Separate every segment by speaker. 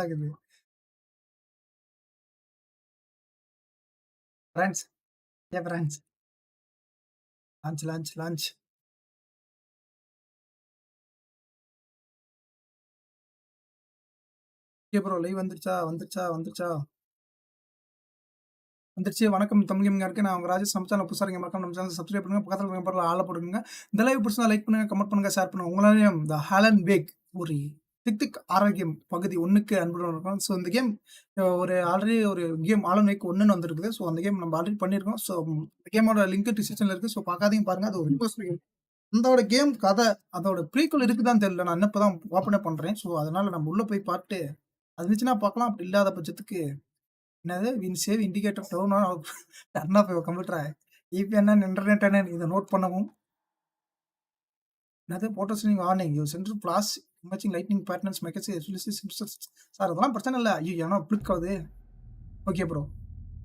Speaker 1: ஆகுது. Friends, friends. Launch. Okay bro live வந்துருச்சா? வந்துருச்சு. வணக்கம் தமிழ்கேமிங்கருக்கு. நான் உங்க ராஜேஷ் சமைச்சா நான் புதுசா மறக்காம நம்ம சேனல் சப்ஸ்கிரைப் பண்ணுங்க. பக்கத்துல இருக்க பக்கத்துல ஆள போட்டுருங்க. இந்த லைவ் பிடிச்சா லைக் பண்ணுங்க, கமெண்ட் பண்ணுங்க, ஷேர் பண்ணுங்க. உங்களாலயும் இந்த ஹாலன் பேக் ஒரு திக் ஆரோக்கியம் பகுதி 1க்கு அன்புடன் இருக்கும். ஸோ இந்த கேம் ஆல்ரெடி ஒரு கேம் ஆலன் வேக் 1ன்னு வந்திருக்குது. ஸோ அந்த கேம் நம்ம ஆல்ரெடி பண்ணியிருக்கோம். ஸோ இந்த கேமோட லிங்க் டிஸ்கிரிப்ஷன்ல இருக்கு. ஸோ பார்க்காதீங்க பாருங்க. அது ஒரு இன்ட்ரெஸ்டிங் கேம். அதோட கேம் கதை அதோட ப்ரீக்வல் இருக்குதான்னு தெரியல. நான் இப்பதான் ஓப்பனே பண்றேன். ஸோ அதனால நம்ம உள்ள போய் பார்த்து அது இருந்துச்சுன்னா பார்க்கலாம். அப்படி இல்லாத பட்சத்துக்கு என்னது சேவ் இண்டிகேட்டர் டர்ன் ஆஃப் கம்ப்யூட்டரா இபிஎன்என் இன்டர்நெட் என்ன இதை நோட் பண்ணவும் என்னது போட்டோஸ்னிங் வார்னிங் யூ சென்ட்ரல் பிளாஸ் இமேஜிங் லைட்னிங் பேட்டர்ன்ஸ் மெக்கசி சார் அதெல்லாம் பிரச்சனை இல்லை. ஐயோ ஏன்னா பிளிக் ஆகுது. ஓகே ப்ரோ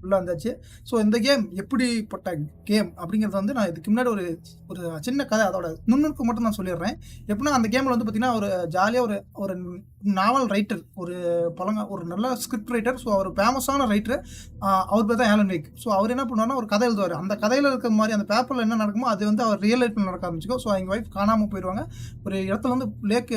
Speaker 1: உள்ள வந்தாச்சு. ஸோ இந்த கேம் எப்படிப்பட்ட கேம் அப்படிங்கிறது வந்து நான் இதுக்கு முன்னாடி ஒரு ஒரு சின்ன கதை அதோட நுண்ணுக்கு மட்டும் நான் சொல்லிடுறேன். எப்படின்னா அந்த கேமில் வந்து பார்த்தீங்கன்னா ஒரு ஜாலியாக ஒரு நாவல் ரைட்டர் ஒரு நல்ல ஸ்கிரிப்ட் ரைட்டர். ஸோ அவர் ஃபேமஸான ரைட்டர். அவர் பேர் தான் ஆலன் வேக். ஸோ அவர் என்ன பண்ணுவார்னா ஒரு கதை எழுதுவார். அந்த கதையில் இருக்கிற மாதிரி அந்த பேப்பரில் என்ன நடக்குமோ அது வந்து அவர் ரியல் லைஃப்பில் நடக்க ஆரம்பிச்சிக்கும். ஸோ எங்கள் ஒய்ஃப் காணாமல் போயிடுவாங்க. ஒரு இடத்துல வந்து லேக்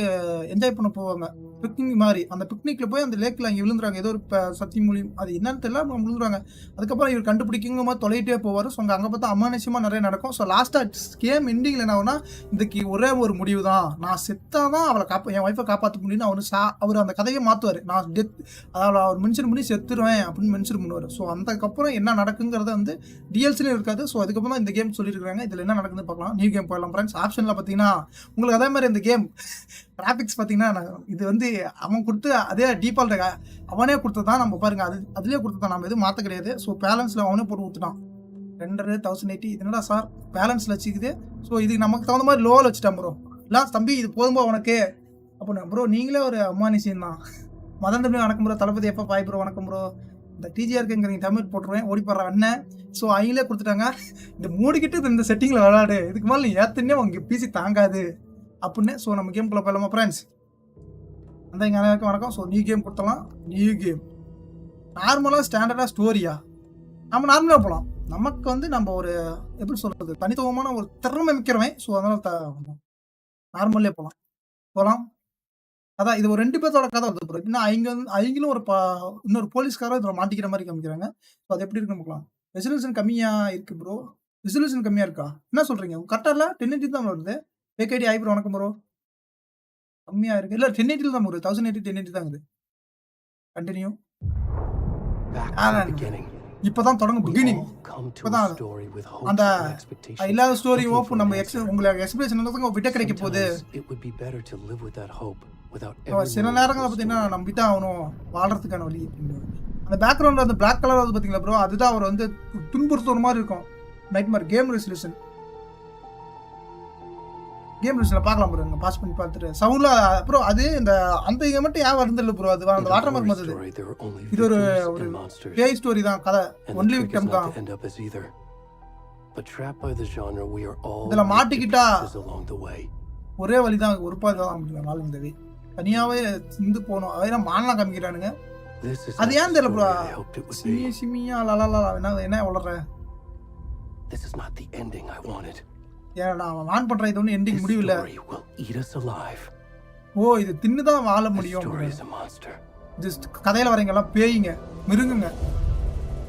Speaker 1: என்ஜாய் பண்ண போவாங்க. பிக்னிக் மாதிரி அந்த பிக்னிக்கில் போய் அந்த லேக்கில் அங்கே விழுந்துறாங்க. ஏதோ ஒரு சக்தி மூலியம் அது என்னன்னு தெரியல விழுந்துறாங்க. அதுக்கப்புறம் இவர் கண்டுபிடிக்குங்க மாதிரி தொலைகிட்டே போவார். ஸோ அங்கே பார்த்தா அமானுஷ்யமாக நிறைய நடக்கும். ஸோ லாஸ்ட்டாக கேம் எண்டிங்கில் என்ன ஆகுனா இதுக்கு ஒரே ஒரு முடிவு தான். நான் செத்தாக தான் அவளை என் ஒய்ஃபை காப்பாற்ற முடியும்னு அவர் அந்த கதையை மாற்றுவார். நான் அதாவது அவர் மென்ஷன் பண்ணி செத்துருவேன் அப்படின்னு மென்ஷன் பண்ணுவார். ஸோ அதுக்கப்புறம் என்ன நடக்குங்கிறத வந்து டிஎல்சிலையும் இருக்காது. ஸோ அதுக்கப்புறம் தான் இந்த கேம் சொல்லியிருக்காங்க. இதில் என்ன நடக்குதுன்னு பார்க்கலாம். நியூ கேம் போயிடலாம் ஃப்ரெண்ட்ஸ். ஆப்ஷனில் பார்த்தீங்கன்னா உங்களுக்கு அதே மாதிரி இந்த கேம் கிராஃபிக்ஸ் பார்த்தீங்கன்னா இது வந்து அவன் கொடுத்து அதே டிஃபால்ட் அவனே கொடுத்தது தான். நம்ம பாருங்க அதுலேயே கொடுத்ததான். நம்ம எதுவும் மாற்ற கிடையாது. ஸோ பேலன்ஸில் அவனே போட்டு கொடுத்துட்டான். 1080 இது என்னடா சார் பேலன்ஸில் வச்சுக்குது. ஸோ இது நமக்கு தகுந்த மாதிரி லோவில் வச்சுட்டான் ப்ரோ. இல்லை தம்பி இது போதும்போ உனக்கு அப்படின்னா ப்ரோ நீங்களே ஒரு அம்மானிசியம் தான். மதன் தம்பி வணக்கம் ப்ரோ. தளபதி எப்போ பாய் ப்ரோ வணக்கம் ப்ரோ. இந்த டிஜிஆருக்குங்கிறீங்க தமிழ் போட்டுருவேன் ஓடிப்படுற அண்ணன். ஸோ அவங்களே கொடுத்துட்டாங்க. இந்த மூடிக்கிட்டு இந்த செட்டிங்கில் விளாடு. இதுக்கு மேலே ஏற்றுனே உங்க பிசி தாங்காது அப்படின்னு. ஸோ நம்ம கேம்குள்ளே போயிடலாமா ஃப்ரெண்ட்ஸ்? அந்த எங்கள் அனைவருக்கும் வணக்கம். ஸோ நியூ கேம் கொடுத்தலாம். நியூ கேம் நார்மலாக ஸ்டாண்டர்டாக ஸ்டோரியா நம்ம நார்மலாக போகலாம். நமக்கு வந்து நம்ம ஒரு எப்படி சொல்கிறது தனித்துவமான ஒரு திறமை மிக்கிறவன். ஸோ அதனால் நார்மல்லே போகலாம். அதான் இது ஒரு 2 பேர்த்தோட கதை வருது ப்ரோ. எப்படின்னா அவங்களும் இன்னொரு போலீஸ்காரோ இதில் மாட்டிக்கிற மாதிரி காமிக்கிறாங்க. ஸோ அது எப்படி இருக்குன்னு பார்க்கலாம். ரெசல்யூஷன் கம்மியாக இருக்குது ப்ரோ. ரெசல்யூஷன் கம்மியாக இருக்கா என்ன சொல்கிறீங்க? கரெக்டாக இல்லை 1080 தான் வருது. பேக்கடி ஆகி ப்ரோ வணக்கம் ப்ரோ. கம்மியாக இருக்குது இல்லை 1080 தான் ப்ரோ. 1080 1080 தான் இருக்குது. கண்டினியூ. இப்பதான் தொடங்கும் பிகினிங். இப்பதான் அந்த இல்லாத ஸ்டோரி ஓப்பு நம்ம உங்களுக்கு எக்ஸ்பிரஷன் விட்ட கிடைக்க போகுது. சில நேரங்களில் பார்த்தீங்கன்னா நம்பித்தான் ஆகணும் வாழ்றதுக்கான வழி. அந்த பேக்ரவுண்ட் அந்த பிளாக் கலர் வந்து பார்த்தீங்களா ப்ரோ அதுதான் அவர் வந்து துன்புறுத்துற மாதிரி இருக்கும். நைட் மாதிரி கேம் ரெசல்யூஷன் பார்க்கலாம் ப்ரோ. பாஸ் பண்ணி பார்த்துட்டு சவுண்ட்ல ப்ரோ அது அந்த இங்க மட்டும் ஏன் வருது ப்ரோ. அது அந்த வாட்டர் மார்க் மாதிரி இது ஒரு பேய் ஸ்டோரி தான். கதை ஒன்லி விக்டம் தான். இதுல மாட்டிக்கிட்டா ஒரே வழி தான். ஒரு பாதை தான் முடியும். நாலு இந்த தனியாவே சிந்து போகணும். அதெல்லாம் மானலாம் காமிக்கிறானுங்க. அது ஏன் தெரியல ப்ரோ. சிமியா லலலா என்ன வளர்ற நான் வான் பண்ற இது ஒன்றும் எண்டிங் முடியல. ஓ இது தின்னுதான் வாழ முடியும். கதையில வரீங்கலாம் பேய்ங்க மிருங்குங்க.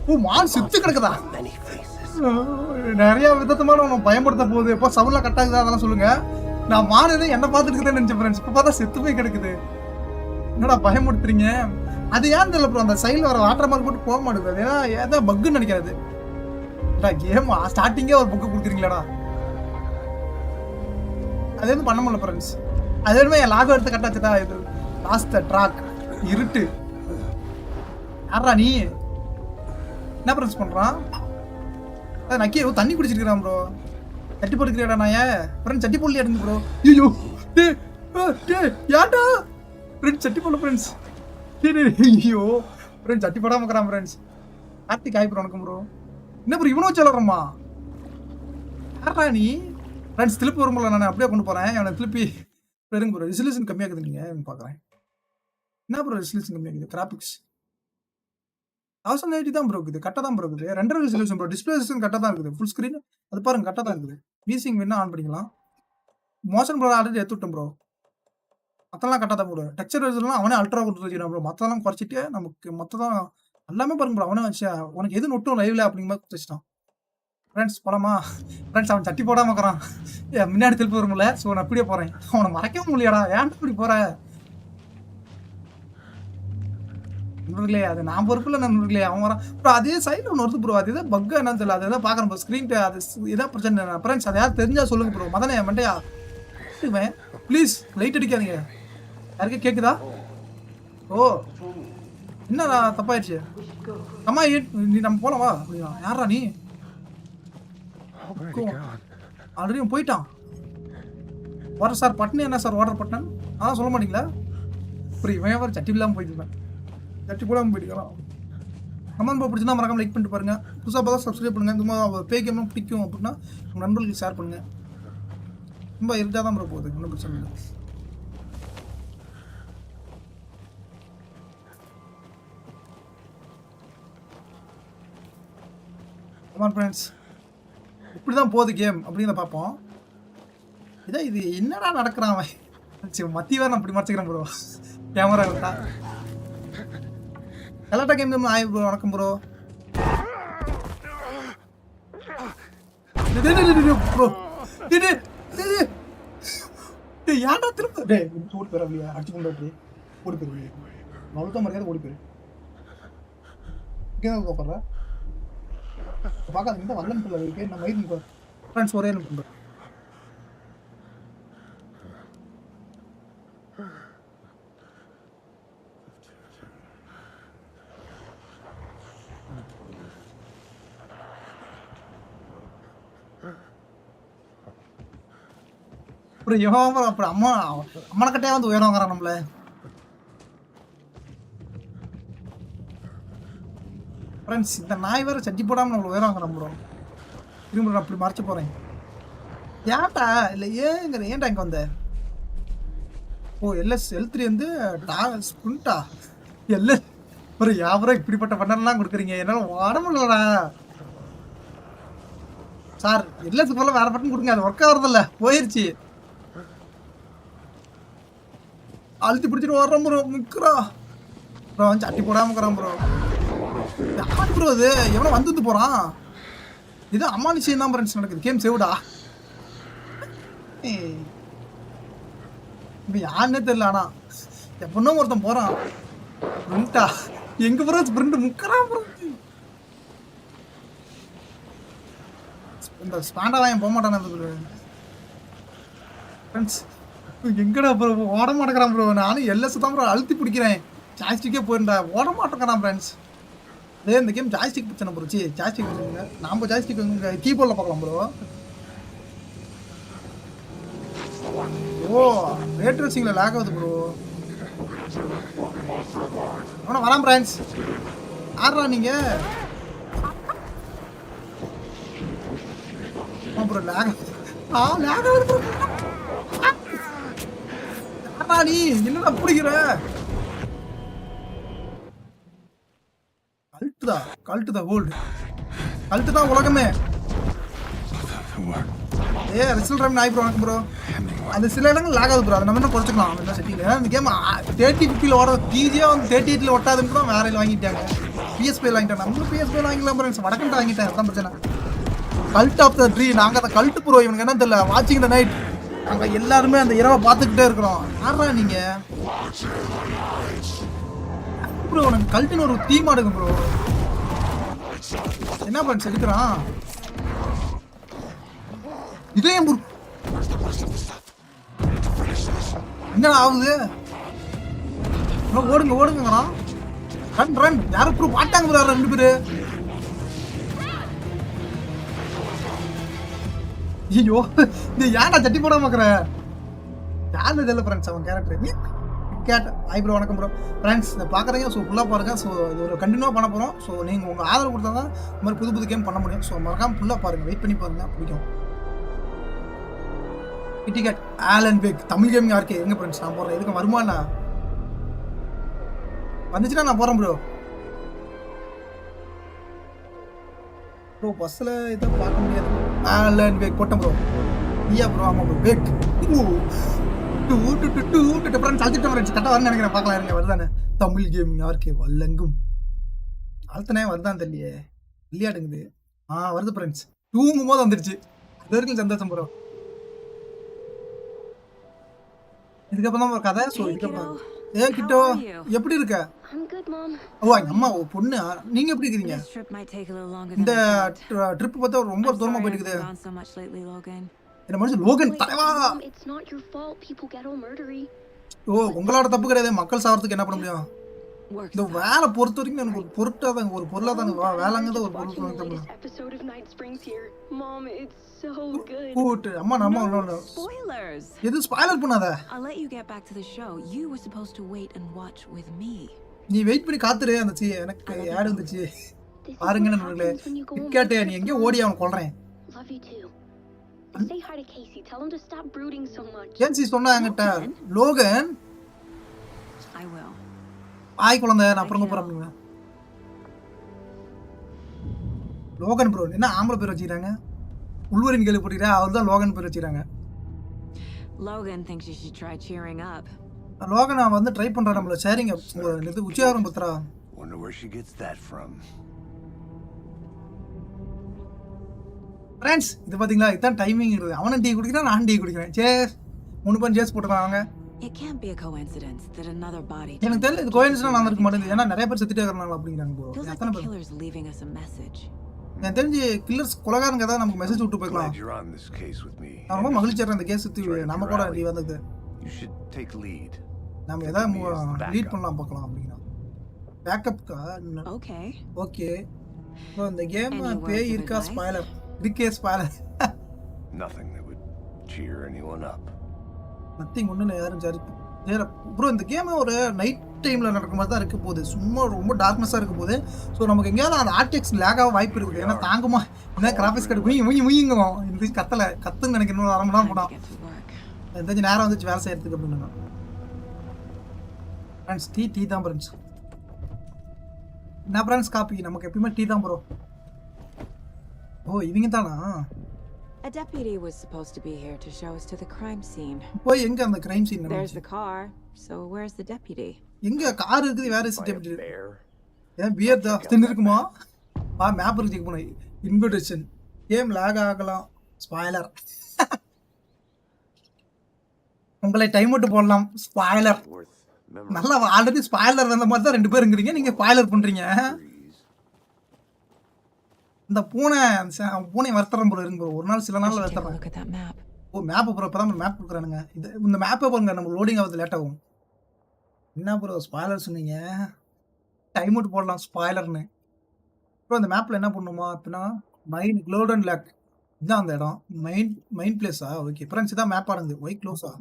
Speaker 1: ஓ மான் செத்து கிடக்குதா? நிறைய விதமான பயன்படுத்த போகுது. எப்போ சவுண்ட்லாம் கட் ஆகுதா அதெல்லாம் சொல்லுங்க. நான் மான் எதுவும் என்ன பார்த்துட்டு நினைச்சேன் ஃப்ரெண்ட்ஸ். இப்போ பார்த்தா செத்து போய் கிடக்குது. என்னடா பயமுடுத்துறீங்க? அது ஏன் தெரியல ப்ரோ. அந்த சைடில் வர வாட்டர் மார்க் போட்டு போக மாட்டேங்குது. ஏன்னா ஏதோ பக்குன்னு நினைக்காது. கேம் ஸ்டார்டிங்கே ஒரு புக்கு கொடுக்குறீங்களாடா. அது வந்து பண்ண முடியல ஃப்ரெண்ட்ஸ். அது வேணுமே என் லாக் எடுத்து கட்டாச்சுட்டா. இது லாஸ்ட் ட்ராக் இருட்டு. யாரா நீ என்ன ஃப்ரெண்ட்ஸ் பண்ணுறான்? நக்கி தண்ணி குடிச்சிருக்கிறான் ப்ரோ. சட்டி போட்டுக்கிறேடா நான் ஏன் ஃப்ரெண்ட்ஸ் சட்டி போடல எடுங்க ப்ரோ. ஐயோ யாட்டா ஃப்ரெண்ட்ஸ் சட்டி போடல ஃப்ரெண்ட்ஸ். ஐயோ ஃப்ரெண்ட்ஸ் சட்டி போடாம இருக்கிறான் ஃப்ரெண்ட்ஸ். கார்த்திக் ஆகி ப்ரோ வணக்கம் ப்ரோ. என்ன ப்ரோ இவனும் வச்சுறோம்மா? யாரா நீ ஃப்ரெண்ட்ஸ்? திருப்பி வரும்போது நான் அப்படியே கொண்டு போகிறேன். அவனை திருப்பி பெருங்க ப்ரோ. ரெசல்யூஷன் கம்மியாகுது நீங்கள் பார்க்குறேன். என்ன ப்ரோ ரெசல்யூஷன் கம்மி இருக்குது? கிராபிக்ஸ் 1080 தான் ப்ரோ இருக்குது. கரெக்ட்டா தான் ப்ரோ இருக்குது. ரெண்டரை ரெசல்யூஷன் ப்ரோ. டிஸ்ப்ளே ரெசல்யூஷன் கரெக்ட்டா தான் இருக்குது. ஃபுல் ஸ்கிரீன் அது பாருங்க கரெக்ட்டா தான் இருக்குது. வீசிங் வேணா ஆன் பண்ணிக்கலாம். மோஷன் ப்ரோ ஆல்ரெடி எடுத்துட்டேன் ப்ரோ. மத்தெல்லாம் கரெக்ட்டா தான் ப்ரோ. டெக்ஸ்சர் ரெசல்யூஷன்லாம் அவனே அல்ட்ரா கொடுத்து வச்சிருக்கான் ப்ரோ. மத்தெல்லாம் குறைச்சிட்டு நமக்கு மொத்தம் எல்லாமே பாருங்க ப்ரோ. அவனே வச்சு உனக்கு எது நொட்டும் லைவ்ல அப்படிங்கிற மாதிரி கொடுத்து வச்சுட்டான். ஃப்ரெண்ட்ஸ் போலாமா? ஃப்ரெண்ட்ஸ் அவன் சட்டி போடாம இருக்கிறான். முன்னாடி திருப்பி வரும்ல. ஸோ நான் அப்படியே போறேன். அவனை மறைக்கவும் முடியாடா. ஏன்டா இப்படி போற? நண்பர்களே அது நான் பொறுப்பில்ல நண்பர்களே. அவன் வரான் ப்ரோ. அதே சைடில் ஒன்று வருது ப்ரோ. அது எதாவது பக் என்னன்னு தெரியல. அது எதாவது பார்க்குறேன் ப்ரோ. ஸ்க்ரீன் அது எதாவது பிரச்சனை. ஃப்ரெண்ட்ஸ் அதை யாரும் தெரிஞ்சா சொல்லுங்க ப்ரோ. மதனே மண்டையா ப்ளீஸ் லைட் அடிக்காதீங்க. யாருக்கே கேட்குதா? ஓ என்னடா தப்பாயிடுச்சு. அம்மா நீ நம்ம போலாம் வா அப்படின்னா. யாரா நீ? ஆல்ரெடி போயிட்டான். வாட்டர் சார் பட்டன் என்ன சார் வாட்டர் பட்டன்? அதான் சொல்ல மாட்டீங்களா? புரியும் இவன் வேறு சட்டி இல்லாமல் போயிட்டு சட்டி போடாமல் போயிட்டுக்கலாம். கமெண்ட் போ பிடிச்சிருந்தா மறக்காம லைக் பண்ணிட்டு பாருங்க. புதுசாக பார்த்தா சப்ஸ்கிரைப் பண்ணுங்க. இந்த மாதிரி பே கேம்லாம் பிடிக்கும் அப்படின்னா உங்கள் நண்பர்களுக்கு ஷேர் பண்ணுங்க. ரொம்ப இருட்டாக தான் ப்ரோ போகுது. ஒன்றும் பிரச்சனை இல்லை. கமான் ஃப்ரெண்ட்ஸ், இப்படி தான் போகுது கேம் அப்படிங்கிறத பார்ப்போம். இதான் இது என்னடா நடக்கிறான் அவன்? சரி மத்தி வேறு நான் இப்படி மறைச்சிக்கிறேன் ப்ரோ. கேமரா இருக்கா கலாட்டா கேம் ஆய் ப்ரோ. வணக்கம் ப்ரோ. ப்ரோ ஏன்டா திரும்ப ஓடி போயிரு அப்படியா? அடிச்சு கொண்டு ஓடி போயிரு. அவ்வளோதான் மரியாதை ஓடி போயிரு. இங்கே கூப்பிட்ற பார்க்காதீங்க. வரலன்னு சொல்ல இருக்கு. நான் வயிறு ஃப்ரெண்ட்ஸ் ஒரே பண்ணுறேன். அப்புறம் இவன் அப்புறம் அம்மனை கட்டையா வந்து உயரம் வாங்குறான் நம்மள. ஃப்ரெண்ட்ஸ் இந்த நாய் வேற சட்டி போடாமல் நம்மளை உயரம் வாங்குறான் ப்ரோ. திரும்ப நான் அப்படி மறைச்சு போகிறேன். ஏன்டா இல்லை ஏன்டா இங்கே வந்த? ஓ எல்எஸ் L3 வந்து ஸ்பிரிண்டா எல்எஸ் ஒரு யாபரம் இப்படிப்பட்ட பண்ணலாம் கொடுக்குறீங்க. என்னால் உடம்புலடா சார். எல்எஸ்க்கு போல வேற பட்டன் கொடுங்க. அது ஒர்க் ஆகிறதில்ல. போயிடுச்சு. அழுத்தி பிடிச்சிட்டு வர்றோம் ப்ரோ. முக்குறா ப்ரோ. சட்டி போடாம இருக்கிறான் ப்ரோ. யார் ப்ரோ இது? எவனோ வந்துட்டு போகிறான். இது அம்மானுஷியம் தான் ஃப்ரெண்ட்ஸ் நடக்குது. கேம் சேவ்டா. இப்போ யாருன்னே தெரியல. ஆனால் எப்படின்னா ஒருத்தன் போகிறான். ஸ்பிரிண்டா எங்கே ப்ரோ? Sprint முக்கறான் bro. இந்த ஸ்பாண்டா வாங்கி போக மாட்டானே ஃப்ரெண்ட்ஸ். எங்கடா ப்ரோ ஓட மாட்டேங்கிறான் ப்ரோ. நானும் எல்எஸ் தான் ப்ரோ அழுத்தி பிடிக்கிறேன். ஜாய்ஸ்டிக்கே போயிருந்தா ஓட மாட்டேங்கிறான் ஃப்ரெண்ட்ஸ். அதே இந்த கேம் ஜாய்ஸ்டிக் பிரச்சனை ப்ரோ. ஜாய்ஸ்டிக் பிரச்சனை. நாம் ஜாய்ஸ்டிக் கீபோர்டில் பார்க்கலாம் ப்ரோ. ஓ ரேட் ரேசிங்கில் லேக் ஆகுது ப்ரோ. ஆனால் வரான் ஃப்ரெண்ட்ஸ். ஆடுறா நீங்கள் ப்ரோ. லேக் லேக் ஆகுது ப்ரோ. நீ என்னடா பிடிக்கிற? கல்ட்டுதா ஓல்டு கல்ட்டு தான் உலகமே. ரிசல்ட் டைம் நாய் ப்ரோ. வணக்கம் ப்ரோ. அது சில இடங்கள் லாக் ஆகுது ப்ரோ. அதை நம்ம என்ன குறைச்சிக்கலாம். என்ன செட்டிங் இந்த கேம் 3050 ஓட ஈஸியாக வந்து 38 ஒட்டாதுன்னு தான் வேற வாங்கிட்டாங்க. PSP வாங்கிட்டாங்க. நம்மளும் PSP வாங்கிக்கலாம் ஃப்ரெண்ட்ஸ். வடக்கன்ட்டு வாங்கிட்டேன். அதான் பிரச்சனை. Cult of the tree. நாங்கள் அதை கல்ட்டு ப்ரோ. இவனுக்கு என்ன தெரியல. வாட்சிங் த நைட். நாங்கள் எல்லாருமே அந்த இரவை பார்த்துக்கிட்டே இருக்கிறோம். யாரா நீங்க ப்ரோ? உனக்கு கல்ட்டுன்னு ஒரு தீம் ஆடுங்க ப்ரோ. என்ன பண்ணி எடுக்கிறான்? இதே என்ன ஆகுது? ஓடுங்க ஓடுங்கிறான். Run run. யாரும் ப்ரூ பாட்டாங்க ப்ரோ. ரெண்டு பேரு. ஐயோ இந்த ஏன்டா சட்டி போடாம பார்க்குற? யாரு தெரியல ஃப்ரெண்ட்ஸ். அவன் கேரக்டர் கேட்ட ப்ரோ. வணக்கம் ப்ரோ. ஃப்ரெண்ட்ஸ் இதை பார்க்குறீங்க. ஸோ ஃபுல்லாக பாருங்கள். ஸோ இது ஒரு கண்டினியூவாக பண்ண போகிறோம். ஸோ நீங்கள் உங்கள் ஆதரவு கொடுத்தா தான் இந்த மாதிரி புது கேம் பண்ண முடியும். ஸோ மறக்காம ஃபுல்லாக பாருங்கள். வெயிட் பண்ணி பாருங்கள். பிடிக்கும். கிட்டிகேட் Alan Wake Tamil gaming RK எங்கே ஃப்ரெண்ட்ஸ் நான் போடுறேன். எதுக்கு வருமானா வந்துச்சுன்னா நான் போறேன் ப்ரோ. ப்ரோ பஸ்ல இத பார்க்க முடியாது. லேண்ட் பேக் போட்டேன் ப்ரோ. நீயா ப்ரோ? ஆமா ப்ரோ. பேக். டூ டூ டூ டூ டூ ஃப்ரெண்ட்ஸ் அழுத்திட்டு வரேன். கரெக்டா வரேன்னு நினைக்கிறேன். பார்க்கலாம் இருங்க வருதானே. தமிழ் கேமிங் ஆர்கே வல்லங்கும். அழுத்தனே வருதான் தெரியலையே. இல்லையாடுங்குது. வருது ஃப்ரெண்ட்ஸ். தூங்கும்போது வந்துருச்சு. அது வரைக்கும் சந்தோஷம் ப்ரோ. இதுக்கப்புறம் தான் கதை. ஸோ இதுக்கப்புறம் கிட்டோ எப்படி இருக்க? ஓ அம்மா ஓ பொண்ணு. நீங்க எப்படி இருக்கீங்க? இந்த ட்ரிப் பார்த்தா ரொம்ப தூரமா போயிட்டு என்ன மனுஷன் லோகன் தலைவா. ஓ உங்களோட தப்பு கிடையாது. மக்கள் சாவறதுக்கு என்ன பண்ண முடியும்? இந்த வேலை பொறுத்த வரைக்கும் எனக்கு ஒரு பொருட்டா தான் ஒரு பொருளா தான் வேலைங்கிறது ஒரு பொருள். அம்மா நம்ம எது ஸ்பாயிலர் பண்ணாத. நீ வெயிட் பண்ணி காத்துரு. அந்த எனக்கு ஆட் வந்துச்சு பாருங்க நண்பர்களே. கேட்டே நீ எங்க ஓடி அவன் கொல்றேன். ஏன் சொன்னாங்கட்ட லோகன் ஆய் குழந்தை நான் அப்புறம் போறேன். லோகன் ப்ரோ என்ன ஆம்பளை பேர் வச்சிருக்காங்க? உள்வரின் கேள்விப்பட்டீரா? அவர் தான் லோகன் பேர் வச்சிருக்காங்க. லோகன் அவன் வந்து ட்ரை பண்றான் நம்மள ஷேரிங் இது உச்சியாரம் பத்ரா. ஃப்ரெண்ட்ஸ் இது பாத்தீங்களா இதான் டைமிங் இருக்குது. அவனும் டீ குடிக்கிறான் நான் டீ குடிக்கிறேன். சேஸ் 3 பேர் சேஸ் போட்டுறாங்க அவங்க. எனக்கு தெரியல இது கோயின்சிடன்ஸ் நான் இருக்க மாட்டேங்குது. ஏன்னா நிறைய பேர் செத்துட்டே இருக்காங்க அப்படிங்கிறாங்க ப்ரோ. எத்தனை பேர்? எனக்கு தெரிஞ்சு கில்லர்ஸ் கொலகாரங்க தான் நமக்கு மெசேஜ் விட்டு போய்க்கலாம். நான் ரொம்ப மகிழ்ச்சியா இந்த கேஸ் சுத்தி நம்ம கூட நீ வந்தது. நம்ம ஏதாவது லீட் பண்ணலாம் பார்க்கலாம் அப்படின்னா. பேக்கப்க்கா ஓகே ப்ரோ. இந்த கேம் பேய் இருக்கா? ஸ்பாயிலர் இருக்கே. ஸ்பாயிலர் நத்திங் ஒன்றும் யாரும் சரி ப்ரோ. இந்த கேம் ஒரு நைட் டைமில் நடக்கிற மாதிரி தான் இருக்க போகுது. சும்மா ரொம்ப டார்க்னஸாக இருக்க போகுது. ஸோ நமக்கு எங்கேயாவது அந்த ஆர்டிஎக்ஸ் லேகாக வாய்ப்பு இருக்குது. ஏன்னா தாங்குமா என்ன கிராஃபிக்ஸ் கார்டு முயங்கும் இந்த கத்தலை கத்துன்னு எனக்கு இன்னும் 1/2 மணி நேரம் போனோம். தெரிஞ்சு நேரம் வந்துச்சு வேலை செய்யறதுக்கு அப்படின்னு. ஃப்ரெண்ட்ஸ் டீ தான் ஃப்ரெண்ட்ஸ். என்ன ஃப்ரெண்ட்ஸ் காப்பி நமக்கு எப்பயுமே டீ தான் ப்ரோ. ஓ இவங்க தானா?
Speaker 2: A deputy was supposed to be here to show us to the crime scene.
Speaker 1: போய் எங்க அந்த crime scene?
Speaker 2: There's the car. So where's the deputy?
Speaker 1: எங்க கார் இருக்குது? வேற இஸ் டெபியூட்டி? ஏன் பியர் தான் தின்னு இருக்குமா? மேப் இருக்கு செக் பண்ணு. இன்விடேஷன் கேம் லாக் ஆகலாம். ஸ்பாயிலர் உங்களை டைம் அவுட் போடலாம். ஸ்பாயிலர் நல்லா ஆல்ரெடி ஸ்பாயிலர் வந்த மாதிரி தான் 2 பேர் இருக்கீங்க. நீங்க ஸ்பாயிலர் பண்றீங்க. இந்த பூனை வர்த்தரம் போல இருக்கு ப்ரோ. ஒரு நாள் சில நாள் வர்த்தறேன். ஓ மேப் ப்ரோ. இப்பதான் மேப் கொடுக்குறானுங்க. இந்த மேப்பை பாருங்க. நம்ம லோடிங் ஆகுது லேட் ஆகும். என்ன ப்ரோ ஸ்பாயிலர் சொன்னீங்க? டைம் அவுட் போடலாம் ஸ்பாயிலர்னு ப்ரோ. இந்த மேப்பில் என்ன பண்ணுமா அப்படின்னா க்ளோடன் லேக் இதுதான் அந்த இடம். மைண்ட் பிளேஸா? ஓகே ஃப்ரெண்ட்ஸ் இதான் மேப் ஆடுது. ஒய் க்ளோஸா?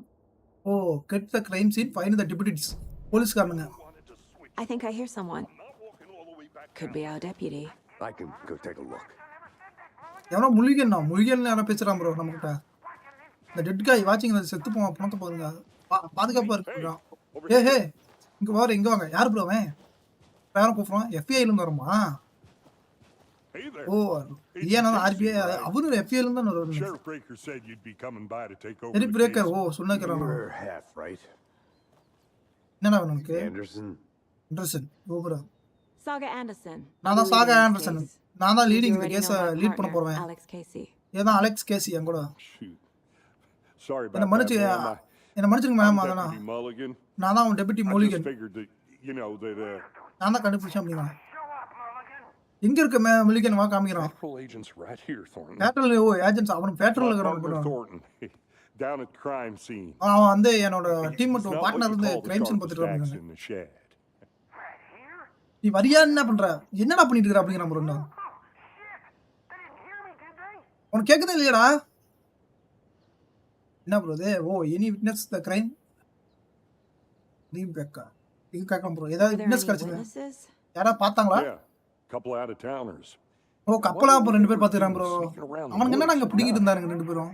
Speaker 1: Oh get the crime scene find the deputies. போலீஸ்காரனுங்க.
Speaker 2: I think I hear someone. Could be our deputy.
Speaker 3: I can go take a look.
Speaker 1: எவனோ முழுகன் யாரோ பேசுறான் ப்ரோ நம்மகிட்ட. இந்த டெட் காய் வாட்சிங் செத்து போவான். பணத்தை பாருங்க. பாதுகாப்பா இருக்குறான். ஹே இங்க வாங்க. யார் ப்ரோ அவன்? யாரும் கூப்பிடுறான். FBI ல இருந்து வருமா? ஓ ஏன்னா RBI அவரு FBI ல இருந்து வருவாரு. சரி பிரேக்கர். ஓ சொன்னக்கறான். என்னடா உனக்கு? Anderson. ஓ ப்ரோ.
Speaker 2: Saga Anderson.
Speaker 1: நான் தான் Saga Anderson. நான் தான் லீடிங் இந்த கேஸ லீட் பண்ண போறேன். ஏதான் அலெக்ஸ் கேசி என் கூட. என்ன மன்னிச்சுங்க மேம். அதனா நான் தான் டெபியூட்டி மோலிகன். நான் தான் கண்டுபிடிச்சேன் அப்படிங்க. எங்க இருக்க மோலிகன் வா காமிக்கிறான். பேட்ரோல் ஏஜென்ட்ஸ் அவன் பேட்ரோல் இருக்கறான்.
Speaker 3: Down at crime scene.
Speaker 1: அவன் வந்து என்னோட டீம் பார்ட்னர் இருந்து கிரைம் சீன் பார்த்துட்டு இருக்காங்க. நீ வரியா என்ன பண்ற? என்னடா பண்ணிட்டு இருக்கற அப்படிங்கற ப்ரோ. உனக்கு கேக்குதா இல்லையடா? என்ன ப்ரோ இது? Oh any witness the crime leave back. இது கேட்கலாம் ப்ரோ. ஏதாவது விட்னஸ் கிடைச்சதா? யாரா பார்த்தாங்களா? ஓ கப்பலா ப்ரோ. 2 பேர் பார்த்துறாங்க ப்ரோ. அவனுக்கு என்னடா அங்க பிடிக்கிட்டு இருந்தாங்க 2 பேரும்.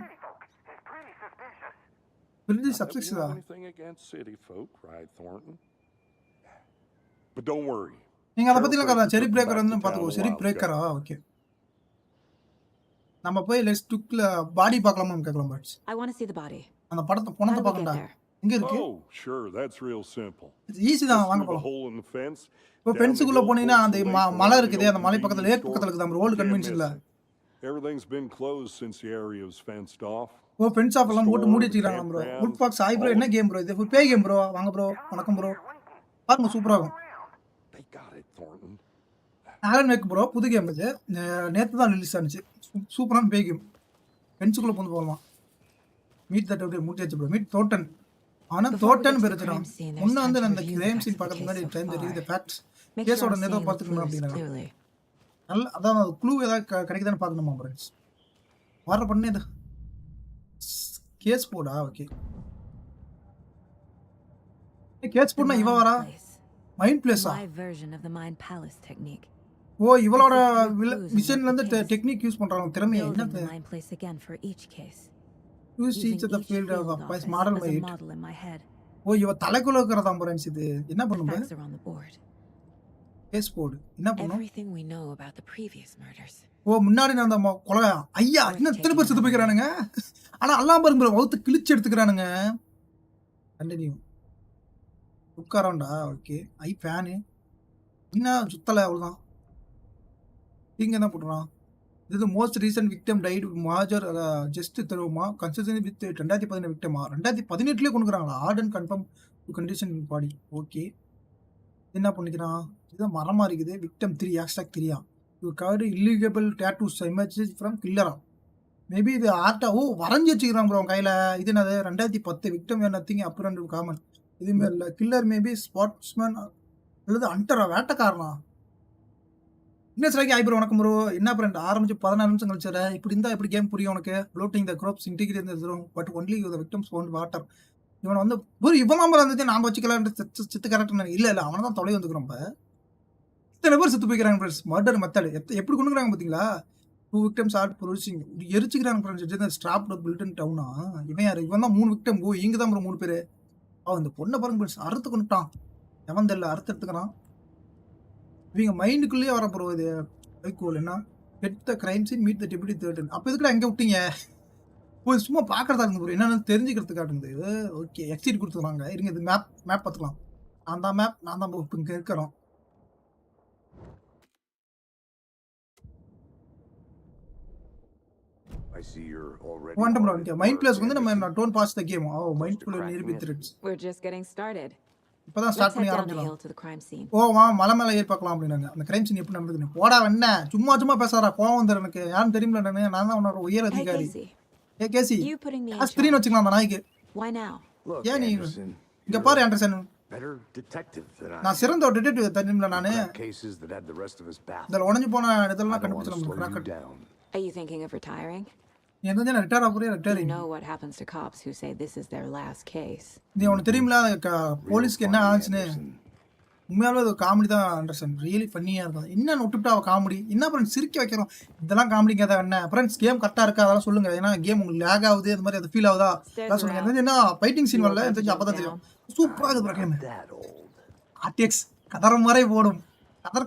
Speaker 3: But don't worry.
Speaker 1: நீங்க அத பத்திலாம் கதை
Speaker 3: Breaker
Speaker 1: செரி
Speaker 3: took him
Speaker 1: பிரேக்கர்
Speaker 3: back
Speaker 1: வந்து
Speaker 3: to town
Speaker 1: பாத்துக்கோ.
Speaker 3: a
Speaker 1: செரி
Speaker 3: while ago.
Speaker 1: பிரேக்கரா? ஓகே. நம்ம போய் லெட்ஸ் டுக்ல பாடி பார்க்கலாமான்னு கேட்கலாம் puts.
Speaker 2: I want to see the body.
Speaker 1: அந்த படத்தை
Speaker 2: How
Speaker 1: பணத்தை
Speaker 2: do we get
Speaker 1: பார்க்கணும்டா.
Speaker 2: there?
Speaker 1: எங்க இருக்கு?
Speaker 3: Oh, sure. That's real simple.
Speaker 1: Easy தான்,
Speaker 3: Just
Speaker 1: வாங்க
Speaker 3: through the
Speaker 1: போலாம்.
Speaker 3: hole in the fence.
Speaker 1: இப்போ
Speaker 3: Down the
Speaker 1: ஃபென்ஸுக்குள்ள
Speaker 3: hill
Speaker 1: போனீங்கன்னா
Speaker 3: towards
Speaker 1: அந்த
Speaker 3: the lake
Speaker 1: மலை
Speaker 3: around the
Speaker 1: இருக்குது. அந்த
Speaker 3: old
Speaker 1: மலை பக்கத்துல லேக்
Speaker 3: convenience
Speaker 1: பக்கத்துல
Speaker 3: store.
Speaker 1: இருக்குது. நம்ம
Speaker 3: You
Speaker 1: road
Speaker 3: can't
Speaker 1: கன்வென்ஷன்ல.
Speaker 3: miss it. Everything's been closed since the area was fenced off.
Speaker 1: Oh fence off எல்லாம் போட்டு
Speaker 3: Store,
Speaker 1: மூடி
Speaker 3: the
Speaker 1: வச்சிருக்காங்க ப்ரோ.
Speaker 3: campground,
Speaker 1: வுட் பாக்ஸ் ஆய் ப்ரோ.
Speaker 3: all
Speaker 1: என்ன
Speaker 3: of it.
Speaker 1: கேம் ப்ரோ இது? பேய் கேம் ப்ரோ. வாங்க bro. வணக்கம் ப்ரோ. பாருங்க சூப்பரா இருக்கும்.
Speaker 3: They got it, Thornton.
Speaker 1: Alan Wake bro. புது கேம் இது. நேத்து தான் ரிலீஸ் ஆனிச்சு. சூப்பரான பேய் கேம். ஃபென்ஸுக்குள்ள போந்து போகலாம். மீட் தட் அப்படியே மூட்டி வச்சு ப்ரோ. மீட் தோட்டன். ஆனா தோட்டன் பேர் வச்சிருக்கான். முன்ன வந்து அந்த கிரைம் சீன் பார்க்கறதுக்கு முன்னாடி டைம் தெரியுது ஃபேக்ட்ஸ்.
Speaker 2: Make sure
Speaker 1: கேஸோட
Speaker 2: I'm
Speaker 1: நேரத்தை
Speaker 2: seeing the
Speaker 1: பார்த்துக்கணும்
Speaker 2: clues
Speaker 1: அப்படின்னாங்க.
Speaker 2: clearly.
Speaker 1: நல்ல அதான் க்ளூ ஏதாவது கிடைக்குதான்னு பார்க்கணுமா ஃப்ரெண்ட்ஸ். வர பண்ணு இது கேஸ் போடா. ஓகே கேஸ்
Speaker 2: The
Speaker 1: போடனா இவ
Speaker 2: mind
Speaker 1: வரா.
Speaker 2: place.
Speaker 1: மைண்ட் பிளேஸா?
Speaker 2: My version of the mind palace technique.
Speaker 1: ஓ இவளோட விஷன்ல இருந்து டெக்னிக் யூஸ் பண்றாங்க. திறமை
Speaker 2: Building
Speaker 1: என்ன?
Speaker 2: the mind place again for each case.
Speaker 1: Use
Speaker 2: Using
Speaker 1: each the
Speaker 2: each
Speaker 1: field
Speaker 2: field
Speaker 1: off
Speaker 2: office
Speaker 1: model
Speaker 2: as a
Speaker 1: might.
Speaker 2: model in my head.
Speaker 1: Oh இவ தலைக்குள்ள இருக்கிறதா ஃப்ரெண்ட்ஸ் இது. என்ன
Speaker 2: The
Speaker 1: பண்ணும்?
Speaker 2: facts are on the board.
Speaker 1: Case போடு. என்ன பண்ணும்?
Speaker 2: Everything we know about the previous murders.
Speaker 1: ஓ முன்னாடி நடந்த கொலை. ஐயா இன்னும் எத்தனை பேர் செத்து போய்க்கிறானுங்க. ஆனா எல்லாம் பாருங்க ப்ரோ வவுத்து கிழிச்சு எடுத்துக்கிறானுங்க. கண்டினியூ உட்காரண்டா. ஓகே ஐ ஃபேனு என்ன சுத்தலை அவ்வளோதான். இங்கே என்ன பண்ணுறான்? இது மோஸ்ட் ரீசன்ட் விக்டம் டைட் மாஜர் ஜஸ்ட் தருவோமா கன்சிஸ்டன்சி வித் 2017 விக்டமா 2018 கொண்டுக்கிறாங்களா? Art and conform to condition body. Okay என்ன பண்ணிக்கிறான்? இதுதான் மரமாக இருக்குது. விக்டம் 3 ஹேஷ்டாக் 3 இது covered illegible tattoos images from கில்லரா. மேபி இது ஆர்ட்டா. ஓ வரைஞ்சி வச்சுக்கிறான் ப்ரோ கையில். இது என்னது 2010 விக்டம் நத்திங் அப்புறம் காமன். இதுவுமே இல்லை. கில்லர் மேபி ஸ்பாட்ஸ்மேன் அல்லது அண்டரா வேட்டக்காரனா. இன்னும் சிலைக்கு ஆயிப்ரோ வணக்கம் ப்ரோ. என்ன ஃப்ரெண்ட் ஆரம்பிச்சு 14 நிமிஷம் கழிச்சார. இப்படி இருந்தால் எப்படி கேம் புரியும் உனக்கு? ப்ளோட்டிங் த க்ரோப்ஸ் இன்டிகிரேட் தரும் but only the victims found water. இவனை வந்து ஒரு இவன் நம்பர் இருந்துச்சு நாம் வச்சுக்கலாம். சித்து கரெக்டாக இல்லை இல்லை அவனை தான் தொலை வந்துக்கிறோம். இப்போ இத்தனை பேர் செத்து போய்க்கிறாங்க ஃப்ரெண்ட்ஸ். மர்டர் மெத்தட் எப்படி கொண்டுக்கிறாங்க பார்த்தீங்களா? 2 விக்டம்ஸ் ஆர்ட் ப்ரொடியூசிங் எரிச்சுக்கிறாங்க ஃப்ரெண்ட்ஸ். ஸ்ட்ராப் பில்டன் டவுனா. இவன் யார்? இவன் தான் 3 விக்டம். ஓ இங்கே தான் ப்ரோ 3 பேர். அவன் இந்த பொண்ணை பாருங்க ஃப்ரெண்ட்ஸ் அறுத்து கொண்டுட்டான். எவன் தெரியல அறுத்து எடுத்துக்கிறான். இவங்க மைண்டுக்குள்ளேயே வர ப்ரோ. இது வைக்கோல் என்ன get the crime scene meet the deputy 13. அப்போ இதுக்குள்ள எங்கே விட்டீங்க? ஓ சும்மா பார்க்குறதா இருந்து ப்ரோ. என்னென்னு தெரிஞ்சுக்கிறதுக்காக இருந்தது. ஓகே எக்ஸிட் கொடுத்துருவாங்க. இருங்க இது மேப் பார்த்துக்கலாம். நான் தான் மேப் நான் தான் இப்போ இங்கே இருக்கிறோம்.
Speaker 3: I see you're already.
Speaker 1: Quantum round. Mind plus வந்து நம்ம don't pass the game. Oh mind full nearby threats.
Speaker 2: We're just getting started.
Speaker 1: இப்பதான் ஸ்டார்ட்
Speaker 2: Let's
Speaker 1: பண்ணி
Speaker 2: head down the
Speaker 1: ஆரம்பிச்சலாம்.
Speaker 2: hill to the crime scene.
Speaker 1: ஓ வா மலை மேல ஏறி பார்க்கலாம் அப்படினாங்க. அந்த கிரைம் சீன் எப்படி நடக்குதுன்னு. போடா என்ன சும்மா பேசாதடா. கோவம் வந்துரு எனக்கு. யாரும் தெரியும்ல நான் தான் உன்னோட உயர்
Speaker 2: Hey
Speaker 1: அதிகாரி.
Speaker 2: Casey,
Speaker 1: ஏ Casey.
Speaker 2: you putting me in
Speaker 1: screen
Speaker 2: charge.
Speaker 1: வச்சுக்கலாம் அந்த நாய்க்கு.
Speaker 2: Why now?
Speaker 3: Look,
Speaker 1: ஏன் நீ
Speaker 3: Anderson,
Speaker 1: இங்க
Speaker 3: you're
Speaker 1: பாரு
Speaker 3: a
Speaker 1: Anderson.
Speaker 3: better detective than I
Speaker 1: நான்
Speaker 3: am.
Speaker 1: சிறந்த ஒரு டிடெக்டிவ் தெரியும்ல நானு.
Speaker 3: Crack cases that had the rest of us baffled.
Speaker 1: இதெல்லாம் உடைஞ்சு போன
Speaker 3: I
Speaker 1: இதெல்லாம்
Speaker 3: don't want to
Speaker 1: கண்டுபிடிச்சலாம்
Speaker 3: slow you
Speaker 1: கிராக்கட்.
Speaker 3: down.
Speaker 2: Are you thinking of retiring?
Speaker 1: நீ என்ன ரிட்டையர் ஆகுறியா?
Speaker 2: You
Speaker 1: retire.
Speaker 2: know what happens to cops who say this is their last case.
Speaker 1: நீ உனக்கு தெரியும்ல போலீஸ்க்கு என்ன ஆச்சுன்னு.
Speaker 3: Anderson.
Speaker 1: உண்மையாவே அது காமெடி தான் ஆண்டர்சன். ரியலி ஃபன்னியாக இருக்கும். என்ன விட்டுவிட்டா அவள் காமெடி என்ன ஃப்ரெண்ட்ஸ் சிரிக்க வைக்கிறோம். இதெல்லாம் காமெடிங்க தான் என்ன ஃப்ரெண்ட்ஸ் கேம் கரெக்டாக இருக்கா அதெல்லாம் சொல்லுங்கள். ஏன்னா கேம் உங்களுக்கு லேக் ஆகுது அது மாதிரி அது ஃபீல் ஆகுதா அதெல்லாம் சொல்லுங்கள். என்ன ஃபைட்டிங் சீன் வரல தெரிஞ்சு அப்போ தான் தெரியும். சூப்பராக இருக்குது கேம்.
Speaker 3: That old.
Speaker 1: ஆர்டிஎக்ஸ் கதறம் மாதிரி போடும்.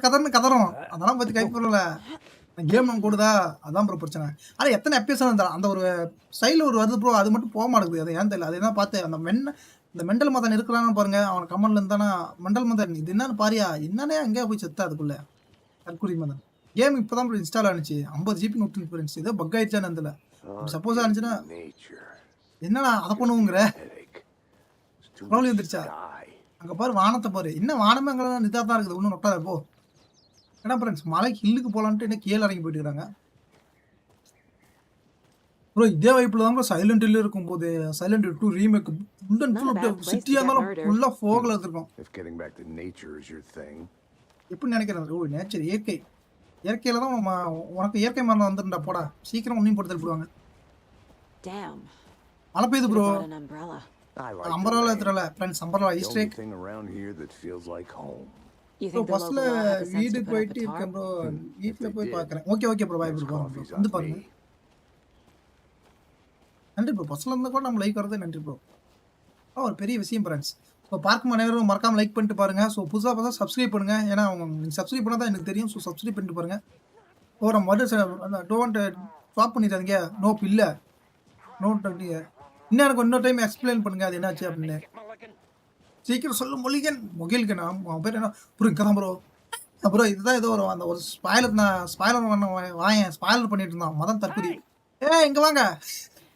Speaker 1: கதர்னு கதறும். அதெல்லாம் பற்றி கை போடல. கேம் நம்ம கூடுதா அதான் ப்ரோ பிரச்சனை. ஆனால் எத்தனை எபிஎஸ் அந்த ஒரு ஸ்டைலில் ஒரு வருது ப்ரோ. அது மட்டும் போக மாட்டேங்குது. அது ஏன் தெரியல. அது என்ன பார்த்து இந்த மெண்டல் மதன் இருக்கிறான்னு பாருங்க. அவன் கமெண்ட்ல இருந்தானா மெண்டல் மதன் இது என்னன்னு பாரியா என்னன்னே அங்கேயே போய் செத்தா அதுக்குள்ள தற்கொலை மதன். கேம் இப்போ தான் இன்ஸ்டால் ஆனிச்சு. 50 GB நோட்டு ஃப்ரெண்ட்ஸ். ஏதோ பக் ஆயிடுச்சான்னு அதில் சப்போஸ் ஆனிச்சுன்னா
Speaker 3: Nature.
Speaker 1: என்னடா அதை பண்ணுவோங்கிற
Speaker 3: Headache. It's too
Speaker 1: problem
Speaker 3: much
Speaker 1: வந்துருச்சா?
Speaker 3: sky.
Speaker 1: அங்கே பாரு வானத்தை பாரு. என்ன வானமே அங்கே நிதாக தான் இருக்குது. ஒன்றும் நொட்டாத போ. ஏன்னா ஃப்ரெண்ட்ஸ் மலை ஹில்லுக்கு போகலான்ட்டு என்ன கீழே இறங்கி போயிட்டு இருக்காங்க ப்ரோ. இதே வைப்பில் தான் ப்ரோ சைலண்ட் ஹில் இருக்கும்போது Silent 2 remake full and full சிட்டியாக இருந்தாலும் ஃபுல்லாக ஃபோகில் எடுத்துருக்கோம்.
Speaker 3: If getting back to nature is your thing.
Speaker 1: எப்படி நினைக்கிறேன்? ஓ நேச்சர் இயற்கையில் தான் உனக்கு இயற்கை மரணம் வந்துருண்டா போடா. சீக்கிரம் ஒன்றையும் போட்டு தள்ளிடுவாங்க.
Speaker 2: Damn.
Speaker 1: மழை பெய்யுது bro.
Speaker 2: Bought an umbrella.
Speaker 3: I like the
Speaker 1: அம்பராவில்
Speaker 3: rain.
Speaker 1: எடுத்துடல ஃப்ரெண்ட்ஸ். அம்பராவில்
Speaker 3: The
Speaker 1: Easter
Speaker 3: only
Speaker 1: egg
Speaker 3: thing around here that feels like home.
Speaker 2: You
Speaker 1: bro
Speaker 2: think the
Speaker 1: பஸ்ஸில்
Speaker 2: local law has the sense
Speaker 1: வீடு
Speaker 2: to put up
Speaker 1: போயிட்டு
Speaker 2: a
Speaker 1: இருக்கேன்
Speaker 2: tarp?
Speaker 1: Bro.
Speaker 3: If
Speaker 1: வீட்டில்
Speaker 3: they
Speaker 1: போய்
Speaker 3: did,
Speaker 1: பார்க்குறேன். Okay bro bye
Speaker 3: next
Speaker 1: bro
Speaker 3: coffee's
Speaker 1: வந்து
Speaker 3: on
Speaker 1: பாருங்க.
Speaker 3: me.
Speaker 1: நன்றி ப்ரோ. பஸ்ஸில் இருந்தால் கூட நம்ம லைக் வரது நன்றி ப்ரோ. ஒரு பெரிய விஷயம் ஃப்ரெண்ட்ஸ். ஸோ பார்க்கும் அனைவரும் மறக்காம லைக் பண்ணிட்டு பாருங்க. ஸோ புதுசா பார்த்தா சப்ஸ்கிரைப் பண்ணுங்க. ஏன்னா நீங்க சப்ஸ்கிரைப் பண்ணா தான் எனக்கு தெரியும். ஸோ சப்ஸ்கிரைப் பண்ணிட்டு பாருங்க. ஓ நம்ம அந்த டோன்ட் ஸ்வாப் பண்ணிடாதீங்க. நோப் இல்ல. நோட் அப்படிங்க. இன்னும் எனக்கு இன்னொரு டைம் எக்ஸ்பிளைன் பண்ணுங்க. அது என்னாச்சு அப்படின்னு. சீக்கிரம் சொல்லு மொழிகன். மொகில்கன் அவன் பேர் என்ன? ப்ரோ இங்க தான் ப்ரோ. ப்ரோ இதுதான் ஏதோ ஒரு அந்த ஒரு ஸ்பாய்லர் பண்ண வாயேன். ஸ்பாய்லர் பண்ணிட்டு இருந்தான். மதம் தற்குறி. இங்க வாங்க.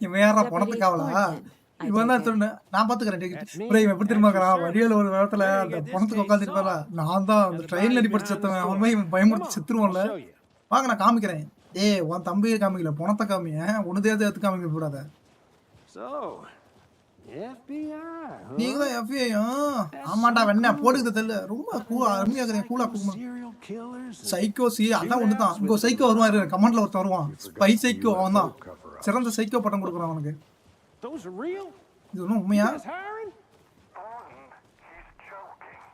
Speaker 1: இவன் யாரா
Speaker 2: Deputy
Speaker 1: பணத்துக்காவலா?
Speaker 2: Thornton, I
Speaker 1: இவன்
Speaker 2: take
Speaker 1: தான்
Speaker 2: it.
Speaker 1: சொன்னேன். நான் பாத்துக்கிறேன் டிக்கெட். ப்ரோ இவன் எப்படி தெரியுமாங்கிறான்? வழியில ஒரு இடத்துல அந்த பணத்துக்கு உட்காந்துருப்பாரா? நான் தான் அந்த ட்ரெயின்ல அடிபட்டு செத்தவன். அவன் போய் இவன் பயமுறுத்தி செத்துருவான்ல. வாங்க நான் காமிக்கிறேன். உன் தம்பியை காமிக்கல. பணத்தை காமி. உனதேது எடுத்து காமிக்க கூடாத.
Speaker 4: So, FBI. Huh?
Speaker 1: நீங்க தான் FBI ஆமாண்டா வெண்ண போடுக்குது தெரியல. ரொம்ப அருமையா இருக்கிறேன். கூலா குடுமா.
Speaker 4: Serial killers.
Speaker 1: சைக்கோ அதான் ஒண்ணுதான். இங்க சைக்கோ வருவான். கமெண்ட்ல ஒருத்தன் வருவான். ஸ்பை சைக்கோ அவன் தான். சிறந்த சைக்கோ பட்டம் கொடுக்குறான் அவனுக்கு.
Speaker 4: Those are real?
Speaker 1: இது ஒன்றும் உண்மையா?
Speaker 4: Guys hiring?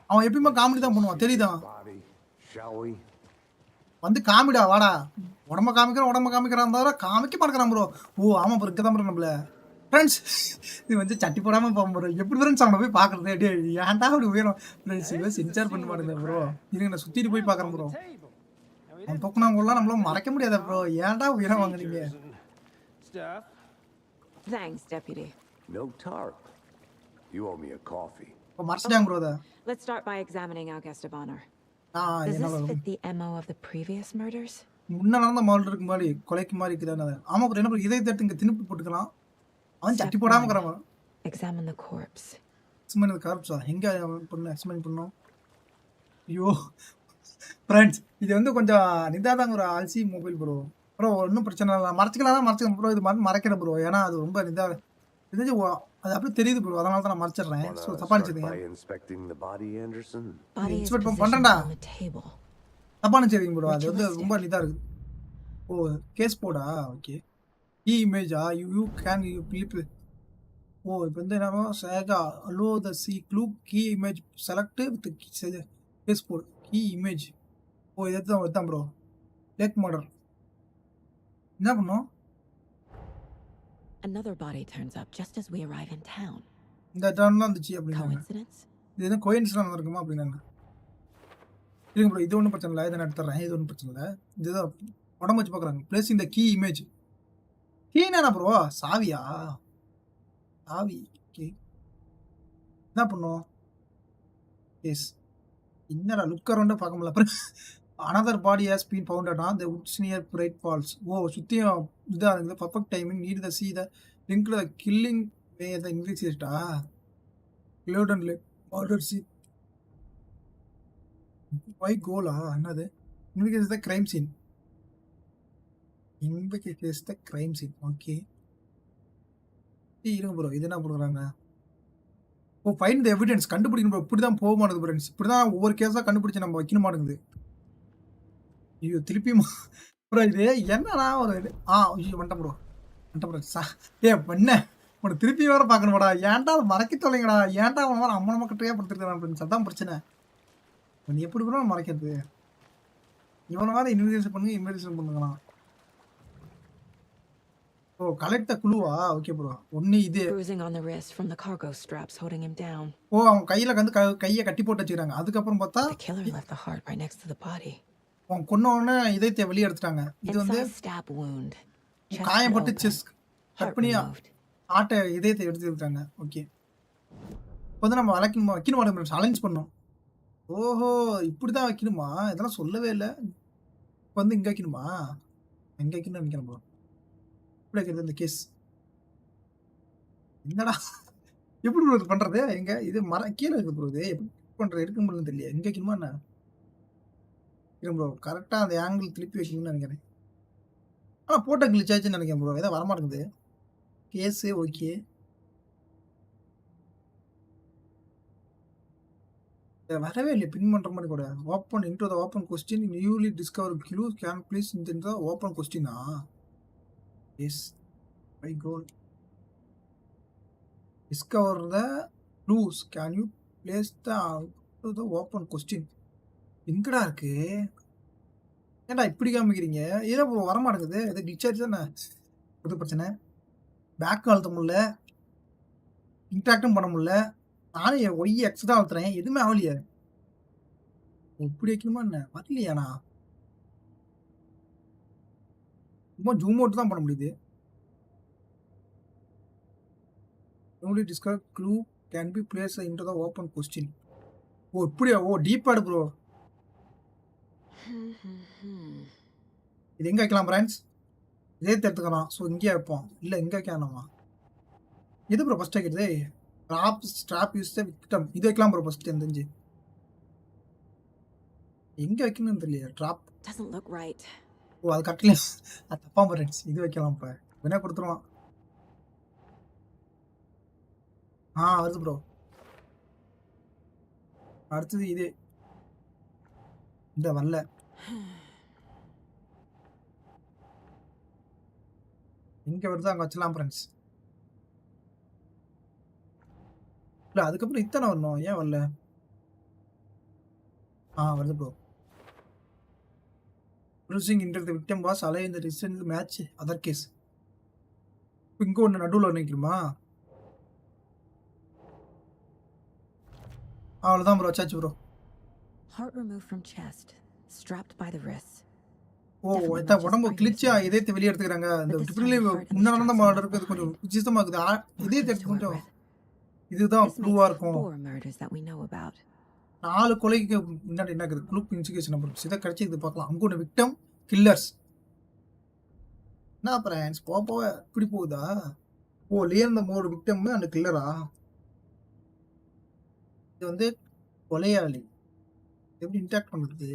Speaker 1: அவன் எப்பயுமே காமெடி தான் பண்ணுவான். தெரியுதா?
Speaker 3: Body, shall we?
Speaker 1: வந்து காமிடா வாடா. உடம்ப காமிக்கிறான் தவிர காமிக்க மாட்டேங்கிறான் ப்ரோ. ஓ ஆமா ப்ரோ இங்கே தான் ப்ரோ நம்மள ஃப்ரெண்ட்ஸ் இது வந்து சட்டி போடாமல் போக ப்ரோ. எப்படி ஃப்ரெண்ட்ஸ் அவனை போய் பார்க்குறது? டே ஏன்டா அப்படி உயரம் ஃப்ரெண்ட்ஸ் இவன் சென்சார் பண்ண மாட்டேங்குது ப்ரோ. இருங்க நான் சுற்றிட்டு போய் பார்க்குறேன் ப்ரோ.
Speaker 4: Table.
Speaker 1: அவன் தொக்குனாங்கலாம் நம்மளால மறைக்க முடியாதா ப்ரோ? ஏன்டா உயரம் வாங்குறீங்க?
Speaker 4: Stuff.
Speaker 2: Thanks, Deputy.
Speaker 3: No tarp. You owe me a coffee.
Speaker 1: இப்போ மறைச்சிட்டாங்க ப்ரோ அதை.
Speaker 2: Let's start by examining our guest of honor.
Speaker 1: நான்
Speaker 2: Does
Speaker 1: என்னால்
Speaker 2: this fit the MO of the previous murders?
Speaker 1: முன்ன நடந்த மர்டருக்கு மாதிரி கொலைக்கு மாதிரி இருக்குதானே அது. ஆமாம் ப்ரோ என்ன ப்ரோ இதயத்தை எடுத்து இங்கே திணிப்பு போட்டுக்கலாம். அவன் சட்டி போடாமல் இருக்கிறான்.
Speaker 2: Examine the corpse.
Speaker 1: எக்ஸ்மென் கார்ப்ஸா எங்கே பண்ண எக்ஸ்மென் பண்ணோம்? ஐயோ ஃப்ரெண்ட்ஸ் இது வந்து கொஞ்சம் நிதாதாங்க ஒரு ஆல்சி மொபைல் ப்ரோ. ப்ரோ ஒன்றும் பிரச்சனை இல்லை. மறைச்சிக்கலாம் ப்ரோ. இது மாதிரி மறைக்கிறேன் ப்ரோ. ஏன்னா அது ரொம்ப இது அது அப்படியே தெரியுது ப்ரோ. அதனால தான் நான் மறைச்சிடுறேன். ஸோ தப்பா நினச்சிங்க.
Speaker 3: By inspecting the body, Anderson.
Speaker 2: Body is
Speaker 1: Inspect
Speaker 2: positioned
Speaker 1: பண்றேன்டா.
Speaker 2: on the table.
Speaker 1: தப்பா நினச்சிருக்கீங்க ப்ரோ. அது வந்து ரொம்ப இதாக இருக்குது. ஓ கேஸ் போடா ஓகே. இமேஜா யூ கேன் யூ பிலிப். ஓ இப்போ வந்து என்ன சேகா allow the see clue key image select with case board key image. ஓ இது தான் ப்ரோ. லேக் மாடல் என்ன பண்ணோம்?
Speaker 2: Another body turns up just as we arrive in town.
Speaker 1: இந்த டர்ன் தான் இருந்துச்சு அப்படின்னாங்க.
Speaker 2: Coincidence?
Speaker 1: இது எதுவும் கோயின்சிடன்ஸ் நடக்குமா அப்படின்னாங்க. இல்லைங்க ப்ரோ இது ஒன்றும் பிரச்சனை இல்லை. இதை நான் எடுத்துறேன். இது ஒன்றும் பிரச்சனை இல்லை. இதுதான் உடம்பு வச்சு பார்க்குறாங்க. ப்ளஸ் இந்த கீ இமேஜ் கீனா ப்ரோ சாவியா? சாவி ஓகே என்ன பண்ணும்? எஸ் என்னடா லுக் அரௌண்டை பார்க்க முடியல. அப்புறம் another body has been found at the woods near Bright Falls. ஓ சுற்றியும் இதாக இருக்குது. Perfect timing need the see the link the killing way the இன்வெஸ்டிகேட்டா கிளோடன் லேக் ஆர்டர் சி வை கோலா என்னது investigate the crime scene. Investigate the crime scene okay. இருங்க bro இது என்ன பண்ணுறாங்க? ஓ ஃபைண்ட் த எவிடன்ஸ் கண்டுபிடிக்கணும் ப்ரோ. இப்படி தான் போக மாட்டேங்குது ஃப்ரெண்ட்ஸ். இப்படி தான் ஒவ்வொரு கேஸாக கண்டுபிடிச்சி நம்ம வைக்கணும் மாட்டேங்குது. ஐயோ திருப்பியும் ப்ரோ இது என்னன்னா ஒரு ஐயோ வந்துட்டேன் ப்ரோ பண்ண உனக்கு திருப்பி வேற பார்க்கணுமாடா? ஏன்டா அதை மறைக்க தொலைங்கடா? ஏன்டா அவன் வேறு அம்மனமாக கிட்டே படுத்துருக்கான் அப்படின்னு அதான் பிரச்சனை. நீ எப்படி ப்ரோ மறைக்கிறது? இவனை வேறு இன்வெஸ்டிகேஷன் பண்ணுங்களாம். ஓ கலெக்ட் த குழுவா? Okay bro. ஒன்று இது
Speaker 2: Bruising on the wrist from the cargo straps holding him down.
Speaker 1: ஓ அவன் கையில் வந்து கையை கட்டி போட்டு வச்சுக்கிறாங்க. அதுக்கப்புறம் பார்த்தா
Speaker 2: The killer left the heart right next to the body.
Speaker 1: அவன் கொன்ன உடனே இதயத்தை வெளியே எடுத்துட்டாங்க. இது வந்து
Speaker 2: Inside stab wound. Chest
Speaker 1: காயப்பட்டு
Speaker 2: cut
Speaker 1: chess
Speaker 2: open.
Speaker 1: Cut
Speaker 2: Heart
Speaker 1: பண்ணி
Speaker 2: removed.
Speaker 1: ஆட்டை இதயத்தை எடுத்துக்கிட்டாங்க. ஓகே இப்போ வந்து நம்ம வைக்கணும் மாட்டோம் அலைன்ஸ் பண்ணோம். ஓஹோ இப்படி தான் வைக்கணுமா? இதெல்லாம் சொல்லவே இல்லை. இப்போ வந்து இங்கே வைக்கணுமா? எங்கே வைக்கணும்னு நினைக்கிறேன் ப்ரோ. எப்படி வைக்கிறது இந்த கேஸ்? என்னடா எப்படி ப்ரோ இது பண்ணுறது? எங்கே இது கீழே இருக்குது ப்ரோ. இது எப்படி பண்ணுறது எடுக்க முடியலன்னு தெரியல. எங்கே வைக்கணுமா என்ன? இல்லை ப்ரோ கரெக்டாக அந்த ஆங்கிள் திருப்பி வைக்கணும்னு நினைக்கிறேன். ஆனால் போட்டோ கிளிச்சாச்சுன்னு நினைக்கிறேன் ப்ரோ. எதாவது வரமாட்டேங்குது கேஸு. ஓகே வரவே இல்லையே பின் பண்ணுற மாதிரி கூட. Open into the open question newly discover clue can please இந்த ஓப்பன் கொஸ்டினா? Yes I goal discover the clues can you place the open question. எங்கடா இருக்கு? ஏன்டா இப்படி காமிக்கிறீங்க? ஏதோ வரமாட்டேங்குது. எது கிளிச்சாச்சு தானே புது பிரச்சனை. பேக் அழுத்த முடியல, இன்ட்ராக்டும் பண்ண முடியல. நானும் ஒய் எக்ஸ் தான் அழுத்துறேன். எதுவுமே ஆகலையே. இப்படி வைக்கணுமா என்ன? வரலையாண்ணா? சும்மா ஜூம் அவுட் தான் பண்ண முடியுது. only discover clue can be placed into the open question. ஓ இப்படியா? ஓ டீப்பாடு ப்ரோ. இது எங்க வைக்கலாம் ஃப்ரெண்ட்ஸ்? இதே எடுத்துக்கலாம். ஸோ இங்கேயே வைப்போம். இல்லை இங்கே வைக்கணுமா? எது ப்ரோ ஃபர்ஸ்ட் வைக்கிறது? Strap use the victim. இது வைக்கலாம் ப்ரோ ஃபர்ஸ்ட் எனக்கு தெரிஞ்சு. எங்க வைக்கணும்னு தெரியல. ட்ராப்.
Speaker 2: Doesn't look right.
Speaker 1: ஓ அது கட்டல. அது தப்பா ஃப்ரெண்ட்ஸ். இது வைக்கலாம் இப்போ. வேணா கொடுத்துருவான். வருது ப்ரோ. அடுத்தது இது. இந்த வரல. எங்க வருது அங்க வச்சலாம் ஃப்ரெண்ட்ஸ். இல்ல அதுக்கப்புறம் இத்தனை வரணும். ஏன் வரல? வருது bro. Bruising into the victim was alive in the recent match other case. இங்க ஒன்று நடுவில் நிற்குமா? அவ்வளோதான் ப்ரோ. வச்சாச்சு bro.
Speaker 2: Heart removed from chest, strapped by the wrists.
Speaker 1: ஓ உடம்பு கிழிச்சா இதயத்தை வெளியே எடுத்துக்கிறாங்க. இந்த டிபிக்கலி முன்ன நடந்த மாடலுக்கு அது கொஞ்சம் விசித்தமாக இருக்குது. இதயத்தை எடுத்து கொஞ்சம் இதுதான் க்ளூவாக இருக்கும்.
Speaker 2: 4 murders that we know about.
Speaker 1: 4 கொலைக்கு முன்னாடி என்ன இருக்குது? க்ளூ இன்வெஸ்டிகேஷன் நம்பர் இதை கிடைச்சி இது பார்க்கலாம். அங்கே ஒன்று விக்டம் கில்லர்ஸ். என்ன ஃப்ரெண்ட்ஸ் போக இப்படி போகுதா? ஓ லியர் த மோர் விக்டம் அந்த கில்லரா? இது வந்து கொலையாளி. எப்படி இன்டாக்ட் பண்ணுறது?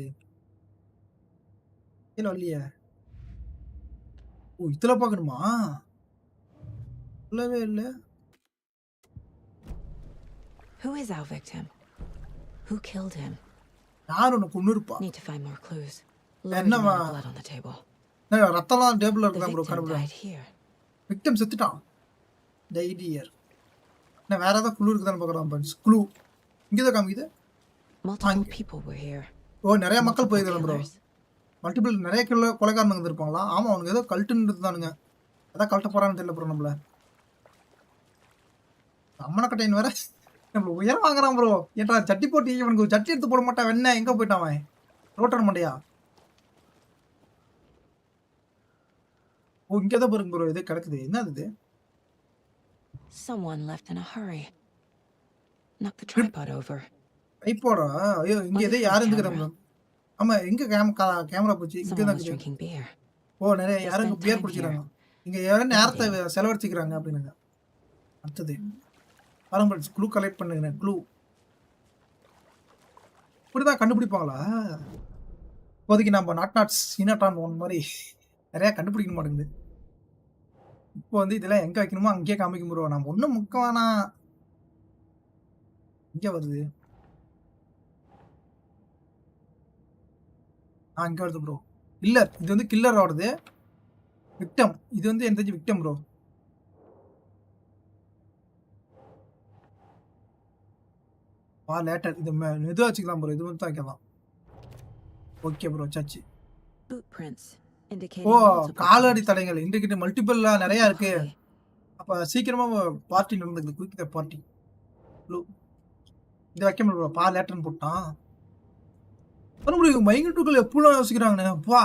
Speaker 1: இல்லை இல்லையா? ஓ இதில் பார்க்கணுமா? இல்லவே இல்லை.
Speaker 2: Who is our victim? Who killed him?
Speaker 1: யார் ஒன்று கொண்டு இருப்பா?
Speaker 2: Need to find more clues.
Speaker 1: என்னவா?
Speaker 2: Blood on the table.
Speaker 1: ரத்தம்லாம் டேபிளில்
Speaker 2: The
Speaker 1: இருக்குதான் ப்ரோ.
Speaker 2: victim
Speaker 1: கண்டுபிடி.
Speaker 2: died here.
Speaker 1: விக்டம் செத்துட்டான். டைடியர். என்ன வேற ஏதாவது குழு இருக்குதான்னு பார்க்குறோம் ஃப்ரெண்ட்ஸ். குழு இங்கே தான் காமிக்குது.
Speaker 2: Multiple people were here.
Speaker 1: ஓ நிறைய மக்கள் போயிருக்கலாம் ப்ரோ.
Speaker 2: Killers.
Speaker 1: மல்டிபிள் நிறைய கொலைகாரனுங்க இருந்திருப்பாங்களா? ஆமாம் அவனுக்கு ஏதோ கல்ட்டுன்னு இருந்தானுங்க. அதான் கழட்ட போகிறான்னு தெரியல ப்ரோ. நம்மள அம்மனக்கட்டையின் வேற நம்மள உயரம் வாங்குறான் ப்ரோ. ஏன்டா சட்டி போட்டு இவனுக்கு ஒரு சட்டி எடுத்து போட மாட்டான். வெண்ண எங்கே போயிட்டான் அவன்? ரோட்டர் மண்டையா? ஓ இங்கே தான் பாருங்க ப்ரோ. இது கிடக்குது. என்ன இது?
Speaker 2: Someone left in a hurry. Knocked the tripod over.
Speaker 1: ஐப்போடா. ஐயோ இங்கே எதோ யாரும் இருந்துக்கிறாங்க ப்ரோ. ஆமாம் எங்கே கேமரா போச்சு? இங்கே
Speaker 2: Someone
Speaker 1: தான்
Speaker 2: was
Speaker 1: இருக்குது.
Speaker 2: drinking beer.
Speaker 1: ஓ நிறைய யாரும் இங்கே பியர் குடிச்சிக்கிறாங்க. இங்கே யாரும் நேரத்தை செலவழிச்சிக்கிறாங்க அப்படின்னாங்க. அடுத்தது பாருங்க க்ளூ கலெக்ட் பண்ணுங்க. க்ளூ இப்படிதான் கண்டுபிடிப்பாங்களா? இப்போதைக்கு நம்ம நாட்ஸ் சீனாட்டான் ஒன் மாதிரி நிறையா கண்டுபிடிக்க மாட்டேங்குது. இப்போ வந்து இதெல்லாம் எங்கே வைக்கணுமோ அங்கேயே காமிக்க முடியும். நம்ம ஒன்றும் முக்க வேணாம். இங்கே வருது. இங்கே வருது ப்ரோ. கில்லர். இது வந்து கில்லர் வருது. விக்டம். இது வந்து எனக்கு தெரிஞ்சு விக்டம் ப்ரோ. லேட்டர். இது மெதுவாக வச்சுக்கலாம் ப்ரோ. இது வந்து தான் வைக்கலாம். ஓகே ப்ரோ வச்சாச்சு.
Speaker 2: Footprints
Speaker 1: ஓ
Speaker 2: indicating multiple
Speaker 1: காலடி
Speaker 2: crimes.
Speaker 1: தடயங்கள் இண்டிகேட்டர் மல்டிபிளாக நிறையா இருக்கு.
Speaker 2: Okay.
Speaker 1: அப்போ சீக்கிரமாக பார்ட்டி நடந்துக்குது. Quick the party. ப்ளூ இதை வைக்க முடியும் ப்ரோ. லேட்டர்னு போட்டான். மைனூட்டுகள் எப்படிலாம் யோசிக்கிறாங்கண்ணே. வா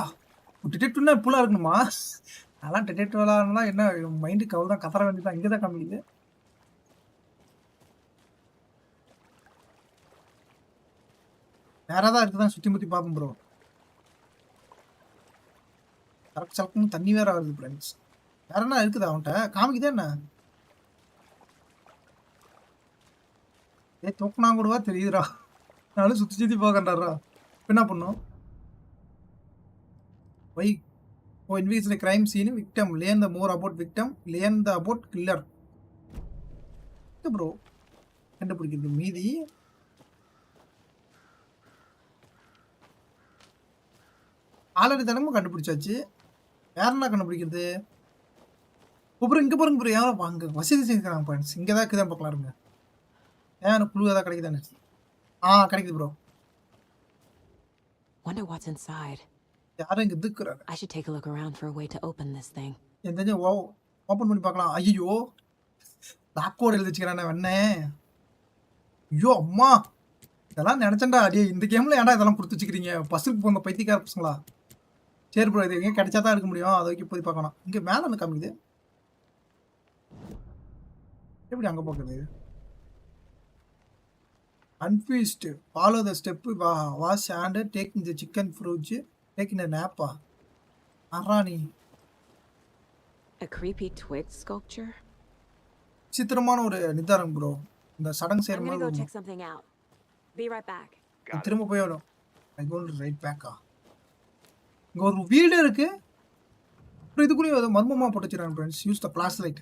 Speaker 1: டிடெக்டிவ்னா எப்படிலாம் இருக்கணுமா? அதெல்லாம் டிடெக்டிவ்லாம் என்ன மைண்டுக்கு அவ்வளோ தான் கத்தர வேண்டியதான். இங்கே தான் காமிக்குது. வேற தான் இருக்குதான். சுற்றி முற்றி பார்ப்போம் ப்ரோ. கரெக்ட் சலக்குன்னு தண்ணி வேற வருது ஃப்ரெண்ட்ஸ். வேற என்ன இருக்குதா அவன்கிட்ட? காமிக்குதே என்ன? தூக்குனா கூடவா தெரியுதுடா. நானும் சுற்றி சுற்றி பார்க்கறாரா. என்ன பண்ணும்? Why oh investigate crime scene victim learn the more about victim learn the about killer. Bro கண்டுபிடிக்கிறது மீதி. ஆல்ரெடி தினமும் கண்டுபிடிச்சாச்சு. வேற என்ன கண்டுபிடிக்கிறது? அப்புறம் இங்கே பாருங்க ப்ரோ. யாரும் வாங்க வசதி செஞ்சுக்கிறாங்க ஃப்ரெண்ட்ஸ். இங்கே தான் இருக்குதான் பார்க்கலாம் இருங்க. ஏன் குழு ஏதாவது கிடைக்குதானே? கிடைக்குது ப்ரோ.
Speaker 2: Wonder what's inside.
Speaker 1: யாரும் இங்கே இதுக்குறாங்க.
Speaker 2: I should take a look around for a way to open this thing.
Speaker 1: என் தெரிஞ்சு ஓப்பன் பண்ணி பார்க்கலாம். ஐயோ லாக்கோடு எழுதி வச்சுக்கிறானே வெண்ணே. ஐயோ அம்மா! இதெல்லாம் நெனச்சேன்டா. டேய் இந்த கேம்ல ஏன்டா இதெல்லாம் குடுத்து வச்சுக்கிறீங்க? பஸ்ஸுக்கு போன பைத்தியக்கார பசங்களா? சரி ப்ரோ இது எங்கேயும் கிடைச்சா தான் எடுக்க முடியும். அது வரைக்கும் போய் பார்க்கணும். இங்க மேல என்ன காமிக்குது? எப்படி அங்க போகுது? Confused. Follow the step wash hand taking the chicken ஃப்ரூட்ஜ் டேக்கிங் எ நேப்பா? ஆறா நீ
Speaker 2: A creepy twig sculpture?
Speaker 1: விசித்திரமான ஒரு நிதானம் ப்ரோ. இந்த சடங்கு
Speaker 2: I'm gonna go
Speaker 1: செய்யும்போது
Speaker 2: check something out. Be right back.
Speaker 1: திரும்ப போய் வரும். ஐ கோயிங் டு ரைட் பேக்கா? இங்க ஒரு வீடு இருக்கு. அப்புறம் இதுக்குள்ளேயும் ஏதோ மர்மமா போட்டு வச்சிருக்காங்க friends. Use the flashlight.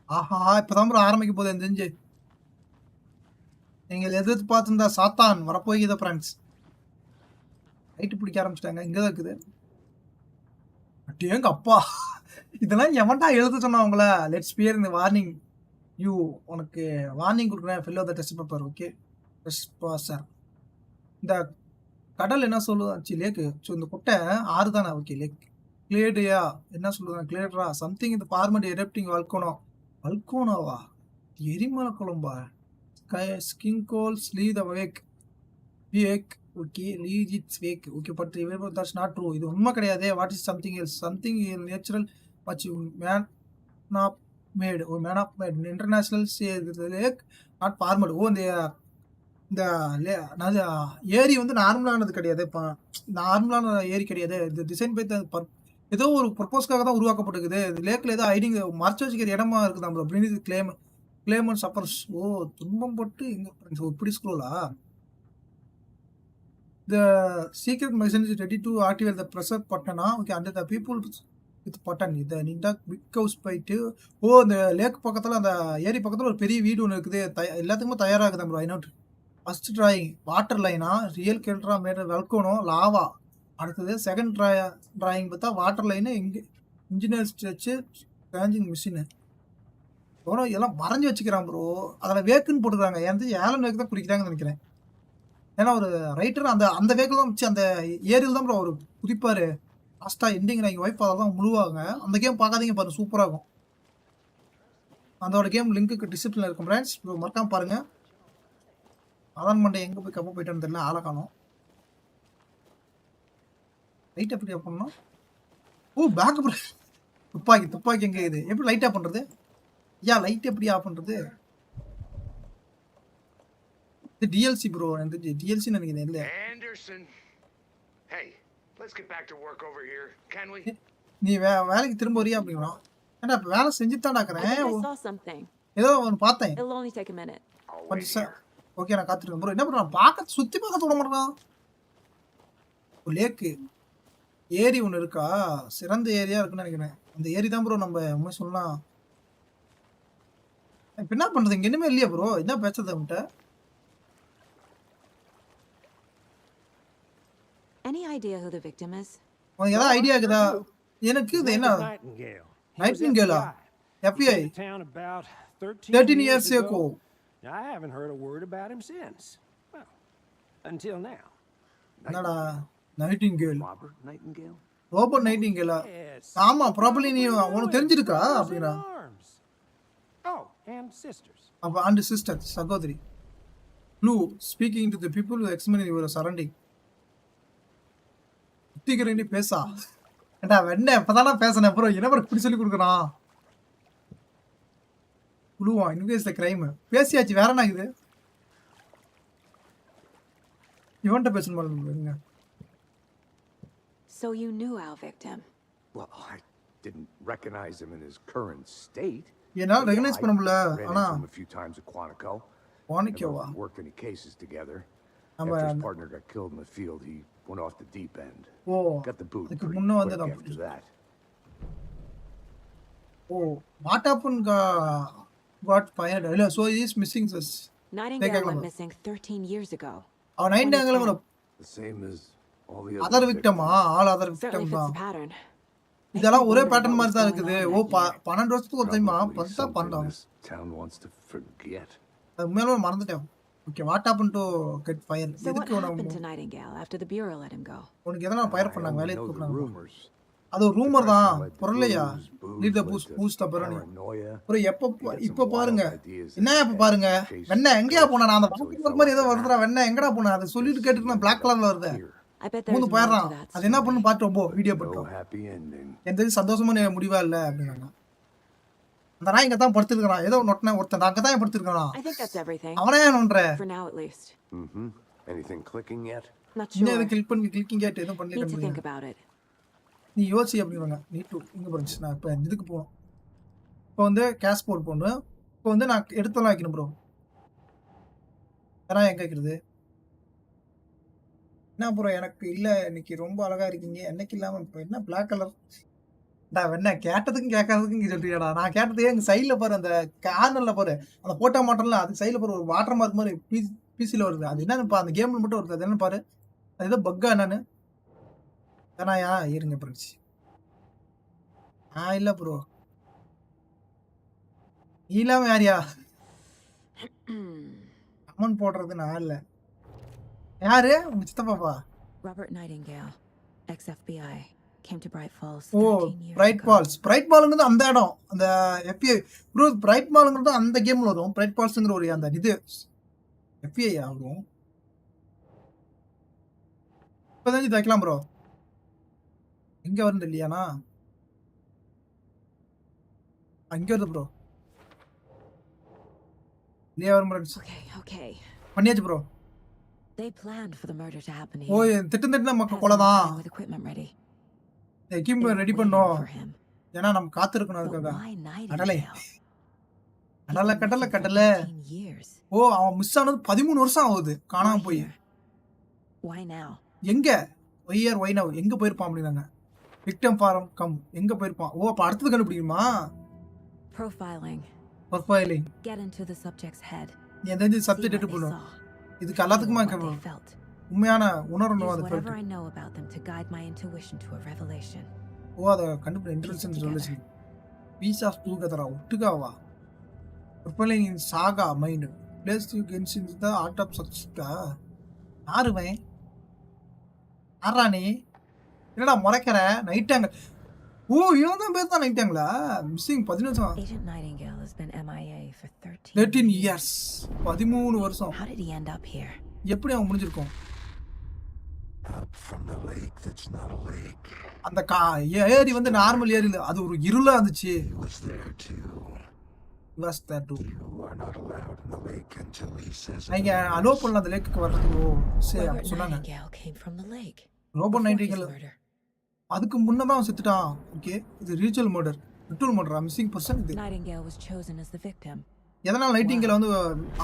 Speaker 1: ஆஹா! இப்பதான் ப்ரோ ஆரம்பிக்க போகுது எனக்கு தெரிஞ்சு. நீங்கள் எதிர்பார்த்திருந்த சாத்தான் வரப்போகுது ஃப்ரெண்ட்ஸ். லைட் பிடிக்க ஆரம்பிச்சிட்டாங்க. இங்க தான் இருக்குது. அடேங்க அப்பா! இதெல்லாம் எவன்டா எழுத சொன்னா உங்கள? லெட்ஸ் ஸ்பியர் இந்த வார்னிங் யூ உனக்கு வார்னிங் குடுக்குறேன். Fill off the test paper okay. ரெஸ்பான்சர். இந்த கடல் என்ன சொல்லுச்சு லேக்கு? ஸோ இந்த குட்டை ஆறு தானே? ஓகே லேக். கிளேடியா என்ன சொல்லுவாங்க? கிளேட்ரா சம்திங் இந்த ஃபார்மட் எரப்டிங் வல்கோனோ. வல்கோனோவா? எரிமலை குழம்பா? ஸ்கின் கோல்ஸ் leave the wake. Wake okay leave it's wake okay but that's not true. இது உண்மை கிடையாது. What is something else? Something natural much man of made. ஒரு man of made international lake not formed. ஓ இந்த ஏரி வந்து நார்மலானது கிடையாது. இப்போ நார்மலான ஏரி கிடையாது. இந்த டிசைன் பை ஏதோ ஒரு பர்பஸ்க்காக தான் உருவாக்கப்பட்டிருக்குது. இது லேக்கில் ஏதோ ஐடிங் மறைச்சு வச்சுக்கிற இடமா இருக்குது நம்ம அப்படின்னு கிளேம் அண்ட் சப்பர்ஸ். ஓ துன்பம் பட்டு இங்கே இப்படி ஸ்க்ரோலா? The secret machine is ready to activate the pressure பட்டனா okay and the people with button. இதை நீண்டா பிக் ஹவுஸ் போயிட்டு இந்த லேக் பக்கத்தில் அந்த ஏரி பக்கத்தில் ஒரு பெரிய வீடு ஒன்று இருக்குது. எல்லாத்துக்குமே தயாராகுது நம்ம I note. First drawing water லைனா real caldera made volcano lava. அடுத்தது செகண்ட் டிராயிங் பார்த்தா வாட்டர் லைனு இன்ஜினியர் ஸ்ட்ரெச்சு பேஞ்சிங் மிஷினு. எவ்வளோ எல்லாம் வரைஞ்சி வச்சுக்கிறான் ப்ரோ. அதில் வேக்குன்னு போட்டுக்கிறாங்க. ஏன் ஏலன் வேக்கு தான் குடிக்கிறாங்கன்னு நினைக்கிறேன். ஏன்னா ஒரு ரைட்டர் அந்த அந்த வேக்கில் தான் வச்சு அந்த ஏரியில் தான் ப்ரோ அவர் குதிப்பார். லாஸ்ட்டாக எண்டிங் எங்கள் ஒய்ஃப் அதை தான் முழுவாங்க. அந்த கேம் பார்க்காதீங்க பாருங்க சூப்பராக இருக்கும். அதோட கேம் லிங்க்கு டிஸ்கிரிப்ஷனில் இருக்கும் ஃப்ரெண்ட்ஸ். மறக்காம பாருங்கள். அதான் மண்டே எங்கே போய் கப்ப போயிட்டான்னு தெரியல. ஆளை காணோம். லைட் எப்படி ஆஃப் பண்ணணும்? ஓ பேக் துப்பாக்கி எங்கே இது? எப்படி லைட் ஆஃப் பண்ணுறது? லைட் எப்படி ஆஃப் பண்ணுறது? இது டிஎல்சி ப்ரோ. எனக்கு டிஎல்சி நினைக்கிறேன். இல்லை
Speaker 5: Anderson. Hey, let's get back to work over here, can we?
Speaker 1: நீ வேலைக்கு திரும்ப வரியா அப்படிங்களா? ஏன்னா வேலை செஞ்சுட்டு தான்
Speaker 2: I
Speaker 1: டாக்குறேன்.
Speaker 2: think I saw something.
Speaker 1: ஏதோ ஒன்று பார்த்தேன்.
Speaker 2: It'll only take a minute.
Speaker 5: I'll wait
Speaker 1: கொஞ்சம்
Speaker 5: here.
Speaker 1: ஓகே நான் காத்துருக்கேன் ப்ரோ. என்ன பண்ணுறான்? பார்க்க சுற்றி பார்க்க விட மாட்டேறான். ஒரு லேக்கு ஏரி ஒன்று இருக்கா? சிறந்த ஏரியா இருக்குன்னு நினைக்கிறேன். அந்த ஏரி தான் ப்ரோ நம்ம உண்மை சொல்லலாம். இப்போ என்ன பண்ணுறது? இங்கே இனிமே இல்லையா ப்ரோ? என்ன பேசுறது அவன்கிட்ட?
Speaker 2: Any idea who the victim is?
Speaker 1: உனக்கு ஏதாவது ஐடியா இருக்குதா? எனக்கு இது என்ன
Speaker 4: Nightingale.
Speaker 1: நைட்டிங்கேலா? FBI
Speaker 4: Came to town about
Speaker 1: 13 years ago.
Speaker 4: I haven't heard a word about him since. Well, until now.
Speaker 1: என்னடா நைட்டிங்கேல்?
Speaker 5: Robert Nightingale?
Speaker 1: ரோபர்ட் நைட்டிங்கேலா?
Speaker 4: Yes.
Speaker 1: ஆமா probably நீ உனக்கு தெரிஞ்சிருக்கா
Speaker 4: Brothers in
Speaker 1: அப்படின்னா?
Speaker 4: arms. Oh, and sisters.
Speaker 1: அப்போ and sister சகோதரி. ப்ளூ speaking to the people who explain your surrounding. சுத்திக்கிறேன் பேசா. ஏண்டா வெண்ணே இப்பதானே பேசினேன் அப்புறம் என்ன இப்படி சொல்லி கொடுக்குறான்? ப்ளூவா இன்வேஸ் த கிரைம். பேசியாச்சு வேற என்ன இது? இவன்ட்ட பேசணும்.
Speaker 2: So you knew our victim.
Speaker 5: Well, I didn't recognize him in his current state.
Speaker 1: என்னால் ரெகனைஸ் பண்ண முடியல.
Speaker 5: Ran
Speaker 1: ஆனா
Speaker 5: into him a few times at Quantico.
Speaker 1: வானிக்கோவா?
Speaker 5: Never worked any cases together.
Speaker 1: நம்ம
Speaker 5: After his partner got killed in the field, he went off the deep end.
Speaker 1: O
Speaker 5: Got the boot
Speaker 1: அதுக்கு
Speaker 5: pretty
Speaker 1: முன்ன வந்து
Speaker 5: quick
Speaker 1: நான்
Speaker 5: after that.
Speaker 1: Oh what happen got fired. இல்ல so is missing சஸ்.
Speaker 2: Nightingale went missing 13 years ago.
Speaker 1: அவன் Nightingale
Speaker 5: The same as all the other
Speaker 1: other விக்டமா? All other
Speaker 2: Certainly
Speaker 1: victim
Speaker 2: fits
Speaker 1: தான்.
Speaker 2: the pattern.
Speaker 1: இதெல்லாம் ஒரே pattern மாதிரி தான் இருக்குது. ஓ 12 வருஷத்துக்கு ஒரு டைமா
Speaker 5: Probably
Speaker 1: பத்தா
Speaker 5: something
Speaker 1: பண்ணலாம்.
Speaker 5: this town wants to forget.
Speaker 1: அது உண்மையிலே மறந்துட்டேன். Okay what happen to get fire?
Speaker 2: So what
Speaker 1: எதுக்கு
Speaker 2: happened to Nightingale after the bureau let him go?
Speaker 1: உனக்கு எதனா ஃபயர்
Speaker 5: I
Speaker 1: பண்ணாங்க
Speaker 5: only
Speaker 1: வேலையை
Speaker 5: know the
Speaker 1: கூப்பிட்டாங்க.
Speaker 5: rumors.
Speaker 1: அது ஒரு ரூமர் தான் பொருளையா லீட் த பூஸ்ட் த பரணி ப்ரோ இப்ப பாருங்க என்ன இப்ப பாருங்க வெண்ண எங்கயா போனா நான் அந்த பாக்கெட் மாதிரி ஏதோ வருதுடா வெண்ண எங்கடா போனா அதை சொல்லிட்டு கேட்டுட்டு நான் பிளாக் கலர்ல வருது
Speaker 2: I bet there's
Speaker 1: மூணு
Speaker 2: more
Speaker 1: போயிடுறான்
Speaker 2: to that
Speaker 1: அது என்ன
Speaker 2: story.
Speaker 1: பண்ணு பாத்துட்டு போ வீடியோ
Speaker 6: No
Speaker 1: போட்டோம்
Speaker 6: happy ending.
Speaker 1: எந்த சந்தோஷமா முடிவா இல்ல அப்படின்னாங்க அந்த நாய் இங்க தான் படுத்துருக்கான் ஏதோ நொட்டின ஒருத்தன் அங்க தான் படுத்துருக்கான்
Speaker 2: I think that's everything.
Speaker 1: அவனே நோன்ற
Speaker 2: For now, at least.
Speaker 6: Anything clicking yet?
Speaker 2: Not
Speaker 1: இன்னும்
Speaker 2: sure.
Speaker 1: எதை கிளிக்கிங் கேட்டு எதுவும்
Speaker 2: Need to think
Speaker 1: பண்ணிருக்க
Speaker 2: about it.
Speaker 1: நீ யோசி அப்படிங்கிறாங்க நீட் டு இங்க போச்சு நான் இப்போ இதுக்கு போகணும் இப்போ வந்து கேஷ் போர்ட் போடணும் இப்போ வந்து நான் எடுத்தலாம் வைக்கணும் ப்ரோ ஏன்னா எங்க வைக்கிறது என்ன ப்ரோ எனக்கு இல்ல இன்னைக்கு ரொம்ப அழகா இருக்கீங்க என்னைக்கு இல்லாம இப்போ என்ன பிளாக் கலர் என்ன கேட்டதுக்கும் கேட்காததுக்கும் இங்க சொல்றியாடா நான் கேட்டதே எங்க சைட்ல பாரு அந்த கார்னர்ல பாரு அந்த போட்டோ மாட்டோம்ல அது சைட்ல பாரு ஒரு வாட்டர் மார்க் மாதிரி பிசில வருது அது என்னன்னு அந்த கேம்ல மட்டும் வருது அது என்ன பாரு அது ஏதோ பக்கா என்னன்னு ஏன்னாயா இருங்க பிரிச்சு இல்ல ப்ரோ நீ இல்லாம யாரியா அம்மன் போடுறது நான் இல்ல யாரு உங்க சித்தப்பாப்பா
Speaker 2: Robert Nightingale, ex-FBI, came to Bright Falls
Speaker 1: ஓ
Speaker 2: 13 years
Speaker 1: Bright
Speaker 2: ago.
Speaker 1: Falls Bright பாலுங்கிறது அந்த இடம் அந்த எஃபிஐ ப்ரோ பிரைட் பாலுங்கிறது அந்த கேம்ல வரும் பிரைட் பால்ஸ்ங்கிற ஒரு அந்த இது எஃபிஐ ஆகும் இப்பதான் இது வைக்கலாம் ப்ரோ எங்க வருது இல்லையானா அங்க வருது ப்ரோ இல்லையா வரும்
Speaker 2: Okay.
Speaker 1: பண்ணியாச்சு bro
Speaker 2: They planned for the murder to happen
Speaker 1: oh
Speaker 2: here.
Speaker 1: திட்டம் மக்கள்
Speaker 2: Has
Speaker 1: கொலை
Speaker 2: been
Speaker 1: தான்
Speaker 2: planning with equipment ready. They
Speaker 1: equip
Speaker 2: were
Speaker 1: ready
Speaker 2: waiting
Speaker 1: பண்ணோம்
Speaker 2: for him.
Speaker 1: ஏன்னா நம்ம காத்திருக்கணும்
Speaker 2: But
Speaker 1: அதுக்காக
Speaker 2: why
Speaker 1: கடலை
Speaker 2: Nightingale? He's
Speaker 1: கடலை
Speaker 2: been
Speaker 1: கடலை
Speaker 2: missing for
Speaker 1: கடலை
Speaker 2: 13 years.
Speaker 1: ஓ அவன் மிஸ் ஆனது 13 வருஷம் ஆகுது காணாம
Speaker 2: Why
Speaker 1: போய்
Speaker 2: here? Why now?
Speaker 1: எங்க ஒய்ஆர் ஒய் நவ் எங்க போயிருப்பான் அப்படின்னாங்க விக்டம் ஃபாரம் கம் எங்க போயிருப்பான் ஓ அப்ப அடுத்தது கண்டுபிடிக்குமா
Speaker 2: Profiling.
Speaker 1: Profiling
Speaker 2: Get into the subject's head.
Speaker 1: நீ எந்த
Speaker 2: See
Speaker 1: சப்ஜெக்ட்
Speaker 2: what
Speaker 1: எடுத்து
Speaker 2: they
Speaker 1: போடணும்
Speaker 2: saw.
Speaker 1: இதுக்கு
Speaker 2: Feel
Speaker 1: எல்லாத்துக்குமா
Speaker 2: what they felt.
Speaker 1: உண்மையான உணரணும்
Speaker 2: Use
Speaker 1: அது
Speaker 2: whatever
Speaker 1: felt.
Speaker 2: I know about them to guide my intuition to a revelation.
Speaker 1: ஓ அதை கண்டுபிடி இன்டெலிஜென்ஸ் சொல்லுச்சு பீஸ் ஆஃப் டூகெதரா ஒட்டுக்காவா profiling in Saga mind place you கென்ஸ் இன் த ஆர்ட் ஆஃப் சக்ஸா யாருமே யாரா நீ என்னடா முறைக்கிற நைட்டாங்க ஓ இவன் தான் பேர் தான் நைட்டாங்களா மிஸ்ஸிங் 11 வருஷம்
Speaker 2: Agent Nightingale has been MIA for
Speaker 1: 13 years 13 வருஷம்
Speaker 2: How did he end up here?
Speaker 1: எப்படி அவன் முடிஞ்சிருக்கும்
Speaker 6: Up from the lake that's not a lake.
Speaker 1: அந்த ஏரி வந்து நார்மல் ஏரி இல்ல அது ஒரு இருளா இருந்துச்சு
Speaker 6: He was there too.
Speaker 1: Was that to
Speaker 6: You are not allowed in the lake until he says
Speaker 1: நீங்க அலோ பண்ணல அந்த லேக்குக்கு வர்றதுக்கு சரி
Speaker 2: Robert
Speaker 1: சொன்னாங்க
Speaker 2: Nightingale came from the lake.
Speaker 1: Robert
Speaker 2: before his
Speaker 1: Nightingale
Speaker 2: murder.
Speaker 1: அதுக்கு முன்னதான் அவன் செத்துட்டான் ஓகே இது ritual murder ritual murder missing person இது
Speaker 2: Nightingale was chosen as the victim.
Speaker 1: எதனால நைட்டிங்கல் வந்து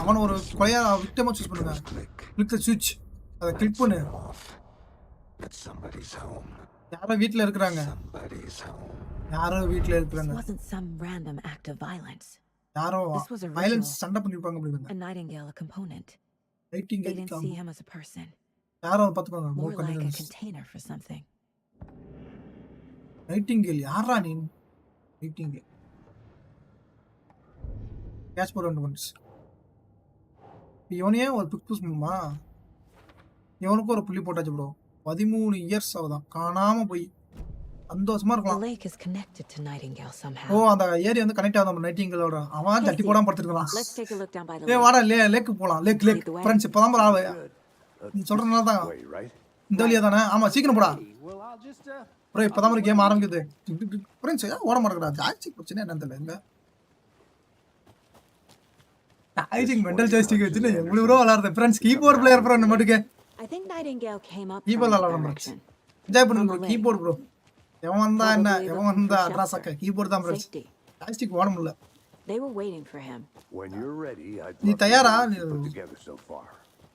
Speaker 1: அவன ஒரு கொலையா விக்டிமா சூஸ் பண்ணுங்க
Speaker 6: click
Speaker 1: கிளிக் தி ஸ்விட்ச் அத கிளிக் பண்ணு
Speaker 6: off. But somebody's home.
Speaker 1: யாரோ வீட்ல இருக்காங்க
Speaker 6: Somebody's home.
Speaker 1: யாரோ வீட்ல
Speaker 2: This
Speaker 1: இருக்காங்க
Speaker 2: wasn't some random act of violence.
Speaker 1: யாரோ
Speaker 2: This was a
Speaker 1: violence
Speaker 2: ritual.
Speaker 1: சண்டை பண்ணிருப்பாங்க அப்படிங்க
Speaker 2: And Nightingale a component. They
Speaker 1: Nightingale
Speaker 2: didn't see him as a person,
Speaker 1: யாரோ பாத்துப்பாங்க
Speaker 2: more like a
Speaker 1: convenience
Speaker 2: container for something.
Speaker 1: Nightingale யாரா நீ Nightingale catch போட வந்து இவனையே ஒரு பிக் பூஸ் பண்ணுமா இவனுக்கும் ஒரு புள்ளி போட்டாச்சு ப்ரோ 13 இயர்ஸ் ஆகுதான் காணாம போய் சந்தோஷமா
Speaker 2: The
Speaker 1: இருக்கலாம்
Speaker 2: lake is connected to Nightingale
Speaker 1: O
Speaker 2: somehow.
Speaker 1: அந்த ஏரி வந்து கனெக்ட் ஆகுது நம்ம நைட்டிங்கலோட அவன் தட்டி போடாம படுத்துருக்கான்
Speaker 2: Let's take a look down by the
Speaker 1: A
Speaker 2: lake.
Speaker 1: வாடா லேக்கு போலாம் லேக் ஃப்ரெண்ட்ஸ் இப்பதான் bro ஆளு நீ சொல்றதுனால தான்
Speaker 6: Way, right?
Speaker 1: இந்த வழியா தானே ஆமா சீக்கிரம் போடா
Speaker 4: Well, I'll just,
Speaker 1: ப்ரோ இப்பதான் ஒரு கேம் ஆரம்பிக்குது ஃப்ரெண்ட்ஸ் ஓட மாட்டேங்கிறா ஜாய்ஸ்டிக் பிரச்சனை என்னன்னு தெரியல எங்க ஜாய்ஸ்டிக் மெண்டல் ஜாய்ஸ்டிக் வச்சுன்னு எவ்வளவு ப்ரோ விளாடுறது ஃப்ரெண்ட்ஸ் கீபோர்ட் பிளேயர் ப்ரோ நம்ம மட்டுக்கு
Speaker 2: I think Nightingale came up
Speaker 1: keyboard
Speaker 2: from that
Speaker 1: விளாடுறோம்
Speaker 2: direction.
Speaker 1: Enjoy பண்ணுங்க ப்ரோ கீபோர்ட் ப்ரோ எவன் வந்தா என்ன எவன் வந்தா அட்ரஸ் ஆக்க கீபோர்ட் தான் ஃப்ரெண்ட்ஸ்
Speaker 2: Safety.
Speaker 1: ஜாய்ஸ்டிக் ஓட முடியல
Speaker 2: They were waiting for him.
Speaker 6: When you're ready, I'd
Speaker 1: நீ
Speaker 6: love to
Speaker 1: தயாரா
Speaker 6: hear what you put together so far.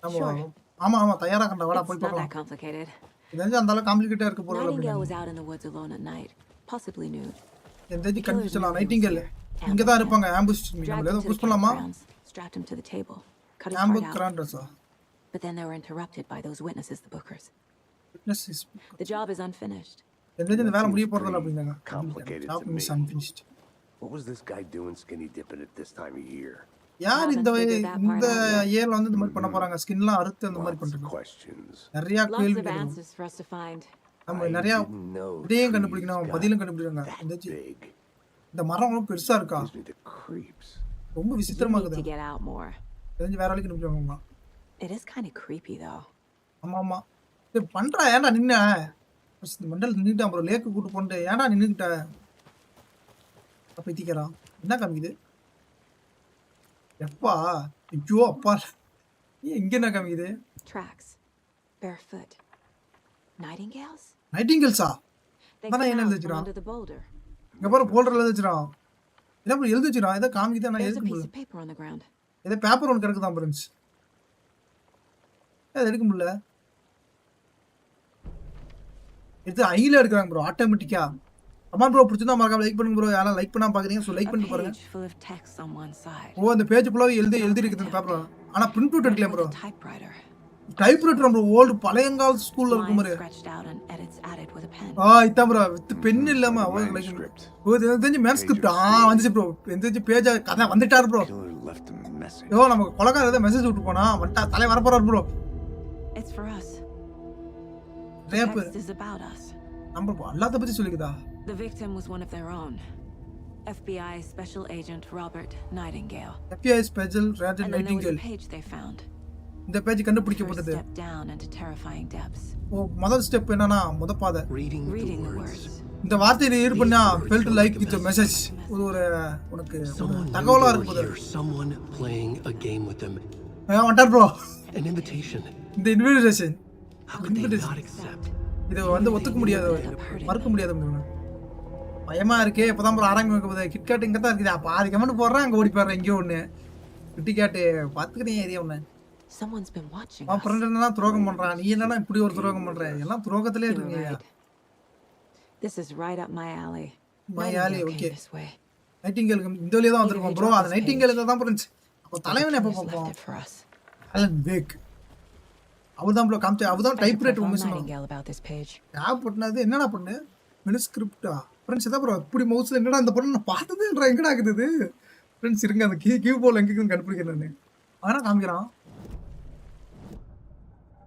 Speaker 1: நம்ம ஆமா ஆமா தயாரா கண்டா வாடா
Speaker 2: It's
Speaker 1: போய்
Speaker 2: not that
Speaker 1: பார்க்கலாம்
Speaker 2: complicated.
Speaker 1: இது அந்த அளவுக்கு காம்ப்ளிகேட்டா இருக்க போறது
Speaker 2: Nightingale was
Speaker 1: அப்படிங்க
Speaker 2: out in the woods alone at night, possibly nude.
Speaker 1: எந்த இது கன்ஃபியூஷன் நைட்டிங்கல் இங்க தான் இருப்பாங்க ஆம்புஷ்
Speaker 2: Dragged
Speaker 1: நம்மள ஏதோ
Speaker 2: him to
Speaker 1: புஷ்
Speaker 2: the
Speaker 1: பண்ணலாமா
Speaker 2: campgrounds, strapped him to the table, cut his
Speaker 1: ஆம்பு
Speaker 2: heart out.
Speaker 1: கிராண்டஸா
Speaker 2: But then they were interrupted by those witnesses, the Bookers.
Speaker 1: Fitness is
Speaker 2: The job is unfinished.
Speaker 1: எந்த இந்த வேலை முடிய போறதில்ல அப்படிங்க
Speaker 6: Complicated
Speaker 1: job
Speaker 6: to
Speaker 1: miss
Speaker 6: me.
Speaker 1: Unfinished
Speaker 6: What was this guy doing skinny dipping at this time of year?
Speaker 1: யார் இந்த
Speaker 2: Haven't figured that
Speaker 1: இந்த
Speaker 2: part out yet.
Speaker 1: இயர்ல வந்து இந்த மாதிரி பண்ண போறாங்க ஸ்கின்லாம் அறுத்து அந்த மாதிரி
Speaker 6: Lots of
Speaker 1: பண்றாங்க
Speaker 6: questions.
Speaker 1: நிறைய
Speaker 2: Lots
Speaker 1: கேள்வி
Speaker 2: of
Speaker 1: கேட்கணும்
Speaker 2: answers for us to find.
Speaker 1: நம்ம
Speaker 6: I
Speaker 1: நிறைய
Speaker 6: didn't know
Speaker 1: இதையும்
Speaker 6: trees
Speaker 1: கண்டுபிடிக்கணும்,
Speaker 6: got
Speaker 1: பதிலும் கண்டுபிடிக்கணும்.
Speaker 6: that big.
Speaker 1: இந்த மரம் ரொம்ப பெருசா இருக்கா?
Speaker 6: Gives me the creeps.
Speaker 1: ரொம்ப
Speaker 2: You
Speaker 1: விசித்திரமா
Speaker 2: need to
Speaker 1: இருக்குது.
Speaker 2: get out more.
Speaker 1: தெரிஞ்சு வேற ஆளுக்கு கண்டுபிடிக்கணுமா?
Speaker 2: It is kind of creepy though.
Speaker 1: ஆமா ஆமா. டேய் பண்றா ஏன்டா நின்ன? ஃபர்ஸ்ட் மண்டல் நின்னுட்டான் ப்ரோ. லேக்கு கூட்டு போன்ட்டு ஏன்டா நின்னுக்கிட்ட? அப்ப திக்கறான். என்ன காமிக்குது? எப்பா? ஐயோ அப்பா. எங்க என்ன காமிக்குது?
Speaker 2: Tracks. Barefoot. Nightingales?
Speaker 1: நைட்டிங்கல்ஸா?
Speaker 2: They
Speaker 1: அதான்
Speaker 2: come
Speaker 1: என்ன
Speaker 2: out from
Speaker 1: எழுதிச்சுறான்?
Speaker 2: under the boulder.
Speaker 1: இங்க பாரு போல்டர்ல எழுதிச்சுறான். என்ன ப்ரோ எழுதிச்சுறான்? ஏதோ காமிக்குது ஆனா
Speaker 2: There's a
Speaker 1: எழுத
Speaker 2: piece
Speaker 1: முடியல.
Speaker 2: of paper on the ground.
Speaker 1: ஏதோ பேப்பர் ஒன்னு கிடக்குதான் ஃப்ரெண்ட்ஸ். அது எடுக்க முடியல. இது ஐல எடுக்கறாங்க ப்ரோ ஆட்டோமேட்டிக்கா. அம்மா ப்ரோ பிடிச்சிருந்தா மறக்காம லைக் பண்ணுங்க ப்ரோ. யாரா லைக் பண்ணாம பாக்குறீங்க சோ லைக்
Speaker 2: A
Speaker 1: பண்ணிட்டு பாருங்க.
Speaker 2: page full of text on one side.
Speaker 1: ஓ அந்த பேஜ் ஃபுல்லாவே எழுதி இருக்குது அந்த பேப்பர்ல. ஆனா பிரிண்ட் அவுட் எடுக்கல bro.
Speaker 2: With a typewriter.
Speaker 1: Typewriter bro old பழையங்கால ஸ்கூல்ல இருக்கும்
Speaker 2: Lines
Speaker 1: பாரு.
Speaker 2: scratched out and edits added with a pen.
Speaker 1: இதான் ப்ரோ வித் பென் இல்லாம லைக்
Speaker 6: Manuscript.
Speaker 1: ஓ இது தெரிஞ்சு மேன்ஸ்கிரிப்ட் வந்துச்சு ப்ரோ. எந்திரிச்சு பேஜ் கதை வந்துட்டாரு bro.
Speaker 6: Killer left a message.
Speaker 1: யோ நமக்கு கொலகார ஏதோ மெசேஜ் விட்டு போனா வந்தா தலை வர போறாரு ப்ரோ.
Speaker 2: It's for us.
Speaker 1: ரேப்
Speaker 2: Text is about us.
Speaker 1: நம்ம அல்லாத பத்தி சொல்லிக்குதா?
Speaker 2: The victim was one of their own. FBI Special Agent Robert Nightingale.
Speaker 1: FBI special ரேஜன்
Speaker 2: And then there was
Speaker 1: Nightingale.
Speaker 2: a page they found.
Speaker 1: இந்த page
Speaker 2: First
Speaker 1: கண்டுபிடிக்கப்பட்டது.
Speaker 2: step down into terrifying depths.
Speaker 1: ஓ முதல் step என்னன்னா முத பாதை.
Speaker 6: Reading
Speaker 2: Reading
Speaker 6: the
Speaker 2: the
Speaker 6: words.
Speaker 2: words.
Speaker 1: இந்த வார்த்தையை read பண்ணா felt like it's a message. ஒரு உனக்கு
Speaker 7: Someone knew
Speaker 1: தகவலா
Speaker 7: they
Speaker 1: இருக்கு
Speaker 7: were
Speaker 1: போது.
Speaker 7: here, someone playing a game with them.
Speaker 1: வண்டார் ப்ரோ.
Speaker 7: An invitation.
Speaker 1: இந்த invitation
Speaker 7: How could they not accept?
Speaker 1: இது வந்து ஒத்துக்க முடியாது, மறுக்க முடியாது. பயமா இருக்கே இப்பதான் ப்ரோ ஆரம்பி வைக்க போகுது. கிட்கேட் இங்க தான் இருக்குது. பாதி கமெண்ட் போடுறேன் அங்க ஓடி போயிடுறேன் எங்கேயோ ஒண்ணு. கிட்கேட் பாத்துக்கிறேன் ஏரியா ஒண்ணு.
Speaker 2: Someone's been watching
Speaker 1: அவன்
Speaker 2: us.
Speaker 1: ஃப்ரெண்ட் என்னன்னா துரோகம் பண்றான். நீ என்னன்னா இப்படி ஒரு துரோகம் பண்ற? எல்லாம் துரோகத்திலே
Speaker 2: You're
Speaker 1: இருக்கீங்க.
Speaker 2: right. This is right up my alley.
Speaker 1: My
Speaker 2: Nightingale
Speaker 1: alley,
Speaker 2: came
Speaker 1: okay.
Speaker 2: this way.
Speaker 1: நைட்டிங்கேலுக்கு இந்த வழியா தான் வந்திருக்கோம் ப்ரோ. அந்த நைட்டிங்கேலுக்கு தான் ஃப்ரெண்ட்ஸ். அப்ப தலைவன் எப்ப
Speaker 2: Killers
Speaker 1: பாப்போம்?
Speaker 2: left it for us.
Speaker 1: Alan பேக். அவர்தான் ப்ரோ காமிச்ச அவர்தான்
Speaker 2: I should
Speaker 1: typewriter
Speaker 2: inform
Speaker 1: miss பண்ணான்.
Speaker 2: Nightingale about this page.
Speaker 1: டாப் பண்ணது என்னடா பண்ணு? மெனுஸ்கிரிப்டா? ஃப்ரெண்ட்ஸ் இதான் ப்ரோ இப்படி மவுஸ்ல எங்கடா இந்த பொண்ணு நான் பார்த்ததேன்றா எங்கடா இருக்குது இது? ஃப்ரெண்ட்ஸ் இருங்க அந்த கியூ போல எங்க இருக்குன்னு கண்டுபிடிக்கிறேன் நானு. ஆனா காமிக்கிறான்.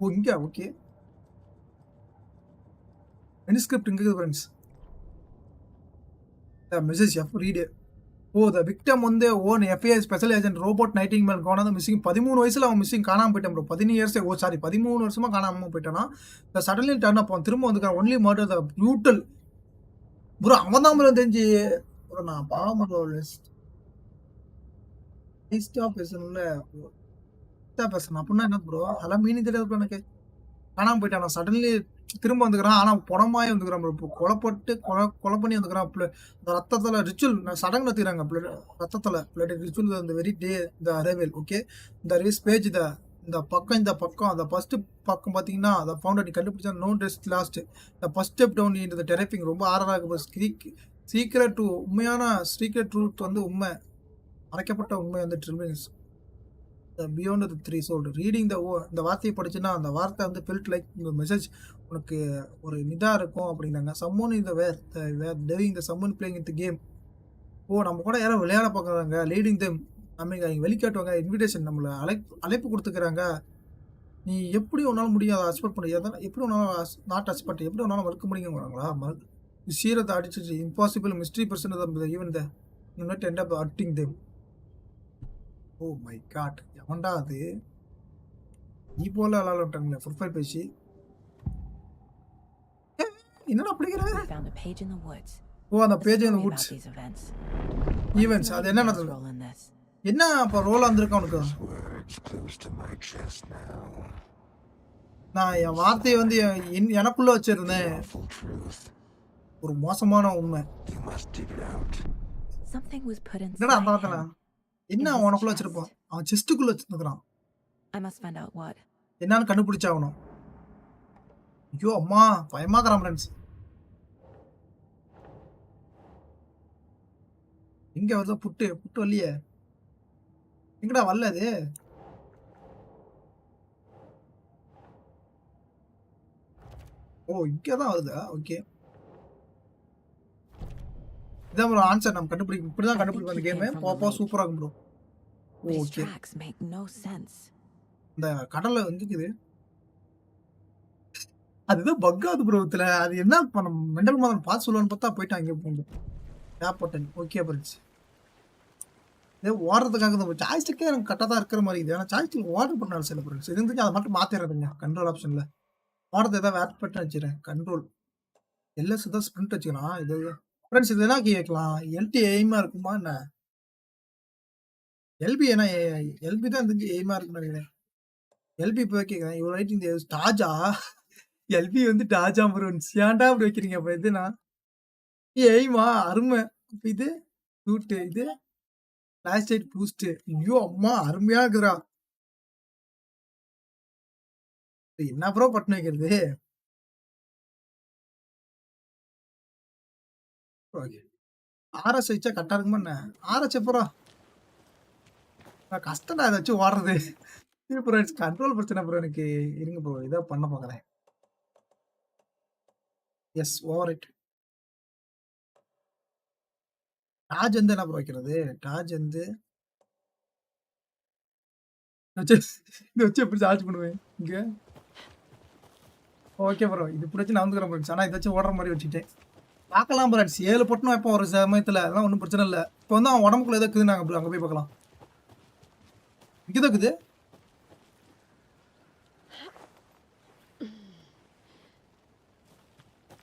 Speaker 1: ஓ இங்க ஓகே. மெனுஸ்கிரிப்ட் இங்க இருக்குது friends. The message you have to read it. Oh the victim வந்து own FBI special agent Robert Nightingale காணாத மிஸ்ஸிங் 13 வயசுல அவன் மிஸ்ஸிங் காணாம போயிட்டான் ப்ரோ. 17 இயர்ஸ் 13 வருஷமா காணாம போயிட்டானா. த சடன்லி டர்ன் அப் அவன் திரும்ப வந்துக்கான். ஒன்லி மர்டர் த ப்ரூட்டல் ப்ரோ. அவன் தான் ப்ரோ தெரிஞ்சு ப்ரோ நான் பாவம் ப்ரோ லிஸ்ட் பேசணும்ல பேசணும் அப்படின்னா என்ன ப்ரோ? அதெல்லாம் மீனிங் தெரியாது ப்ரோ எனக்கு. காணாம போயிட்டானா சடன்லி திரும்ப வந்துக்கிறான். ஆனா பணமாயே வந்துக்கிறான் ப்ரோ. இப்போ கொலைப்பட்டு கொலை பண்ணி வந்துக்கிறான். இந்த ரத்தத்துல ரிச்சுவல் சடங்கு நடத்திக்கிறாங்க. ரத்தத்துல பிளட் ரிச்சுவல் இந்த வெரி டே இந்த அரைவல் ஓகே. இந்த ரிஸ் பேஜ் இந்த பக்கம் அந்த ஃபர்ஸ்ட் பக்கம் பார்த்தீங்கன்னா அதை ஃபவுண்டர் நீ கண்டுபிடிச்சா நோ டெஸ்ட் லாஸ்ட் இந்த ஃபர்ஸ்ட் ஸ்டெப் டவுன் இந்த டெரப்பிங் ரொம்ப ஆறாக இருக்கு. சீக்ரெட் ட்ரூ உண்மையான சீக்ரெட் ட்ரூத் வந்து உண்மை மறைக்கப்பட்ட உண்மை வந்து drillings beyond the three sold reading இந்த வார்த்தையை படிச்சுன்னா அந்த வார்த்தை வந்து ஃபெல்ட் லைக் இந்த மெசேஜ் உனக்கு ஒரு இதா இருக்கும் அப்படின்னாங்க. சம்மன் இந்த வேர் டேவிங் த சம்மன் பிளேயிங் இந்த கேம். ஓ நம்ம கூட யாரோ விளையாட பார்க்குறாங்க. லீடிங் தெம் நம்ம வெளிக்காட்டுவாங்க. இன்விடேஷன் நம்மளை அழைப்பு கொடுத்துக்கிறாங்க. நீ எப்படி ஒன்றாலும் முடியாது அக்செப்ட் பண்ண எப்படி ஒன்றாலும் நாட் அக்செப்ட் எப்படி ஒன்றாலும் மறுக்க முடியுங்கிறாங்களா? சீரத்தை அடிச்சு impossible mystery person even the net end up adding them. Oh my god எவன்டா அது? நீ போல விளாட்றாங்களே ஃபுட்பால் பேசி என்னடா அப்படிங்கிற?
Speaker 2: We found a page in the woods.
Speaker 1: ஓ அந்த
Speaker 2: A
Speaker 1: பேஜ் இந்த
Speaker 2: story
Speaker 1: Woods
Speaker 2: about these events.
Speaker 1: Events அது என்ன
Speaker 2: Nightingale's
Speaker 1: நடந்தது?
Speaker 2: role in this.
Speaker 1: என்ன அப்போ ரோல் வந்திருக்கா உனக்கு?
Speaker 6: Words close to my chest now.
Speaker 1: நான் என் வார்த்தையை வந்து எனக்குள்ள வச்சிருந்தேன்.
Speaker 6: Awful truth.
Speaker 1: ஒரு மோசமான உண்மை.
Speaker 6: You must dig it out.
Speaker 2: Something was put inside
Speaker 1: என்னடா அந்த வார்த்தை
Speaker 2: him.
Speaker 1: என்ன
Speaker 2: In
Speaker 1: அவன்
Speaker 2: his
Speaker 1: உனக்குள்ள
Speaker 2: chest.
Speaker 1: வச்சிருப்பான்? அவன் செஸ்ட்டுக்குள்ள வச்சிருக்கிறான்.
Speaker 2: I must find out what.
Speaker 1: என்னன்னு கண்டுபிடிச்சாகணும். ஐயோ அம்மா பயமாக்குறான் ஃப்ரெண்ட்ஸ். எங்க வருதா புட்டு வரலையே. எங்கடா வரல அது? ஓ இங்கதான் வருதா? ஓகே இதான் ப்ரோ ஆன்சர். நம்ம கண்டுபிடிக்கும் இப்படிதான் கண்டுபிடிப்போம் அந்த கேம். போப்போ சூப்பரா இருக்கும் bro.
Speaker 2: These
Speaker 1: okay
Speaker 2: tracks make no sense.
Speaker 1: இந்த கடல்ல வந்துக்குது. அதுதான் பக் ஆகுது ப்ரோ இதுல. அது என்ன பண்ண மெண்டல் மதன் பார்த்து சொல்லுவான்னு பார்த்தா போயிட்டு அங்கே போங்க. ஏர்போர்ட் ஓகே போச்சு. இதே ஓடுறதுக்காக தான் ஜாய்ஸ்டிக்கே எனக்கு கரெக்டாக தான் இருக்கிற மாதிரி இது. ஏன்னா ஜாய்ஸ்டிக் ஓர்டர் பண்ண சில ஃப்ரெண்ட்ஸ் இருந்துச்சு அதை மட்டும் மாற்றிடுறதுங்க கண்ட்ரோல் ஆப்ஷனில். ஓடுறது ஏதாவது வேட் பட்டு வச்சுக்கிறேன் கண்ட்ரோல். எல்எஸ் தான் ஸ்ப்ரிண்ட் வச்சுக்கலாம். இது ஃப்ரெண்ட்ஸ் இது என்ன கேட்கலாம் எல்டி எய்மாக இருக்குமா என்ன? எல்பி ஏன்னா எல்பி தான் இருந்துச்சு எய்மாக இருக்குன்னு நினைக்கிறேன். எல்பி இப்போ கேட்குறேன் இவ்வளோ ரைட்டிங் டாஜா எல்பி வந்து டாஜா ஃப்ரெண்ட்ஸ் ஏன்டா அப்படி வைக்கிறீங்க? அப்போ இதுனா எய்மா அருமை. இப்போ இது சூட்டு இது ஃபிளாஷ் லைட் பூஸ்ட். ஐயோ அம்மா அருமையா இருக்குறா. என்ன ப்ரோ பட்டன் வைக்கிறது? ஆர்எஸ் வச்சா கரெக்டா இருக்குமா என்ன? ஆர்எஸ் எப்பரா கஷ்டம்டா அதை வச்சு ஓடுறது. ப்ரோ கண்ட்ரோல் பிரச்சனை ப்ரோ எனக்கு. இருங்க ப்ரோ இதை பண்ண பார்க்குறேன். S over it. டாஜ் வந்து என்ன ப்ரோ வைக்கிறது? டாஜ் வந்து இதை வச்சு எப்படி சார்ஜ் பண்ணுவேன் இங்க? ஓகே ப்ரோ இது பிடிச்சி நான் வந்துக்கிறேன் ப்ரோ. ஆனால் இதை வச்சு ஓடுற மாதிரி வச்சுட்டேன். பார்க்கலாம் ப்ரோ 7 பொட்டணும் வைப்போம் ஒரு சமயத்தில். அதெல்லாம் ஒன்றும் பிரச்சனை இல்லை. இப்போ வந்து அவன் உடம்புக்குள்ள எதோ இருக்குது நாங்கள் ப்ரோ அங்கே போய் பார்க்கலாம். இங்கே தான் இருக்குது.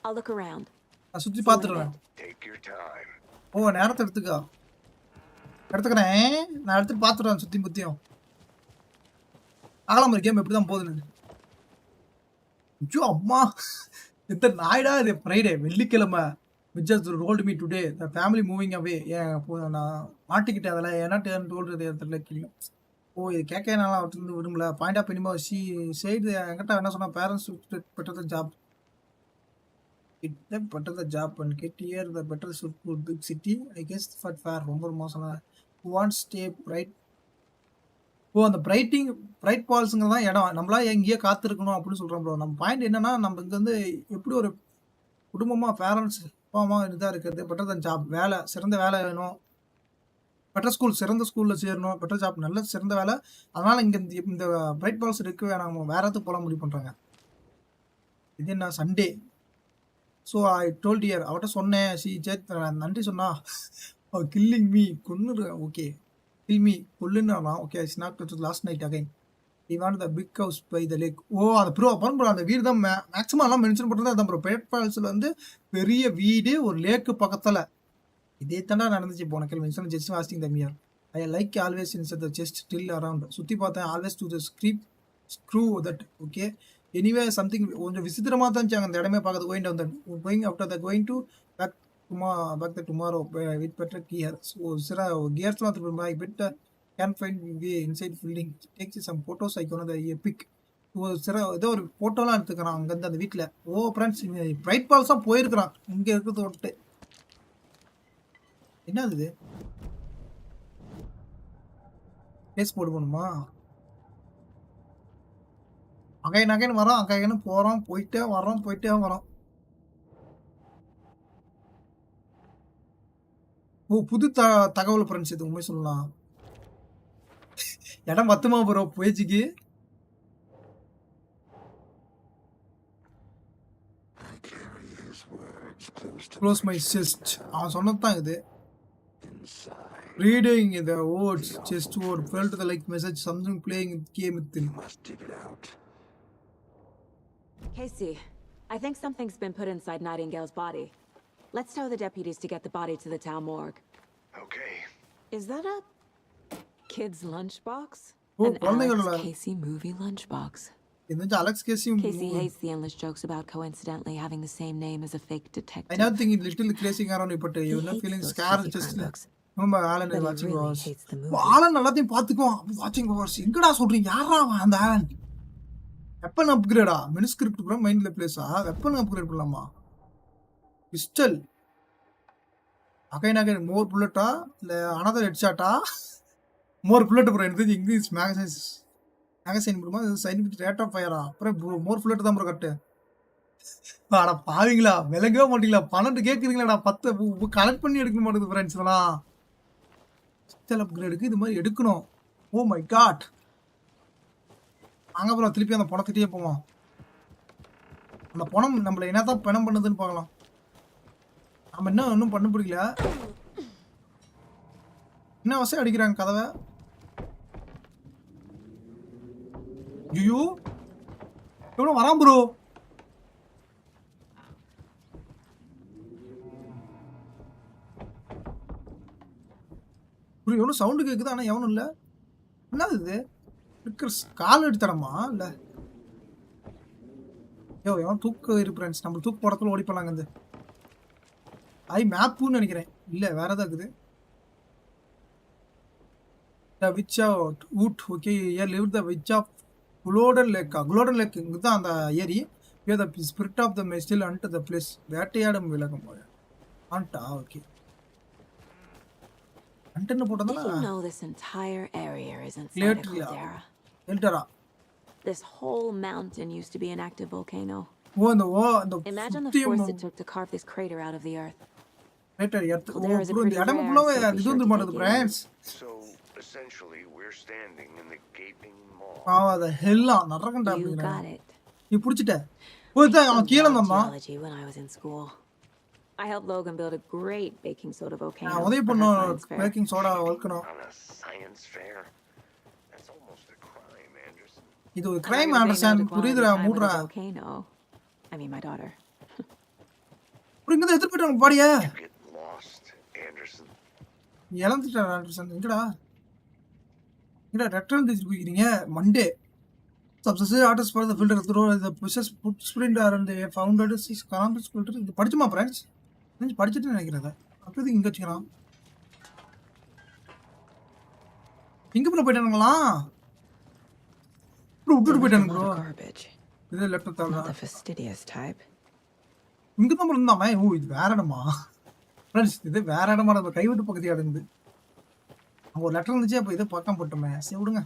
Speaker 2: I'll look around.
Speaker 1: நான் சுற்றி பார்த்துடுறேன்.
Speaker 5: Take your time.
Speaker 1: ஓ நேரத்தை எடுத்துக்கோ. எடுத்துக்கிறேன். நான் எடுத்துட்டு பார்த்துடுவேன் சுற்றி முத்தியும். ஆகலாம் கேம் எப்படி தான் போகுதுன்னு. ஐயோ அம்மா இந்த நாய்டா இது ஃப்ரைடே வெள்ளிக்கிழமை. Which rolled me today the family moving away. நான் மாட்டிக்கிட்டேன் அதெல்லாம் ஏன்னா ரோல்டு இடத்துல கீழே. ஓ இது கேட்க நல்லா விட்டு விடும்ல. பாயிண்ட் ஆஃப் இனிமோ சி சைடு என்கிட்ட என்ன சொன்னால் parents better the job. Better the job and get here the better should big city I guess fat fair. ரொம்ப மோசம். Want stay bright. ஓ அந்த பிரைட் பால்ஸுங்க தான் இடம். நம்மளா எங்கேயோ காத்திருக்கணும் அப்படின்னு சொல்கிறோம் ப்ரோ. நம்ம பாயிண்ட் என்னன்னா நம்ம இங்கே வந்து எப்படி ஒரு குடும்பமாக பேரண்ட்ஸ் அப்பா அம்மா இதாக இருக்கிறது. பெட்டர் தன் ஜாப் வேலை சிறந்த வேலை வேணும். பெட்டர் ஸ்கூல் சிறந்த ஸ்கூலில் சேரணும். பெட்டர் ஜாப் நல்ல சிறந்த வேலை. அதனால் இங்கே இந்த பிரைட் பால்ஸ் இருக்கு வேணாம் வேறு இடத்துக்கு போகலாம் முடிவு பண்ணுறாங்க. இது என்ன Sunday. So I told her அவட்ட சொன்னேன். நன்றி சொன்னா கில்லிங் மீ கொன்னு. ஓகே கில் மீ கொல்லுன்னா okay it's not last night again I want the big house by the lake. Oh அந்த ப்ரோ அப்புறம் ப்ரோ அந்த வீடு தான் மேக்ஸிமம் எல்லாம் மென்ஷன் பண்ணுறது அதான் ப்ரோ. பேட்பால்ஸில் வந்து பெரிய வீடு ஒரு லேக்கு பக்கத்தில். இதே தாண்டா நடந்துச்சு போன கேள்வி mansion just wasting the year. I like always insure the chest till around. சுற்றி பார்த்தேன் always to the screw that. Okay anyway something கொஞ்சம் விசித்திரமாக தான் இருந்துச்சு அந்த இடமே பார்க்குறது. Going after the going to back the tomorrow with better gear. So சில கியர்ஸ்லாம் திரும்ப I bet can find way inside fielding takes some photos icon the epic. ஏதோ ஒரு ஃபோட்டோலாம் எடுத்துக்கிறான் அங்கேருந்து அந்த வீட்டில். ஓ ஃப்ரெண்ட்ஸ் பிரைட் பால்ஸ் தான் போயிருக்கிறான் இங்கே இருக்கிறது விட்டு. என்னது இது பேஸ் போட்டு போகணுமா? அகைன்னு வரோம் அகைன்னு போகிறோம் போயிட்டே வரோம். ஓ புது தகவல் ஃப்ரெண்ட்ஸ் இது உண்மை சொல்லலாம். இடம் பத்துமா ப்ரோ பேச்சுக்கு? Close my chest. அவன் சொன்னது தான் இது. Reading the words, chest word, felt the like message, something playing game with him.
Speaker 2: Casey, I think something's been put inside Nightingale's body. Let's tell the deputies to get the body to the town morgue.
Speaker 5: Okay.
Speaker 2: Is that a kid's lunchbox?
Speaker 1: Oh,
Speaker 2: An Alex Casey movie lunchbox.
Speaker 1: என்னது Alex கேசியும்
Speaker 2: Casey hates the endless jokes about coincidentally having the same name as a fake detective.
Speaker 1: I don't think it's little crazy around but you're not feeling scared just ரொம்ப Alan வாட்சிங் hours. Alan எல்லாத்தையும் பார்த்துக்குவோம் வாட்சிங் hours. எங்கடா சொல்றீங்க யாரா அந்த Alan? Weapon அப்கிரேடா? Manuscript கூட மைண்ட்ல பிளேஸா? வெப்பன் அப்கிரேட் பண்ணலாமா? பிஸ்டல் அகைன் மோர் புல்லட்டா இல்லை அனதர் ஹெட்ஷாட்டா? மோர் புல்லட் ப்ரோ எனக்கு இங்கிலீஷ் மேகசைன் பண்ணுமா சயின்டிஃபிக் ரேட் ஆஃப் ஃபயரா? அப்புறம் மோர் புல்லட் தான் ப்ரோ கட்டு. ஆடா பாவீங்களா விலகவே மாட்டீங்களா? 12 கேட்குறீங்களாடா 10 கலெக்ட் பண்ணி எடுக்க மாட்டேங்குது ஃப்ரெண்ட்ஸ் இதெல்லாம். பிஸ்டல் அப்கிரேடுக்கு இது மாதிரி எடுக்கணும். Oh my god. அங்கே அப்புறம் திருப்பி அந்த படத்துக்கிட்டே போவோம். அந்த பணம் நம்மள என்னதான் பணம் பண்ணுதுன்னு பார்க்கலாம். நம்ம இன்னும் பண்ண பிடிக்கல. என்ன வசதி அடிக்கிறாங்க கதவை. ஐயோ எவ்வளோ வரான் ப்ரோ. ப்ரோ எவ்வளோ சவுண்டு கேட்குது ஆனால் எவனும் இல்லை. என்னது இது இருக்கிற கால் எடுத்துறமா இல்லை. எவன் தூக்க இரு ஃப்ரெண்ட்ஸ். நம்ம தூக்கு போடத்துல ஓடி போலாங்க. இந்த மேப்புன்னு நினைக்கிறேன். இல்லை வேற ஏதாவது இருக்குது. The witch out wood. Okay, here lived the witch of Glodden Lake. Glodden Lake இங்கே தான் அந்த ஏரி. Here the spirit of the may still hunt the place. வேட்டையாடும் விலகம் போய ஹண்டா. ஓகே ஹண்ட்னு போட்டதால.
Speaker 2: Did you know this entire area is inside a caldera?
Speaker 1: எல்டரா.
Speaker 2: This whole mountain used to be an active volcano.
Speaker 1: அந்த
Speaker 2: Imagine the force it took to carve this crater out of the earth.
Speaker 1: Caldera is a pretty rare sight to take in.
Speaker 5: So essentially, we're standing in the gaping maw.
Speaker 1: the hell நரகண்டா.
Speaker 2: You got it.
Speaker 1: நீ புடிச்சிட்ட. அவன் கீழ வந்தான்.
Speaker 2: Geology when I was in school. I helped Logan build a great baking soda volcano.
Speaker 1: உதவி
Speaker 2: for
Speaker 1: பண்ணோம்.
Speaker 2: her science fair.
Speaker 1: Baking soda வளர்க்கணும்.
Speaker 5: On a science fair? That's almost a crime, Anderson.
Speaker 1: இது ஒரு
Speaker 2: I'm
Speaker 1: crime
Speaker 2: not gonna say no
Speaker 1: Anderson.
Speaker 2: to quality
Speaker 1: புரியுதுடா
Speaker 2: time with a
Speaker 1: மூடுறா.
Speaker 2: volcano. I mean my daughter.
Speaker 1: இங்க தான் எடுத்து போயிட்டாங்க பாடியே.
Speaker 5: You get lost, Anderson.
Speaker 1: இழந்துட்டான் Anderson. எங்கடா ரெக்டான் தேடி போய்க்கிறீங்க. Monday success orders for the filter through the process put sprint are and founded six compass filter. இது படிச்சுமா ஃப்ரெண்ட்ஸ்? நீங்க படிச்சிட்டு நினைக்கிறத. அப்போ இங்க வச்சுக்கலாம். இங்க போயிட்டானுங்களா? ப்ரோ விட்டுட்டு போயிட்டானுங்க ப்ரோ. இது லெஃப்ட் தான்.
Speaker 2: Not the fastidious type.
Speaker 1: இங்க தான் இருந்தாமே. இது வேற இடமா ஃப்ரெண்ட்ஸ்? இது வேற இடமா? நம்ம கைவிட்டு பக்கத்துல இருந்து அங்க ஒரு லெட்டர் இருந்துச்சு. அப்போ இதை பக்கம் போட்டோமே. சரி விடுங்க.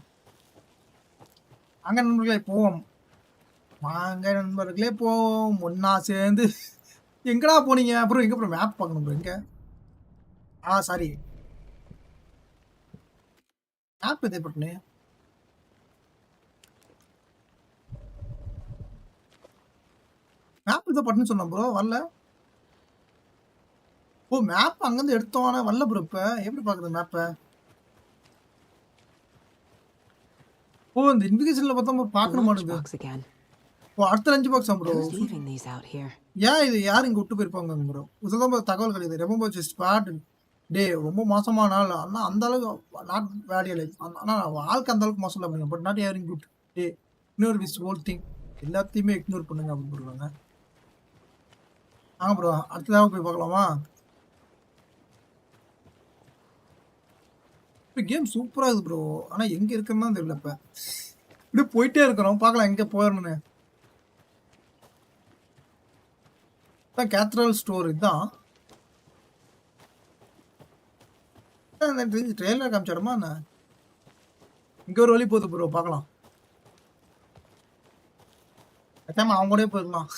Speaker 1: அங்க நண்பர்களே போவோம். வாங்க நண்பர்களே போவோம் ஒன்னா சேர்ந்து. எங்கடா போனீங்க? அப்புறம் எங்க அப்புறம் மேப் பார்க்கணும் ப்ரோ. எங்க சாரி மேப் எதை பட்டனே. மேப் இதை பட்டுன்னு சொன்னோம் ப்ரோ. வரல. மேப் அங்கேருந்து எடுத்தோம். ஆனால் வரல ப்ரோ. இப்போ எப்படி பார்க்குறது மேப்பை? இந்த இன்விகேஷன்ல பார்த்தா பார்க்கணும் மாட்டேங்குது. அடுத்த 5 பாக்ஸ் ப்ரோ. ஏன் இது யார் இங்கே விட்டு போயிருப்பாங்க ப்ரோ? இதுதான் தகவல் கிடையாது. ரொம்ப ஸ்பாட் டே ரொம்ப மோசமான நாள். ஆனால் அந்த அளவுக்கு நாட் வேடியலை. ஆனால் வாழ்க்கை அந்த அளவுக்கு மோசம் அப்படிங்க. But not hearing good day. Ignore this whole thing. எல்லாத்தையுமே இக்னோர் பண்ணுங்க அப்படின்னு சொல்லுவாங்க. ப்ரோ அடுத்ததாக போய் பார்க்கலாமா? கேம் சூப்பராக இருக்குது ப்ரோ. ஆனால் எங்கே இருக்குன்னு தான் தெரியல. இப்போ இப்படி போயிட்டே இருக்கிறோம். பார்க்கலாம் எங்கே போயிடணுன்னு. கேத்ட்ரல் ஸ்டோர் இதுதான். ட்ரெயிலர் காமிச்சிடமா என்ன? இங்கே ஒரு வழி போகுது ப்ரோ. பார்க்கலாம். அவங்க கூட போயிருக்கலாம்.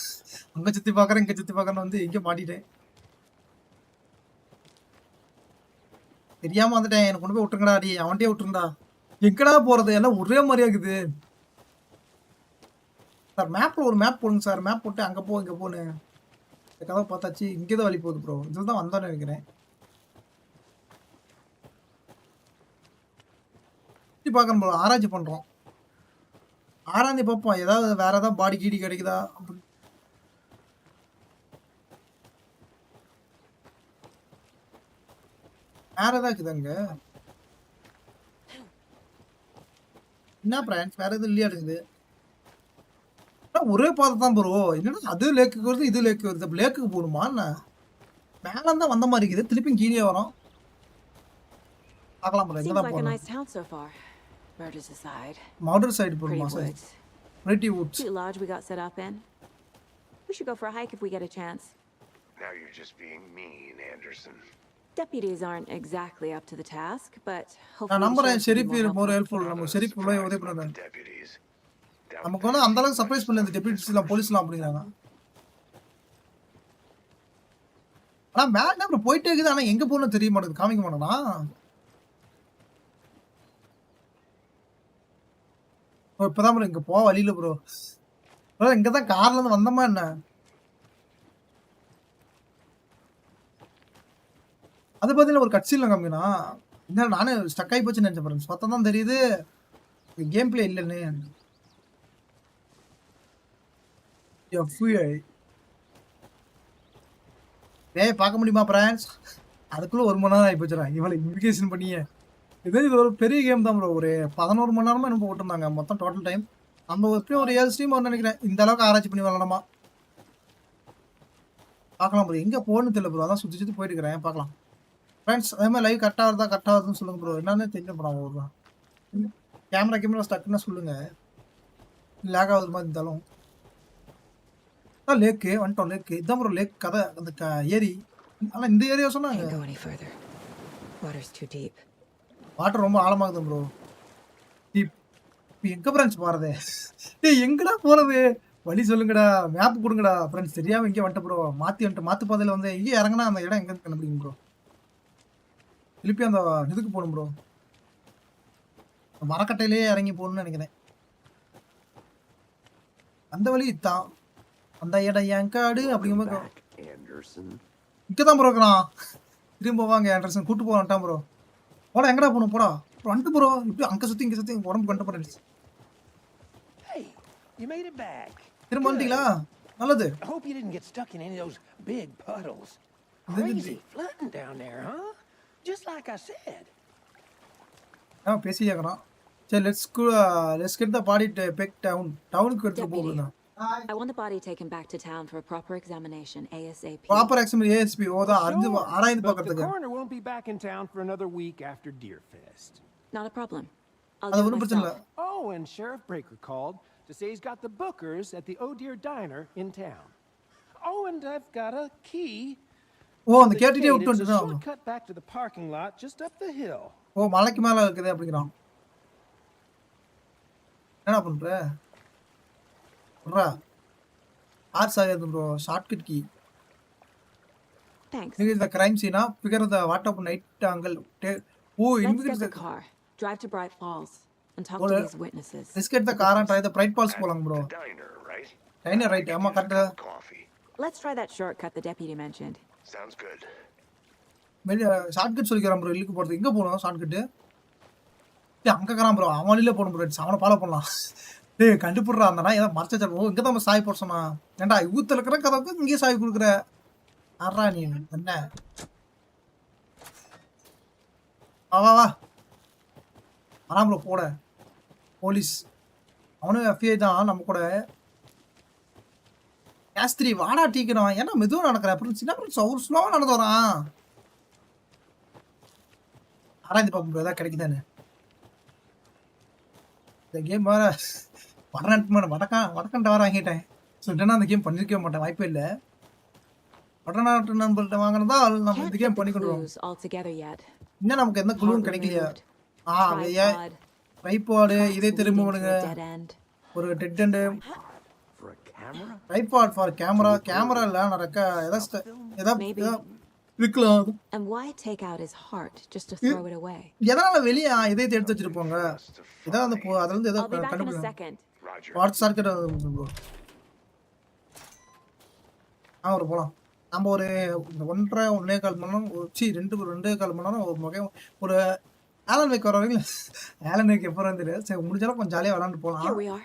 Speaker 1: அங்கே சுற்றி பார்க்குறேன் இங்கே சுற்றி பார்க்குறேன்னு வந்து எங்கே மாட்டிட்டேன். தெரியாம வந்துட்டேன். எனக்கு கொண்டு போய் விட்டுருங்கடா. அடி அவன்கிட்டே விட்டுருந்தா. எங்கடா போறது? எல்லாம் ஒரே மாதிரியா இருக்குது சார். மேப்ல ஒரு மேப் போடுங்க சார். மேப் போட்டு அங்க போ இங்க போன்னு. இந்த கதவை பார்த்தாச்சு. இங்கேதான் வழி போகுது ப்ரோ. இதுல தான் வந்தான்னு நினைக்கிறேன். பார்க்கணும் ப்ரோ. ஆராய்ச்சி பண்றோம். ஆராய்ச்சி பார்ப்போம். ஏதாவது வேற ஏதாவது பாடி கீடி கிடைக்குதா அப்படி. வேற ஏதாவது இருக்குதாங்க? என்ன பிரான்ஸ் வேற எதுவும் இல்லையா இருக்குது? ஒரே பாதை தான் ப்ரோ. என்னன்னா அது லேக்குக்கு வருது இது லேக்கு வருது. அப்போ லேக்குக்கு போகணுமா என்ன? மேலே தான் வந்த மாதிரி இருக்குது. திருப்பி கீழே வரும். பார்க்கலாம் ப்ரோ. எங்கே தான் போகணும்? மவுண்டர் சைடு போகணுமா sir? Pretty woods.
Speaker 2: Cute lodge we got set up in. We should go for a hike if we get a chance.
Speaker 5: Now you're just being mean, Anderson.
Speaker 2: Deputies aren't exactly up to the task, but hopefully
Speaker 1: நான் நம்புறேன் ஷெரீஃப் மோர் helpful. நம்ம ஷெரீஃப் உள்ள உதவி பண்ணாங்க. நமக்கு வந்து அந்த அளவுக்கு சர்ப்ரைஸ் பண்ணல இந்த டெபியூட்டிஸ்லாம் போலீஸ்லாம் அப்படிங்கிறாங்க. ஆனா மேல நம்ம போயிட்டே இருக்குது. ஆனா எங்க போகணும்னு தெரிய மாட்டேங்குது. காமிக்க மாட்டேனா? இப்பதான் ப்ரோ இங்க போக வழியில ப்ரோ. ப்ரோ இங்க தான் கார்ல இருந்து வந்தமா என்ன? அது பாத்தீங்கன்னா ஒரு கட்சில காமிக்கனா. என்ன நானே ஸ்டக் ஆயி போச்சுன்னு நினைச்சேன் ஃப்ரெண்ட்ஸ். பார்த்தா தான் தெரியுது கேம் பிளே இல்லன்னு. எஃப்ஐ டேய் பார்க்க முடியுமா ஃப்ரெண்ட்ஸ்? அதுக்குள்ள 1 மணி நேரம் ஆயி போச்சுடா. இவள இன்விகேஷன் பண்ணியே. இது ஒரு பெரிய கேம் தான் ப்ரோ. ஒரு 11 மணி நேரமா என்னமோ போட்டுருந்தாங்க மொத்தம் டோட்டல் டைம். நம்ம எப்படியும் ஒரு 7 ஸ்ட்ரீம் வரும்னு நினைக்கிறேன். இந்த அளவுக்கு ஆராய்ச்சி பண்ணி விளையாடணுமா? பார்க்கலாம் ப்ரோ. எங்க போகணும்னு தெரியல ப்ரோ. அதான் சுத்தி சுத்தி போயிட்டு இருக்கிறேன். பார்க்கலாம். ஃப்ரெண்ட்ஸ் அதே மாதிரி லைவ் கரெக்டா வருதுன்னு சொல்லுங்க ப்ரோ. என்னன்னு தெரியல ப்ரோ அவ்வளவுதான். கேமரா ஸ்டக்குன்னா சொல்லுங்க. லேக் ஆகுது மாதிரி இருந்தாலும். லேக்கு வந்துட்டோம் லேக்கு. இதான் ப்ரோ லேக் கதை அந்த ஏரி. ஆனா இந்த ஏரியா சொன்னாங்க.
Speaker 2: Can't go any further. Water's too deep.
Speaker 1: Water ரொம்ப ஆழமாகுது ப்ரோ. எங்க ஃப்ரெண்ட்ஸ் போறது? டேய் எங்கடா போறது? வழி சொல்லுங்கடா. மேப் கொடுங்கடா. ஃப்ரெண்ட்ஸ் தெரியாம இங்கே வந்துட்ட ப்ரோ. மாத்து பாதையில வந்து எங்கே இறங்குனா அந்த இடம் எங்க கண்டுபிடிக்கும் ப்ரோ. திருப்பி அந்த இதுக்கு போகணும் ப்ரோ. மரக்கட்டையிலேயே இறங்கி போகணும்னு நினைக்கிறேன். அந்த வழி தான். அந்த இடம் என் காடு அப்படிங்கும்போது இங்கதான் ப்ரோ இருக்கிறான். திரும்ப வாங்க ஆண்டர்சன் கூட்டு போவான்ட்டான் ப்ரோ. போடா எங்கடா போகணும் போடா. வந்துட்டு ப்ரோ இப்படி அங்க சுத்தி இங்க சுத்தி உடம்பு கண்டு போறேன்.
Speaker 4: Hey, you made it back.
Speaker 1: திரும்ப வந்துட்டீங்களா? நல்லது.
Speaker 4: I hope you didn't get stuck in any of those big puddles. Crazy flooding down there, huh? Just like I said.
Speaker 1: பேசி கேக்குறான். சரி let's get the body to pick டவுனுக்கு எடுத்துட்டு போகுதுண்ணா.
Speaker 2: I want the body taken back to town for a proper examination ASAP.
Speaker 1: Proper examine ASP ஓதா அறிந்து ஆராய்ந்து
Speaker 4: But the
Speaker 1: பார்க்கிறதுக்கு.
Speaker 4: coroner won't be back in town for another week after Deerfest.
Speaker 2: Not a problem. I'll
Speaker 1: அது
Speaker 2: do it
Speaker 1: ஒன்றும் பிரச்சனை இல்லை.
Speaker 2: myself.
Speaker 4: Oh, and Sheriff Breaker called to say he's got the bookers at the Oh Deer Diner in town. Oh, and I've got a key.
Speaker 1: ஓ அந்த
Speaker 4: The
Speaker 1: கேட்டுட்டே
Speaker 4: gate.
Speaker 1: விட்டு
Speaker 4: It's a
Speaker 1: வந்துட்டான்.
Speaker 4: shortcut back to the parking lot just up the hill.
Speaker 1: ஓ மலைக்கு மேல இருக்குது அப்படிங்கிறான். என்ன பண்ற? ப்ரோ ஆர்ஸ் ஆகுது bro. Shortcut key.
Speaker 2: Thanks.
Speaker 1: This is the crime scene. Figure the what up night angle. Oh,
Speaker 2: Let's
Speaker 1: investigate
Speaker 2: get the
Speaker 1: the
Speaker 2: car, drive to Bright Falls, and talk
Speaker 1: Well,
Speaker 2: to these witnesses.
Speaker 1: let's get the car and try the Bright Falls போலாம் bro.
Speaker 5: The diner, right?
Speaker 1: Diner right. ஆமா கரெக்ட்டா.
Speaker 5: Coffee.
Speaker 2: Let's try that shortcut the deputy mentioned.
Speaker 5: Sounds good.
Speaker 1: Shortcut சொல்லிக்கிறான் bro. இல்லுக்கு போறது எங்க போறோம் shortcut? டேய் அங்க கறான் ப்ரோ. அவன் வழியில போணும் ப்ரோ. அவன ஃபாலோ பண்ணலாம். டேய் கண்டுபிடுறா அந்த நாய் ஏதோ மறைச்சா ஓ இங்க தான் சாய் போட சொன்னா. ஏண்டா ஊத்துல இருக்கிற கதவுக்கு இங்கே சாய் குடுக்குற. ஆறா நீ என்ன? வா வரான் ப்ரோ போட. போலீஸ் அவனும் FBI தான் நம்ம கூட. யாஸ்திரி வாடா டீக்கணும். ஏன்னா மெதுவாக நடக்கிற அப்புறம் சின்ன ஒரு ஸ்லோவாக நடந்து வரான். ஆராய்ந்து பார்க்க முடியாது கிடைக்குதானு. இந்த கேம் வேற வடக்கண்ட வர வாங்கிட்டேன். சொல்லிட்டேன்னா அந்த கேம் பண்ணிருக்கவே மாட்டேன். வாய்ப்பே இல்லை. வடநாட்டு நண்பர்கிட்ட வாங்கினதா நம்ம
Speaker 2: Can't
Speaker 1: இந்த
Speaker 2: get
Speaker 1: கேம்
Speaker 2: the
Speaker 1: பண்ணி கொண்டுருவோம்.
Speaker 2: clues all together yet.
Speaker 1: இன்னும் நமக்கு எந்த குழுவும் கிடைக்கலையா?
Speaker 2: Tripod,
Speaker 1: ட்ரைபாடு இதை திரும்ப
Speaker 2: leading to
Speaker 1: பண்ணுங்க.
Speaker 2: a dead end.
Speaker 1: ஒரு dead end.
Speaker 6: For a camera?
Speaker 1: Tripod for camera இல்லை நடக்க ஏதாவது
Speaker 2: Maybe.
Speaker 1: இருக்கலாம்.
Speaker 2: And why take out his heart just to throw it away?
Speaker 1: எதனால வெளியே இதயத்தை எடுத்து வச்சிருப்போங்க. ஏதாவது அந்த அதுல இருந்து ஏதோ
Speaker 2: I'll be back in a
Speaker 1: கண்டுபிடிக்கும்.
Speaker 2: second.
Speaker 5: Roger.
Speaker 1: வாட்ஸ் சர்க்கிட் ஒரு போலாம். நம்ம ஒரு 1.5 மணி நேரம் 2.25 மணி நேரம் ஒரு ஆலன் வேக் வர வரைக்கும். ஆலன் வேக் எப்போ வந்துரு. சரி முடிஞ்சாலும் கொஞ்சம் ஜாலியாக விளாண்டு
Speaker 2: Here
Speaker 1: போகலாம்.
Speaker 2: we are.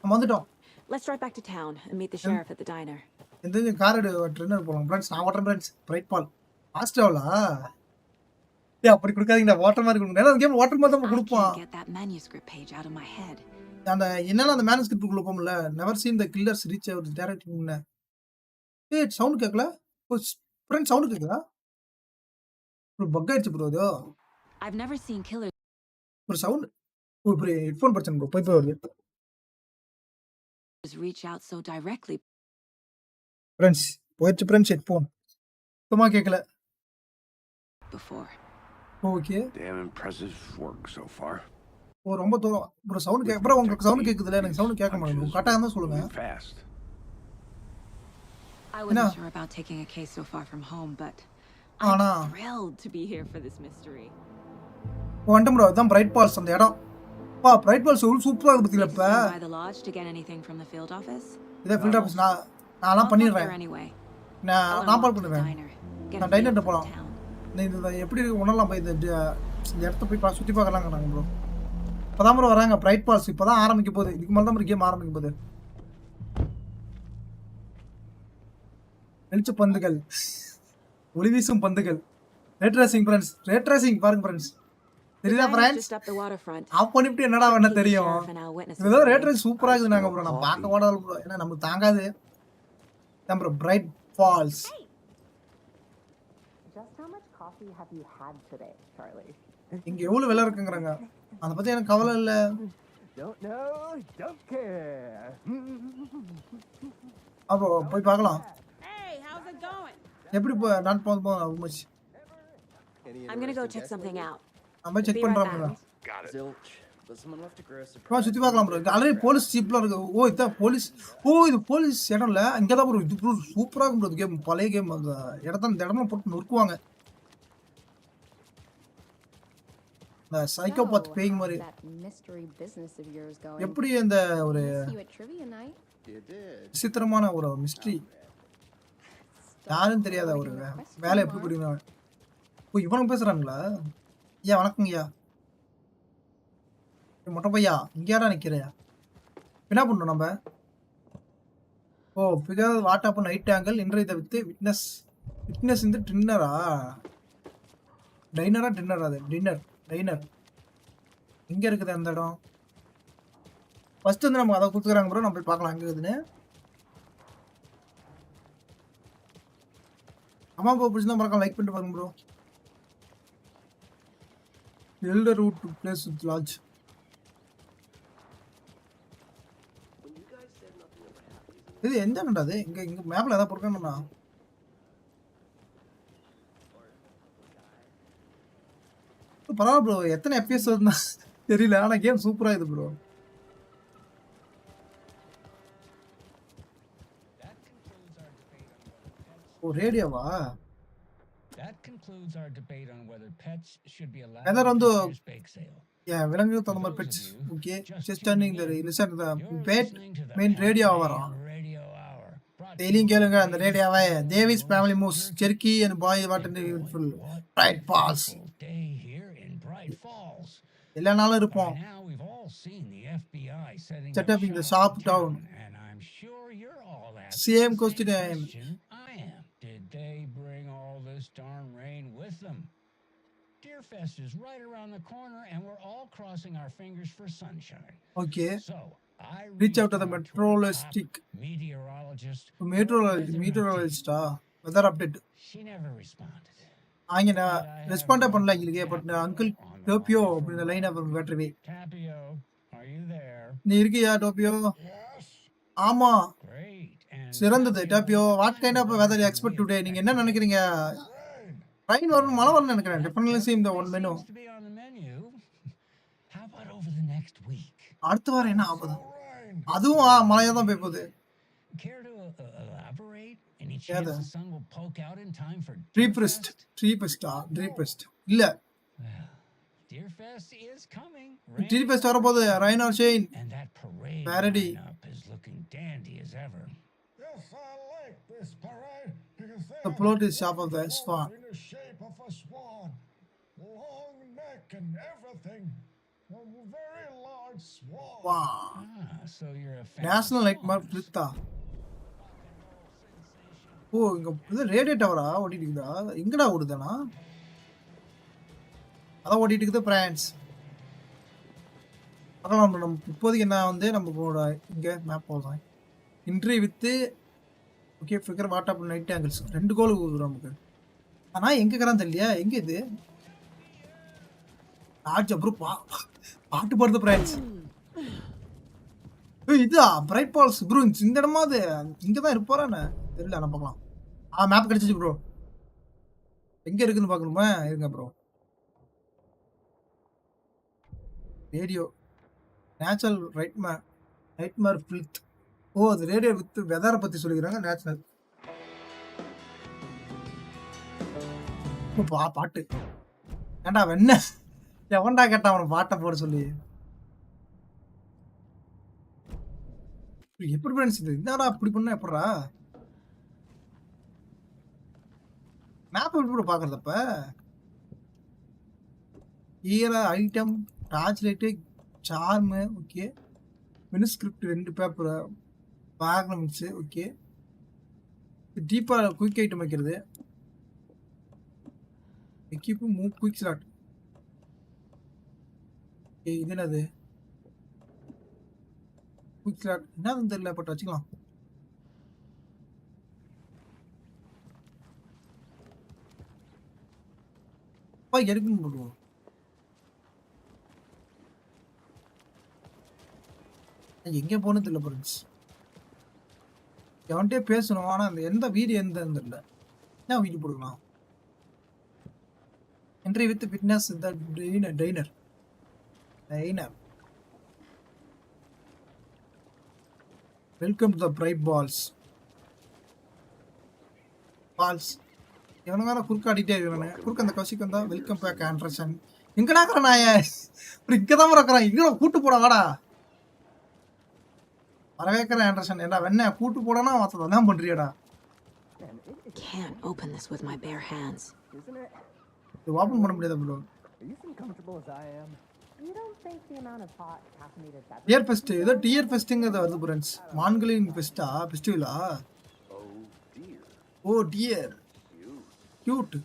Speaker 1: நம்ம வந்துட்டோம்.
Speaker 2: Let's drive back to town and meet the sheriff at the diner.
Speaker 1: இந்த கார் ட்ரெயினர் போகலாம் ஃப்ரெண்ட்ஸ். நான் ஓட்டுறேன் ஃப்ரெண்ட்ஸ். பிரைட் பால் ஃபாஸ்ட்டாவலா? ஏ அப்படி கொடுக்காதீங்கடா. வாட்டர் மாதிரி கொடுங்க. ஏன்னா அந்த கேம் வாட்டர் மாதிரி தான்
Speaker 2: I
Speaker 1: கொடுப்பான்.
Speaker 2: can't get that manuscript page out of my head.
Speaker 1: அந்த என்னன்னா அந்த மேனுஸ்கிரிப்ட் குள்ள போகும்ல. Never seen the killers reach our direct முன்ன. ஏய் சவுண்ட் கேட்கல. ஃப்ரெண்ட் சவுண்ட் கேக்குதா? ஒரு பக் ஆயிடுச்சு ப்ரோ இது.
Speaker 2: I've never seen killers
Speaker 1: ஒரு சவுண்ட் ஒரு ஹெட்ஃபோன் பிரச்சனை ப்ரோ. போய் வருது.
Speaker 2: reach out so directly.
Speaker 1: Friends போயிடுச்சு ஃப்ரெண்ட்ஸ் ஹெட்ஃபோன். சுத்தமா கேட்கல.
Speaker 2: Before.
Speaker 1: Okay.
Speaker 6: Damn impressive work so far.
Speaker 1: ஓ ரொம்ப தூரம் ப்ரோ சவுண்ட் கேட்க ப்ரோ. உங்களுக்கு சவுண்ட் கேக்குதுல? எனக்கு சவுண்ட் கேட்க மாட்டேங்குது. கரெக்டா இருந்தா சொல்லுங்க.
Speaker 6: Moving fast.
Speaker 2: I wasn't
Speaker 1: No.
Speaker 2: sure about taking a case so far from home, but
Speaker 1: ஆனா
Speaker 2: I'm thrilled to be here for this mystery.
Speaker 1: வந்துட்டோம் ப்ரோ. அதான் பிரைட் பால்ஸ் அந்த இடம். பா பிரைட் பால்ஸ் சூப்பரா இருக்கு
Speaker 2: Need
Speaker 1: பத்தில
Speaker 2: to
Speaker 1: இப்ப.
Speaker 2: swing by the lodge to get anything from the field office?
Speaker 1: இதே ஃபீல்ட் ஆஃபீஸ் நான்லாம்
Speaker 2: I'll help
Speaker 1: பண்ணிடுறேன்.
Speaker 2: there anyway.
Speaker 1: நான்
Speaker 2: I'll
Speaker 1: நான்
Speaker 2: unlock
Speaker 1: பால்
Speaker 2: the
Speaker 1: பண்ணுவேன்.
Speaker 2: diner. Get a
Speaker 1: நான்
Speaker 2: feel
Speaker 1: டைனர்கிட்ட
Speaker 2: for the
Speaker 1: போகலாம்.
Speaker 2: town.
Speaker 1: இந்த எப்படி உணரலாம் போய் இந்த இடத்த போய் சுற்றி பார்க்கலாங்கிறாங்க ப்ரோ. இப்போதான் ப்ரோ வராங்க பிரைட் பால்ஸ். இப்போதான் ஆரம்பிக்க போகுது. இதுக்கு மேலே தான் ப்ரோ கேம் ஆரம்பிக்க போகுது. வெளிச்ச பந்துகள், ஒளி வீசும் பந்துகள், rat racing friends. Rate racing பாருங்க ஃப்ரெண்ட்ஸ்.
Speaker 2: The
Speaker 1: தெரியுதா
Speaker 2: diner's
Speaker 1: friends?
Speaker 2: just up the waterfront.
Speaker 1: Off பண்ணிவிட்டு என்னடா வேணா
Speaker 2: Keep the
Speaker 1: தெரியும்.
Speaker 2: sheriff and eyewitnesses
Speaker 1: ஏதோ ரேட்
Speaker 2: away.
Speaker 1: ரேஸ் சூப்பராக இருக்குது நாங்கள் ப்ரோ. நான் பார்க்க கூட ப்ரோ. ஏன்னா நமக்கு தாங்காது. தான் bro Bright Falls.
Speaker 8: Just how much coffee have you had today, Charlie?
Speaker 1: இங்கே எவ்வளோ விலை இருக்குங்கிறாங்க. அதை பற்றி எனக்கு கவலை இல்லை.
Speaker 4: Don't know, don't care.
Speaker 1: அப்போ போய் பார்க்கலாம்.
Speaker 2: Hey, how's it going?
Speaker 1: எப்படி போ நான் போக much.
Speaker 2: I'm gonna go check something out.
Speaker 1: நம்ம செக்
Speaker 2: Be right
Speaker 1: பண்ணுறோம் bro.
Speaker 2: back.
Speaker 5: Got it.
Speaker 6: Zilch. But someone left a gross
Speaker 1: சும்மா சுற்றி பார்க்கலாம் ப்ரோ. ஆல்ரெடி போலீஸ் ஜீப்லாம் இருக்கு. ஓ இதான் போலீஸ். ஓ இது போலீஸ் இடம் இல்லை. இங்கே தான் ப்ரோ. இது ப்ரோ சூப்பராக இருக்கும் ப்ரோ. கேம் பழைய கேம். அந்த இந்த இடம்லாம் போட்டு நொறுக்குவாங்க. இந்த சைக்கோபாத் பேய் மாதிரி.
Speaker 8: That mystery business of yours going?
Speaker 1: எப்படி அந்த ஒரு
Speaker 8: See you at trivia night.
Speaker 6: You did.
Speaker 1: விசித்திரமான ஒரு மிஸ்ட்ரி. யாரும் தெரியாத ஒரு வேலை எப்படி புரியுமா? ஓ இவனும் பேசுறாங்களா? ஐயா வணக்கங்கய்யா. மொட்டை பையா இங்கேயாடா நிற்கிறையா? என்ன பண்ணணும் நம்ம? Oh figure what up night angle இன்றைய இதை வித்து விட்னஸ் இந்த டின்னரா டைனரா டின்னரா? அது டைனர் எங்கே இருக்குது அந்த இடம்? ஃபர்ஸ்ட் வந்து நம்ம அதை கொடுத்துக்கிறாங்க ப்ரோ. நம்ம போய் பார்க்கலாம் எங்கே இருக்குதுன்னு. அம்மா அப்பா பிடிச்சிருந்தா மறக்காம லைக் பண்ணிட்டு பாருங்க bro. Elder root to place with lodge. இது எந்த இடம்டா அது? இங்கே மேப்பில் ஏதாவது போட்டுக்கணும்ண்ணா. பரவாயில்ல ப்ரோ. எத்தனை எஃப்பிஎஸ் வருதுன்னா தெரியல. ஆனால் கேம் சூப்பராக இது ப்ரோ. ஓ ரேடியோவா?
Speaker 9: That concludes our debate on whether pets should be allowed
Speaker 1: Weather on
Speaker 9: at
Speaker 1: the-
Speaker 9: this year's bake sale.
Speaker 1: விலங்கு தகுந்த மாதிரி பெட்ஸ். Okay just turning the listen the
Speaker 9: You're
Speaker 1: pet
Speaker 9: listening to the
Speaker 1: main
Speaker 9: Pet
Speaker 1: radio
Speaker 9: Main
Speaker 1: வரும்.
Speaker 9: Radio Hour, brought to
Speaker 1: டெய்லியும் கேளுங்க அந்த ரேடியோவை. Davis family moose jerky and boy water beautiful Bright Falls.
Speaker 9: you day here in Bright Falls.
Speaker 1: எல்லா நாளும்
Speaker 9: By
Speaker 1: இருப்போம்.
Speaker 9: now, we've all seen the FBI setting
Speaker 1: Set up in the
Speaker 9: shop
Speaker 1: shop town.
Speaker 9: and I'm sure you're all asking
Speaker 1: Same
Speaker 9: the
Speaker 1: question I am.
Speaker 9: question I am. Did they bring all this darn rain with them? Deerfest is right around the corner, and we're all crossing our fingers for sunshine.
Speaker 1: Okay
Speaker 9: So I
Speaker 1: Reach out to the
Speaker 9: reached our
Speaker 1: meteorologist.
Speaker 9: top meteorologist.
Speaker 1: மீட்டரோலஜிஸ்டா weather update.
Speaker 9: She never responded.
Speaker 1: அவங்க நான் ரெஸ்பாண்டே பண்ணல எங்களுக்கு. But uncle டோப்பியோ அப்படின்ற line அப்புறம் battery.
Speaker 9: Tapio, are you there?
Speaker 1: நீ இருக்கியா டோப்பியோ? ஆமா
Speaker 9: Great. And
Speaker 1: சிறந்தது doppio. What kind of weather expect today? நீங்க என்ன நினைக்கிறீங்க? ரைன் வரும் மழை வரும்னு நினைக்கிறேன். Differently same the one menu.
Speaker 9: seems to be on the menu. How about over the next week?
Speaker 1: அடுத்த வாரம் என்ன ஆகுது? அதுவும் மழையா தான் போய் போகுது.
Speaker 9: Care to elaborate? Any
Speaker 1: Yeah,
Speaker 9: chance
Speaker 1: the-
Speaker 9: the sun will poke out in time for
Speaker 1: ட்ரீபெஸ்ட் இல்ல
Speaker 9: Well, Deerfest is coming.
Speaker 1: ட்ரீபெஸ்ட் வரப்போகுது. Rain or shine
Speaker 9: And that parade
Speaker 1: Parody.
Speaker 9: lineup is looking dandy as ever.
Speaker 6: Yes, I like this parade because they
Speaker 1: The plot is half of the swan.
Speaker 6: in the shape of a swan. Long neck and everything. A very large swan.
Speaker 1: வா
Speaker 9: So you're a fan.
Speaker 1: National light mark பிளித்தா. Oh இங்க இது radio டவரா ஓடிட்டு இருக்குதா? எங்கடா ஓடுதானா? அதான் ஓடிட்டு இருக்குது ஃப்ரெண்ட்ஸ். பார்க்கலாம் நம்ம இப்போதைக்கு என்ன வந்து நம்ம இங்கே மேப் போகலாம். Interview with okay figure what up night angles 2 கோல் கொடுக்குறோம் நமக்கு. ஆனால் எங்கே இருக்கிறான்னு தெரியலையா? எங்கே இது? ஆச்சு அப்புறம் பாட்டு பாடுது ஃப்ரெண்ட்ஸ். இதா பிரைட் பால்ஸ் ப்ரோ. இந்த இடமா அது இங்கே தான் இருப்பாரானே தெரியல. நான் பார்க்கலாம். மேப் கிடச்சிச்சு ப்ரோ. எங்கே இருக்குன்னு பார்க்கணுமா? இருங்க bro. Radio natural nightmare filth. Oh அது ரேடியோ வித் வெதரை பற்றி சொல்லிக்கிறாங்க. நேச்சுரல் பாட்டு ஏண்டா வெண்ண எவன்டா கேட்டான் அவனை பாட்டை போட சொல்லி? எப்படி ஃப்ரெண்ட்ஸ் இது? என்னடா இப்படி பண்ணா எப்புட்றா? மேப் எப்படி ப்ரோ பாக்குறது அப்ப? ஈரா item, torch light, charm okay. Manuscript 2 paper, backgrounds okay. டீப்பா குயிக் ஐட்டம் வைக்கிறது. Equip move quick slot. ஏய் இது என்னது? குயிக் ஸ்லாட் என்னதுன்னு தெரியல பட் வச்சுக்கலாம். எடுக்கணும் போடுவோம். எங்க போகணும்னு தெரியல ஃப்ரெண்ட்ஸ். எவன்கிட்டயே பேசணும். ஆனா அந்த எந்த வீடு எந்தன்னு தெரியல. என்ன வீடு போடுக்கலாம்? Entry with fitness the diner. Welcome to the Bright Falls. இவனுங்க குறுக்க அடிட்டே இருக்கிறானு. குறுக்க அந்த கௌசிக்கு வந்தா வெல்கம் பேக் ஆண்டர்சன். எங்கடா இருக்கிற நாய? இங்கதான் இருக்கிறான். இங்க கூட்டு போட வாடா. வரவேற்கிற ஆண்டர்சன் என்ன வெண்ண கூட்டு போடனா தான் பண்றியடா.
Speaker 2: Can't open this with my bare hands.
Speaker 1: இது ஓபன் பண்ண முடியாதா ப்ரோ? டியர் ஃபெஸ்ட் ஏதோ டியர் ஃபெஸ்ட்ங்கிறது வருது ஃப்ரெண்ட்ஸ். மான்களின் ஃபெஸ்டா? ஃபெஸ்டிவலா? Oh deer cute.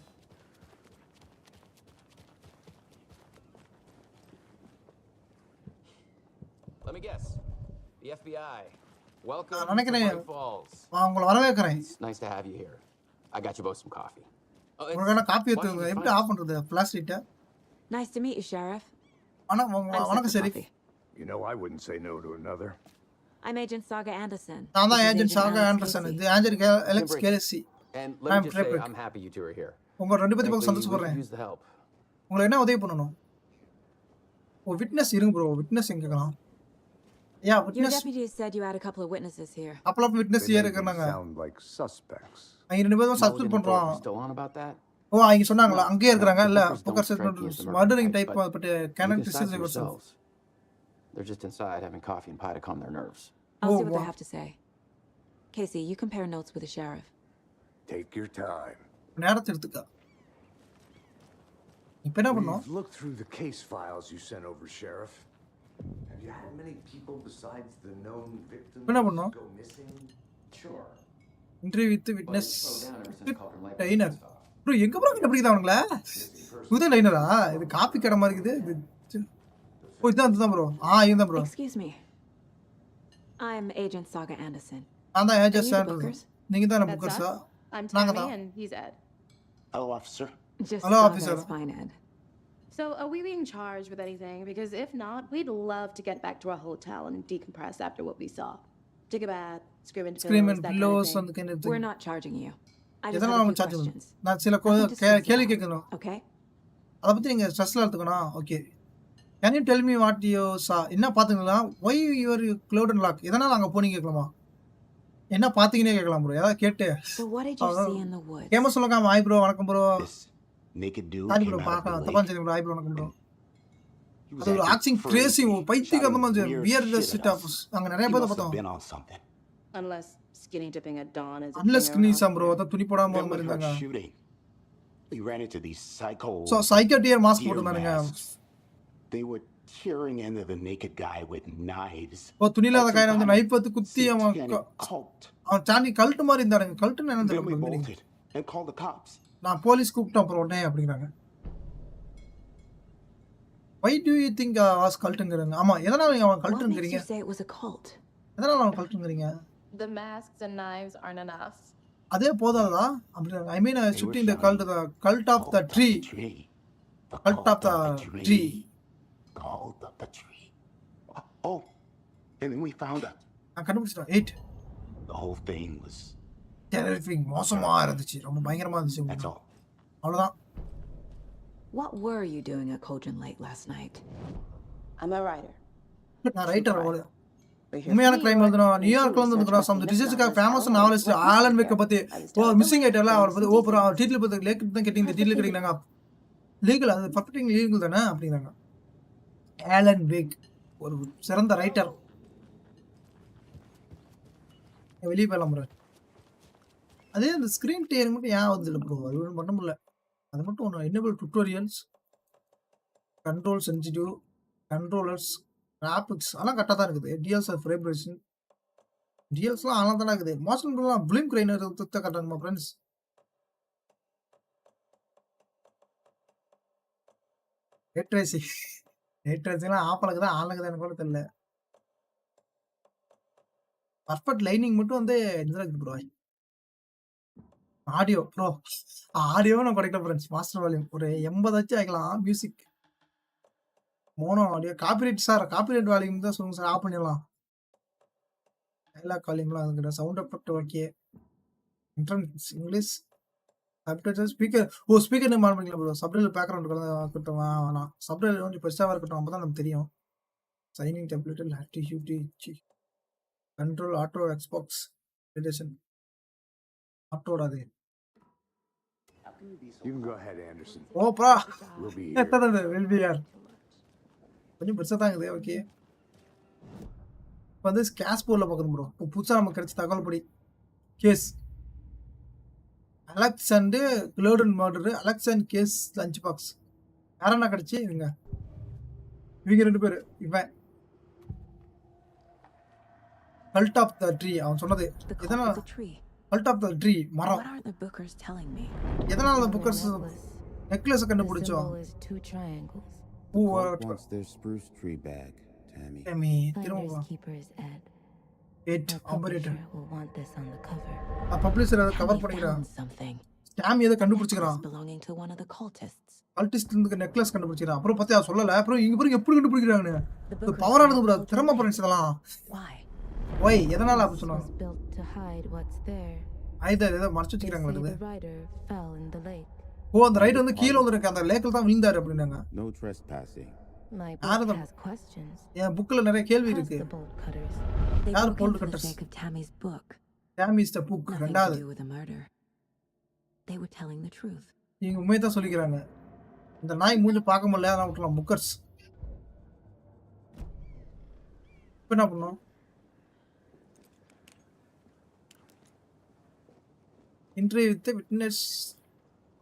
Speaker 10: Let me guess. The FBI. Welcome
Speaker 1: நான் நினைக்கிறேன்
Speaker 10: to Bright Falls.
Speaker 1: உங்களை வரவேற்கிறேன்.
Speaker 10: It's nice to have you here. I got you both some coffee.
Speaker 1: உங்களுக்கு காப்பி எடுத்து எப்படி ஆஃப் பண்றது? Flash light.
Speaker 2: Nice to meet you, Sheriff.
Speaker 1: வணக்கம் Sharif.
Speaker 5: You know I wouldn't say no to another.
Speaker 2: I'm Agent Saga Anderson.
Speaker 1: நான் தான் agent Saga Anderson. இது agent Alex Casey.
Speaker 10: And let me just say I'm happy you two are here.
Speaker 1: உங்க ரெண்டு பேத்துக்கு
Speaker 10: Frankly,
Speaker 1: சந்தோஷப்படுறேன்.
Speaker 10: we could use the help.
Speaker 1: உங்களுக்கு என்ன உதவி பண்ணணும்? ஓ விட்னஸ் இருங்க ப்ரோ. விட்னஸ் எங்க இருக்கான்? யா
Speaker 2: Your
Speaker 1: witness
Speaker 2: deputies said you had a couple of witnesses here.
Speaker 1: அப்பள விட்னஸ்
Speaker 5: They
Speaker 1: ஏர்
Speaker 5: make them
Speaker 1: இருக்காங்க.
Speaker 5: sound like suspects.
Speaker 1: அவங்க ரெண்டு பேரும் சஸ்பெண்ட்
Speaker 10: Mulligan and Thorpe
Speaker 1: பண்றோம்.
Speaker 10: are still on about that?
Speaker 1: Oh அவங்க சொன்னாங்களா அங்கேயே இருக்காங்க இல்ல
Speaker 10: Bookers don't
Speaker 1: Bookers
Speaker 10: strike me as
Speaker 1: செட்மென்ட்
Speaker 10: the
Speaker 1: murdering
Speaker 10: murderer
Speaker 1: type
Speaker 10: type,
Speaker 1: but
Speaker 10: You
Speaker 1: கேனன்
Speaker 10: decide for
Speaker 1: டிசீஸ்
Speaker 10: yourselves. They're just inside having coffee and pie to calm their nerves.
Speaker 2: I'll
Speaker 1: Oh,
Speaker 2: see what they
Speaker 1: wow.
Speaker 2: have to say. Casey, you compare notes with the sheriff.
Speaker 5: Take your time.
Speaker 1: நேரத்தை எடுத்துக்க. இப்போ என்ன பண்ணோம்?
Speaker 5: We've looked through the case files you sent over, Sheriff. Have you had many people besides the known victims
Speaker 1: என்ன பண்ணோம்?
Speaker 5: go missing?
Speaker 10: Sure.
Speaker 1: Interview with witness
Speaker 10: Slow down ever since Calder Light
Speaker 1: டைனர்.
Speaker 10: was off.
Speaker 1: Bro எங்க bro கண்டுபிடிக்குதா அவங்கள? புது டைனரா? இது copy கடை மாதிரி இருக்குது. இது ஓ இதுதான் ப்ரோ. இதுதான் bro.
Speaker 2: Excuse me. I'm Agent Saga Anderson.
Speaker 1: நான் தான்
Speaker 2: Are
Speaker 1: agent
Speaker 2: you the
Speaker 1: Santner.
Speaker 2: bookers?
Speaker 1: நீங்க தான்
Speaker 8: That's
Speaker 1: புக்கர்ஸா?
Speaker 8: us. I'm
Speaker 1: நாங்க
Speaker 8: Tammy
Speaker 1: தான்.
Speaker 8: and he's Ed.
Speaker 5: Hello, officer.
Speaker 2: Just
Speaker 1: Hello,
Speaker 2: Saga
Speaker 1: officer.
Speaker 2: is fine, Ed.
Speaker 8: So, are we being charged with anything? Because if not, we'd love to get back to our hotel and decompress after what we saw. Take a bath, scream and
Speaker 1: scream
Speaker 8: pillows,
Speaker 1: and
Speaker 8: that kind of
Speaker 1: pillows
Speaker 8: thing.
Speaker 1: அந்த kind of
Speaker 2: We're
Speaker 1: thing.
Speaker 2: not charging you. I just
Speaker 1: எதனால
Speaker 2: have a
Speaker 1: அவங்க
Speaker 2: few
Speaker 1: charge
Speaker 2: questions.
Speaker 1: நான் சில
Speaker 2: Nothing to stress
Speaker 1: கேள்வி
Speaker 2: about.
Speaker 1: கேட்கணும்.
Speaker 2: Okay?
Speaker 1: அதை பத்தி நீங்க ஸ்ட்ரெஸ்ல எடுத்துக்கணும். Okay. Can you tell me what you saw? என்ன பாத்தீங்களா? Why your cloud and lock? எதனால அங்க போனீங்க கேட்கலாமா? என்ன பாத்தீங்கன்னே கேட்கலாம் ப்ரோ. ஏதாவது கேட்டு
Speaker 2: So what did you see in the woods?
Speaker 1: கேம சொல்லுங்க. ஹாய் ப்ரோ வணக்கம் bro.
Speaker 5: This naked dude
Speaker 1: sorry
Speaker 5: came
Speaker 1: bro
Speaker 5: out of
Speaker 1: பார்க்கலாம்.
Speaker 5: the
Speaker 1: தப்பா
Speaker 5: lake.
Speaker 1: சொல்லுங்க ப்ரோ. ஹாய் ப்ரோ வணக்கம் ப்ரோ.
Speaker 5: He was
Speaker 1: அது ஒரு
Speaker 5: acting
Speaker 1: ஆக்சிங் கிரேசி
Speaker 5: crazy,
Speaker 1: பைத்தியக்காரமா
Speaker 5: shouting weird
Speaker 1: weird the
Speaker 5: shit
Speaker 1: shit
Speaker 5: at
Speaker 1: of
Speaker 5: us.
Speaker 1: அங்க நிறைய
Speaker 5: He
Speaker 1: பேர்
Speaker 5: must have
Speaker 1: பார்த்தோம்.
Speaker 5: been on something.
Speaker 8: Unless skinny dipping a Dawn is a
Speaker 1: unless
Speaker 8: thing around
Speaker 1: கிரீஸா bro.
Speaker 8: here.
Speaker 1: அத துணி போடாம
Speaker 5: Then
Speaker 1: ஒரு
Speaker 5: we
Speaker 1: மாதிரி
Speaker 5: heard
Speaker 1: இருந்தாங்க.
Speaker 5: shooting. We ran into these psycho
Speaker 1: so psycho deer mask
Speaker 5: deer
Speaker 1: போட்டுருந்தானுங்க.
Speaker 5: masks. They were tearing into the naked guy with knives.
Speaker 1: ஓ துணியில அந்த கையில வந்து
Speaker 5: Some
Speaker 1: நைப் எடுத்து குத்தி
Speaker 5: kind of
Speaker 1: அவன்
Speaker 5: satanic cult.
Speaker 1: அவன் சாண்டி கல்ட் மாதிரி இருந்தாருங்க. கல்ட்னு என்ன
Speaker 5: Then we
Speaker 1: தெரியல.
Speaker 5: bolted and called the cops.
Speaker 1: நான் போலீஸ் கூப்பிட்டேன் அப்புறம் உடனே அப்படிங்கிறாங்க. Why do you think was கல்ட்ங்கறீங்க? ஆமா எதனால அவன்
Speaker 2: What makes
Speaker 1: கல்ட்ங்கறீங்க?
Speaker 2: you say it was a cult?
Speaker 1: எதனால அவன் கல்ட்ங்கறீங்க?
Speaker 8: The masks and knives aren't enough.
Speaker 1: அதே போதாதா? அப்படிங்க. I mean
Speaker 5: They were
Speaker 1: shooting the
Speaker 5: shouting,
Speaker 1: cult of the tree.
Speaker 5: The
Speaker 1: Cult of the tree.
Speaker 5: Cult of the tree. Oh, and then we found out
Speaker 1: நான் கண்டுபிடிச்சிட்டேன். 8
Speaker 5: the whole thing was.
Speaker 1: டெரரிஃபிங் மோசமா இருந்துச்சு. ரொம்ப பயங்கரமா
Speaker 5: That's
Speaker 1: இருந்துச்சு.
Speaker 5: all.
Speaker 1: அவ்வளவுதான்.
Speaker 2: What were you doing at Cauldron Lake last night?
Speaker 8: I'm a writer.
Speaker 1: நான் writer அவ்வளவு.
Speaker 8: We're here
Speaker 1: உண்மையான
Speaker 8: for
Speaker 1: கிரைம்
Speaker 8: New
Speaker 1: எழுதணும்.
Speaker 8: York,
Speaker 1: நியூயார்க்ல
Speaker 8: and
Speaker 1: இருந்து
Speaker 8: we
Speaker 1: வந்துக்கிறோம். சம்
Speaker 8: search
Speaker 1: ரிசர்ச்சுக்காக
Speaker 8: for
Speaker 1: famous
Speaker 8: missing
Speaker 1: novelist
Speaker 8: novelists.
Speaker 1: Alan வேக்க பத்தி மிஸ்ஸிங் ஆயிட்டல அவர் பத்தி ஓ ப்ரோ டீட்டில் பத்தி லேக் தான் கேட்டிங்க. டீட்டில் கேட்டிங்கனாங்க. லீகல் அது பர்ஃபெக்ட்லி லீகல் தானே அப்படிங்கிறாங்க. ஆலன் வேக் ஒரு சிறந்த ரைட்டர். வெளியே போயிடலாம் ப்ரோ. அதே அந்த ஸ்க்ரீன் டேர் மட்டும் ஏன் வந்து இல்லை ப்ரோ? அது ஒன்றும் பண்ண முடியல. அது மட்டும் ஒன்று enable tutorials, control sensitive, controllers, graphics அதெல்லாம் கரெக்டாக தான் இருக்குது. டிஎல்ஸ் ஃப்ரேம் ரேஷன் டிஎல்ஸ்லாம் அதெல்லாம் தானே இருக்குது. மோஷன் பிலிம் கிரைனர் கரெக்டாகுமா ஃப்ரெண்ட்ஸ்? ரேட் ரேசிங் ரேட் ரேசிங்லாம் ஆஃப் ஆகுதா ஆன் ஆகுதான்னு கூட தெரியல. பர்ஃபெக்ட் லைனிங் மட்டும் வந்து இதுதான் இருக்குது ப்ரோ. ஆடியோ ப்ரோ, ஆடியோவை நான் குறைக்கல ஃப்ரெண்ட்ஸ். மாஸ்டர் வால்யூம் ஒரு 80 ஆகிக்கலாம். Music mono audio copyright sir, copyright volume தான் சொல்லுங்க சார், ஆஃப் பண்ணிடலாம். டைலாக் வால்யூம்லாம் அதுக்கிட்ட sound effect okay. Entrance English subtitle speaker speaker name on பண்ணிக்கலாம் ப்ரோ. சப்டைட்டில் பேக்ரவுண்ட் இருக்கட்டும் வேணாம். சப்டைட்டில் கொஞ்சம் பெருசாக இருக்கட்டும், அப்போ தான் நமக்கு தெரியும். சைனிங் டெம்ப்ளேட்டில் HTTP control auto Xbox relation ஆட்டோட அது.
Speaker 5: You can go ahead, Anderson.
Speaker 1: ஓப்பா
Speaker 5: We'll be here.
Speaker 1: எத்தனை வெல்பிஆர் கொஞ்சம் பெருசாக தான் இருக்குது. ஓகே, இப்போ வந்து கேஷ் போர்டில் பார்க்கணும் ப்ரோ. இப்போ புதுசாக நமக்கு கிடைச்ச தகவல் படி கேஸ் அலெக்ஸ் அண்டு கிளோடன் murder, Alex and case lunch box யாரண்ணா கிடச்சி? இவங்க 2 பேர். இவன் கல்ட் ஆஃப் த ட்ரீ அவன் சொன்னது. எதனால் கல்ட் ஆஃப் த ட்ரீ மரம்? எதனால் அந்த புக்கர்ஸ் நெக்லஸை கண்டுபிடிச்சோம்?
Speaker 11: Wants their spruce tree bag, Tammy.
Speaker 1: Tammy, திரும்ப ஆபரேட்டர் பப்ளிஷர் அதை கவர் பண்ணிக்கிறான். ஸ்டாம் எதை கண்டுபிடிச்சிக்கிறான்? கல்டிஸ்ட் இருந்து நெக்லஸ் கண்டுபிடிச்சிக்கிறான். அப்புறம் பார்த்து அவன் சொல்லலை. அப்புறம் இங்கே பாருங்க எப்படி கண்டுபிடிக்கிறாங்கன்னு. பவரானது ப்ரோ, திறமை ஃப்ரெண்ட்ஸ் இதெல்லாம். ஒய் எதனால அப்படி சொன்னாங்க? ஆயுதம் ஏதோ மறைச்சு வச்சுக்கிறாங்களா? அந்த ரைட் வந்து கீழே வந்துருக்கு, அந்த லேக்கில் தான் விழுந்தாரு அப்படின்னாங்க.
Speaker 11: No trespassing.
Speaker 1: என் புக்கில் நிறைய கேள்வி இருக்கு. யார் bolt cutters? Tammy's the book. ரெண்டாவது நீங்க உண்மையை தான் சொல்லிக்கிறாங்க. இந்த நாய் மூஞ்சி பார்க்க முடியல, அதான் விட்டுலாம். புக்கர்ஸ் இப்போ என்ன பண்ணோம்? Interview with witness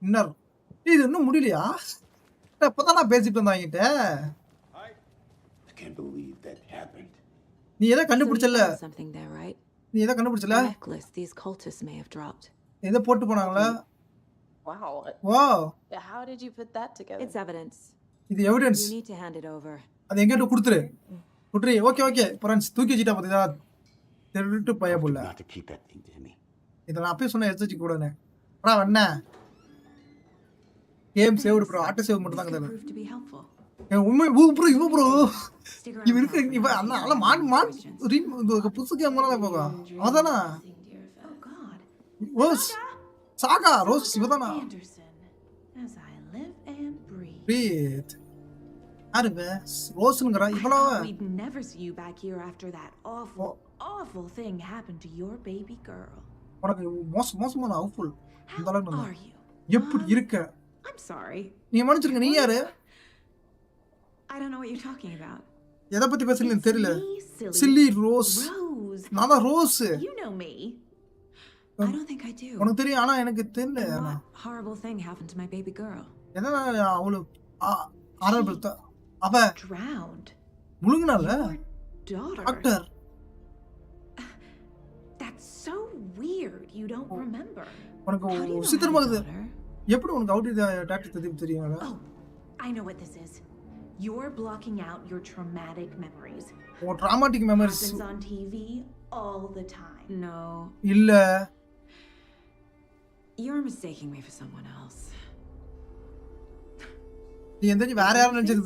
Speaker 1: inner. இது இன்னும் முடியலையா? இப்பதான் நான் பேசிட்டு இருந்தாங்கிட்ட.
Speaker 11: I can't believe that happened.
Speaker 1: நீ எதை கண்டுபிடிச்சல? நீ எதை கண்டுபிடிச்சல? எதை போட்டு போனாங்களா?
Speaker 8: Wow.
Speaker 1: Wow.
Speaker 8: How did you put that together?
Speaker 2: It's evidence.
Speaker 1: இது evidence.
Speaker 2: You need to hand it over.
Speaker 1: அது எங்கிட்ட கொடுத்துரு. குட்ரி. ஓகே ஃப்ரெண்ட்ஸ், தூக்கி வச்சிட்டா பாத்தீங்களா? திருட்டு பைய புள்ள.
Speaker 11: Not to keep that thing, Tammy.
Speaker 1: இத நான் அப்பவே சொன்ன எடுத்து வச்சு கூடனே. அடா வண்ணா. Game saved bro, auto save மட்டும் தான் கதல. உண்மை ப்ரோ, இவ இருக்கு இவ அண்ணா மான் புதுசு கேம்லாம் போகும். அதானா? ரோஸ் சாகா ரோஸ் இவதானா? பிரீத் அருங்க ரோஸ்ங்கறா இவளோ.
Speaker 2: We'd never see you back here after that awful thing happened to your baby girl.
Speaker 1: உனக்கு மோசமான அவுஃபுல் இந்த அளவுக்கு எப்படி இருக்க?
Speaker 2: I'm sorry.
Speaker 1: நீ மன்னிச்சிருங்க. நீ யாரு?
Speaker 2: I don't know what you're talking about.
Speaker 1: எதை பத்தி பேசுறீங்கன்னு தெரியல. Chilli rose. நான் தான் rose.
Speaker 2: You know me. I don't think I do.
Speaker 1: உனக்கு தெரியும், ஆனா எனக்கு தெரியல.
Speaker 2: What horrible thing happened to my baby girl?
Speaker 1: என்னன்னா அவளு ஹாரபிள் அவ
Speaker 2: drowned.
Speaker 1: முழுங்கனால doctor.
Speaker 2: That's so weird. You don't remember.
Speaker 1: உனக்கு விசித்திரமாகுது. எப்படி உனக்கு அவுட் டாக்டர் தெரியும்?
Speaker 2: Oh, I know what this is. You're blocking out your traumatic memories.
Speaker 1: Oh, traumatic memories.
Speaker 2: Happens on TV all the time. No.
Speaker 1: இல்ல.
Speaker 2: You're mistaking me for someone else.
Speaker 1: நீ எந்த வேற யாரும் நினைச்சது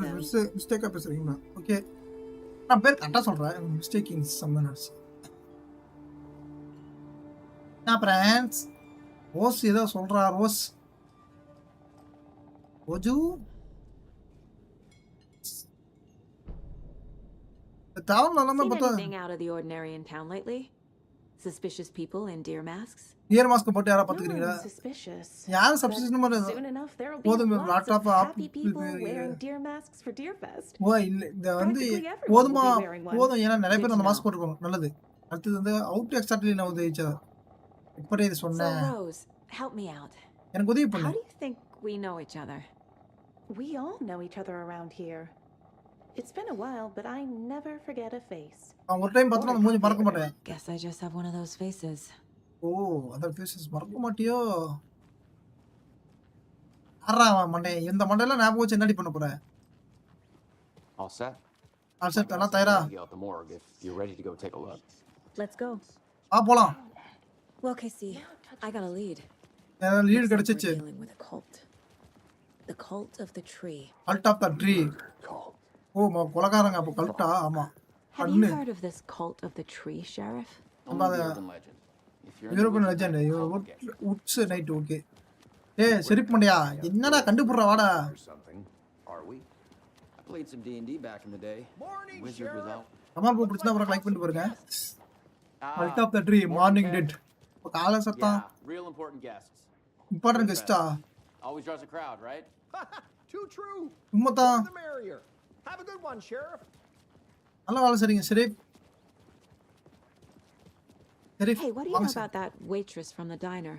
Speaker 1: மிஸ்டேக்கா பேசுறீங்களா? ஓகே, நான் பேர் கரெக்டா சொல்றேன். Mistaking someone else. நான் ஃப்ரெண்ட்ஸ் ரோஸ் ஏதோ சொல்றா. ரோஸ் ஓஜு town
Speaker 2: anything out of the ordinary in town lately? Suspicious people in deer masks?
Speaker 1: deer mask போட்டு யாரா பாத்துக்கிறீங்களா?
Speaker 8: Suspicious.
Speaker 1: யார் சப்ஸ்டிஷன் பண்றது?
Speaker 8: Soon enough there will
Speaker 1: போதும்
Speaker 8: be
Speaker 1: lot
Speaker 8: lots
Speaker 1: of
Speaker 8: of happy people wearing deer masks for Deer Fest.
Speaker 1: ஓ இல்ல, இந்த வந்து போதுமா போதும். ஏன்னா நிறைய பேர் அந்த மாஸ்க் போட்டுருப்பாங்க. நல்லது. அடுத்தது வந்து out exactly now the each other. எப்படி இது
Speaker 2: So,
Speaker 1: சொன்னேன்?
Speaker 2: Rose, help me out.
Speaker 1: எனக்கு உதவி
Speaker 2: How
Speaker 1: பண்ணு.
Speaker 2: do you think we know each other?
Speaker 8: We all know each other around here. It's been a while, but I never forget a face.
Speaker 1: நான் ஒரு time பார்த்தா அந்த மூஞ்சி மறக்க மாட்டேன்.
Speaker 2: Guess I just have one of those faces.
Speaker 1: ஓ, அந்த faces மறக்க மாட்டியோ? ஆறா மண்டே, இந்த மண்டையில ஞாபகம் வச்சு என்னடி பண்ண போற?
Speaker 10: All set?
Speaker 1: ஆல் செட் எல்லாம் தயாரா?
Speaker 10: At the morgue if you're ready to go take a look.
Speaker 2: Let's go.
Speaker 1: போலாம்.
Speaker 2: Well, Casey, I got a lead.
Speaker 1: எனக்கு லீட்
Speaker 2: Looks like we're
Speaker 1: கிடைச்சிச்சு.
Speaker 2: dealing with a cult. The cult of the tree.
Speaker 1: Cult of the tree. Oh, கொலகாரங்க அப்ப கல்ட்டா? ஆமா.
Speaker 2: Have you heard of this cult of the tree, Sheriff?
Speaker 1: நம்ம அத European legend woods night okay. ஏய் செரிப் மண்டையா, என்னடா கண்டுபிடுற வாடா.
Speaker 5: Are we?
Speaker 10: I played some D&D back in the day. Wizard was out.
Speaker 1: Kamal போ பிடிச்சா அப்புறம் லைக் பண்ணிட்டு பாருங்க. Cult of the tree morning dead. கால சத்தம்.
Speaker 10: Yeah, real important guests.
Speaker 1: Important கெஸ்டா.
Speaker 10: Always draws a crowd, right?
Speaker 4: Too true.
Speaker 1: உம்மதான்.
Speaker 4: The merrier. Have a good one, Sheriff.
Speaker 1: நல்ல வேலை சரிங்க Sherif. Sherif.
Speaker 2: Hey, what do you know about that waitress from the diner?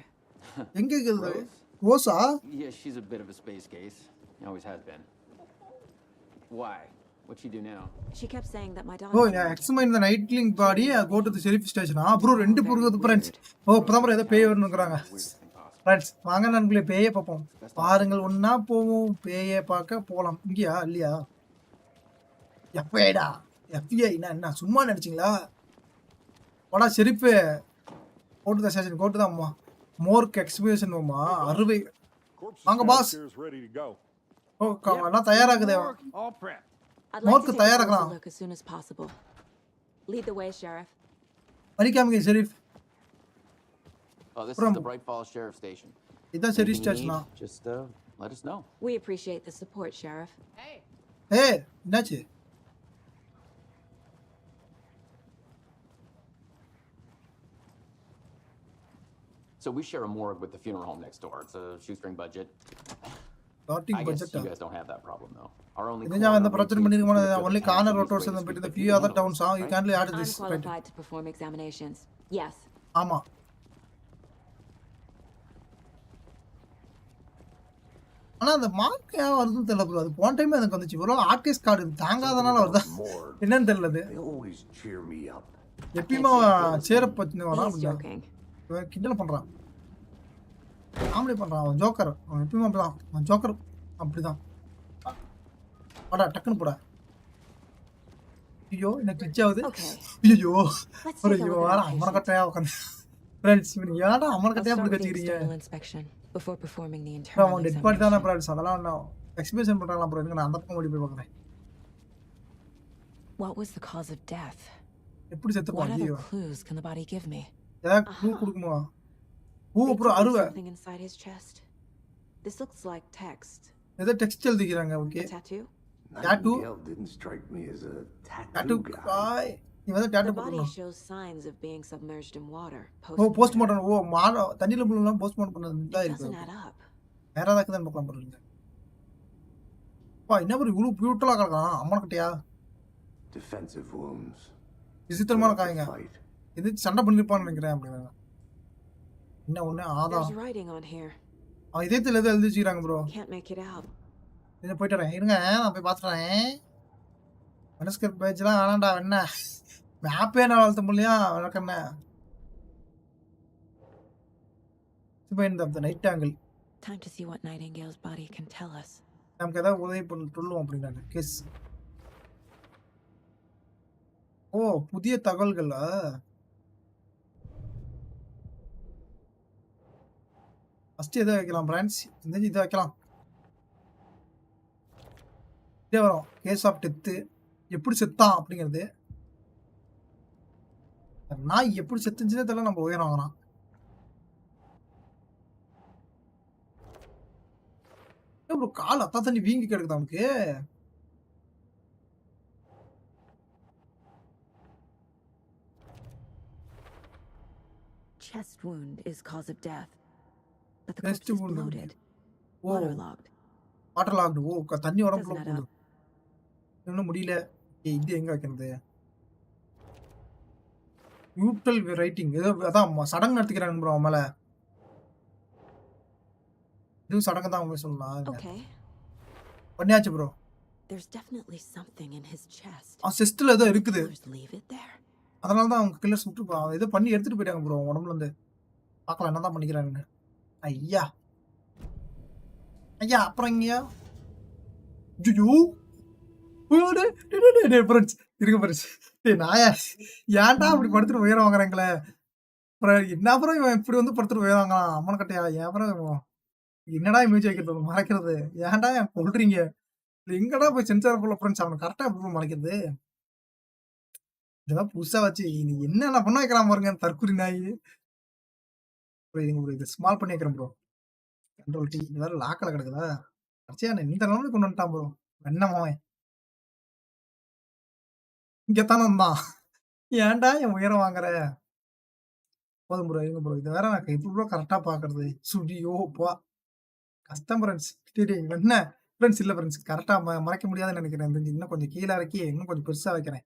Speaker 1: எங்க இருக்குது? ஓசா?
Speaker 10: Yeah, she's a bit of a space case. Always has been. Why? What'd she do now?
Speaker 2: She kept saying that my
Speaker 1: oh,
Speaker 2: daughter.
Speaker 1: Examine the நைட்லிங் body go to the sheriff station. Bro ரெண்டு புருகுது friends. ஓ, இப்பதான் ஏதோ பேய் வரணும்ங்கறாங்க. Friends வாங்க நண்பர்களே பேயை பார்ப்போம். பாருங்கள் ஒண்ணா போவோம் பேயை பார்க்க போலாம். இங்கயா இல்லையா? எப்பேடா? FBI என்ன சும்மா நடிச்சீங்களா? வாடா sheriff. Go to the station, go to the morgue expression ரூமா. அறுவை. வாங்க boss.
Speaker 3: Ready to go.
Speaker 1: Oh, எல்லாம் தயாராகுதே.
Speaker 4: All prep.
Speaker 2: I'd like to take a closer look as soon as possible. Lead the way, Sheriff.
Speaker 1: வலிக்காமங்க Sherif.
Speaker 10: Oh, this is the Bright Falls Sheriff Station.
Speaker 1: இதான் Sherif ஸ்டேஷனா?
Speaker 10: Just let us know.
Speaker 2: We appreciate the support, Sheriff.
Speaker 8: Hey.
Speaker 1: ஏய், என்னாச்சு?
Speaker 10: So we share a morgue with the funeral home next door. It's a shoestring budget.
Speaker 1: Starting
Speaker 10: I guess
Speaker 1: budget.
Speaker 10: you guys don't have that problem though. Our only
Speaker 1: இங்க வந்து பிரச்சனை பண்ணிருக்கோம். only corner rotos and bit the few other towns you can add
Speaker 2: I'm
Speaker 1: this.
Speaker 2: qualified to perform examinations. Yes.
Speaker 1: ஆமா. ஆனா அந்த mark ஏன் வருதுன்னு தெரியல ப்ரோ. அது போன டைம் எனக்கு வந்துச்சு. ஒரு ஆர்டிஸ்ட் கார்டு தாங்காதனால வருதா? என்னன்னு தெரியல அது.
Speaker 5: They always cheer me up.
Speaker 1: எப்பயுமே சேர பத்தின வரா அப்படிங்க. கிண்டல் பண்றான். காமெடி பண்றான். அவன் ஜோக்கர். அவன் எப்பயுமே அப்படிதான். அவன் ஜோக்கர் அப்படிதான். வாடா டக்குன்னு போடா. ஐயோ எனக்கு கிளிச் ஆகுது. ஐயோ. ஐயோ வாடா அமரக்கட்டையா உட்கார்ந்து. ஃப்ரெண்ட்ஸ் நீங்க ஏன்டா அமரக்கட்டையா இப்படி கட்டிக்கிறீங்க?
Speaker 2: Before performing the internal
Speaker 1: அவன் டெட் பாடி தான ஃப்ரெண்ட்ஸ். அதெல்லாம் நான் எக்ஸ்பிரஷன் பண்றாங்களா ப்ரோ. நான் அந்த பக்கம் ஓடி போய் பார்க்கறேன்.
Speaker 2: What was the cause of death?
Speaker 1: எப்படி செத்து
Speaker 2: What
Speaker 1: போனாங்க?
Speaker 2: other clues can the body give me?
Speaker 1: ஏதாவது க்ளூ கொடுக்குமா? ஓ ப்ரோ அருவா.
Speaker 2: Something inside his chest. This looks like text.
Speaker 1: ஏதோ டெக்ஸ்ட் எழுதிக்கிறாங்க. Okay.
Speaker 2: Tattoo?
Speaker 1: Tattoo?
Speaker 5: Didn't strike me as a
Speaker 1: Tattoo guy. இவன் tattoo
Speaker 2: The body
Speaker 1: போடுறான்.
Speaker 2: shows signs of being submerged in water.
Speaker 1: Oh postmortem. Oh தண்ணில முழுங்கலாம் postmortem பண்ணது தான் இருக்கு.
Speaker 2: Doesn't add up.
Speaker 1: வேற ஏதாவது தான் பார்க்கலாம் பாருங்க. என்ன ஒரு இவ்வளவு பியூட்டிஃபுல்லா கிடக்கான். அமரக்கட்டையா?
Speaker 5: defensive wounds.
Speaker 1: விசித்திரமான காயங்க. இது சண்டை பண்ணிருப்பான்னு நினைக்கிறேன் அப்படிங்க. என்ன ஒண்ணு ஆதா.
Speaker 2: There's writing on here.
Speaker 1: இதயத்துல ஏதோ எழுதி வச்சிருக்காங்க bro.
Speaker 2: Can't make it out.
Speaker 1: இத போயிட்டு வரேன். இருங்க நான் போய் பாத்துறேன். மனஸ்கர் பேஜ்லாம் வேணாம்டா என்ன. மேப்பே நான் வளர்த்த முடியலையா எனக்கு என்ன. Spend of the night angle.
Speaker 2: Time to see what Nightingale's body can tell us.
Speaker 1: நமக்கு ஏதாவது உதவி சொல்லுவோம் அப்படின்னாங்க. கேஸ். ஓ புதிய தகவல்களா? ஃபர்ஸ்ட் எதை வைக்கலாம் ஃப்ரெண்ட்ஸ்? இந்த இதை வைக்கலாம். இதே வரும். Case of death. எப்படி செத்தான் அப்படிங்கிறது. நான் எப்படி செத்துச்சுன்னே தெரியல. நம்ம உயரம் வாங்குறான். ஒரு கால் அத்தா தண்ணி வீங்கி கிடக்குது அவனுக்கு.
Speaker 2: Chest wound is cause of death. But the
Speaker 1: Chest
Speaker 2: corpse is
Speaker 1: wound.
Speaker 2: bloated.
Speaker 1: Oh
Speaker 2: Waterlogged.
Speaker 1: Waterlogged. Oh தண்ணி உடம்புல
Speaker 2: Doesn't add
Speaker 1: போகுது. இன்னும் முடியல. இது எங்க வைக்கிறது? நியூட்ரல் ரைட்டிங் ஏதோ அதான் சடங்கு நடத்திக்கிறாங்க ப்ரோ அவன் மேல. இதுவும் சடங்கு தான் அவங்க சொல்லலாம்.
Speaker 2: Okay.
Speaker 1: பண்ணியாச்சு bro.
Speaker 2: There's definitely something in his chest.
Speaker 1: செஸ்ட்ல ஏதோ இருக்குது.
Speaker 2: Leave it there.
Speaker 1: அதனால தான் அவங்க கில்லர்ஸ் விட்டு ஏதோ பண்ணி எடுத்துட்டு போயிட்டாங்க ப்ரோ உடம்புல இருந்து. பார்க்கலாம் என்னதான் பண்ணிக்கிறாங்கன்னு. ஐயா ஐயா அப்புறம் இங்கயா ஐயோ ஃப்ரெண்ட்ஸ் இருங்க ஃப்ரெண்ட்ஸ். நாயா ஏன்டா அப்படி படுத்துட்டு உயரம் வாங்குறாங்களே. அப்புறம் என்ன அப்புறம் இவன் இப்படி வந்து படுத்துட்டு உயரம் வாங்கலாம் அம்மன கட்டையா. ஏன் அப்புறம் என்னடா இமேஜ் வைக்கிறது மறைக்கிறது ஏன்டா என் சொல்றீங்க. எங்கடா போய் சென்சார் போல ஃப்ரெண்ட்ஸ் அவனை கரெக்டா எப்படி மறைக்கிறது. இதெல்லாம் புதுசா வச்சு என்னென்ன பண்ண வைக்கிறான் பாருங்க தற்கொலை நாய். இதை ஸ்மால் பண்ணி வைக்கிறேன் ப்ரோ. கண்ட்ரோல் டி இது வேற லாக்கில் கிடக்குதா. கடைசியா இந்த நிலைமைக்கு கொண்டு வந்துட்டான் ப்ரோ. என்னமாவன் இங்கத்தானே இருந்தான். ஏன்டா என் உயரம் வாங்குற. போதும் ப்ரோ இருங்க ப்ரோ. இது வேற நான் எப்படி ப்ரோ கரெக்டா பாக்குறது. சுடியோ போ கஷ்டம் ஃப்ரெண்ட்ஸ். என்ன ஃப்ரெண்ட்ஸ் இல்ல ஃப்ரெண்ட்ஸ் கரெக்டா மறைக்க முடியாதுன்னு நினைக்கிறேன். இன்னும் கொஞ்சம் கீழே இறக்கி இன்னும் கொஞ்சம் பெருசா வைக்கிறேன்.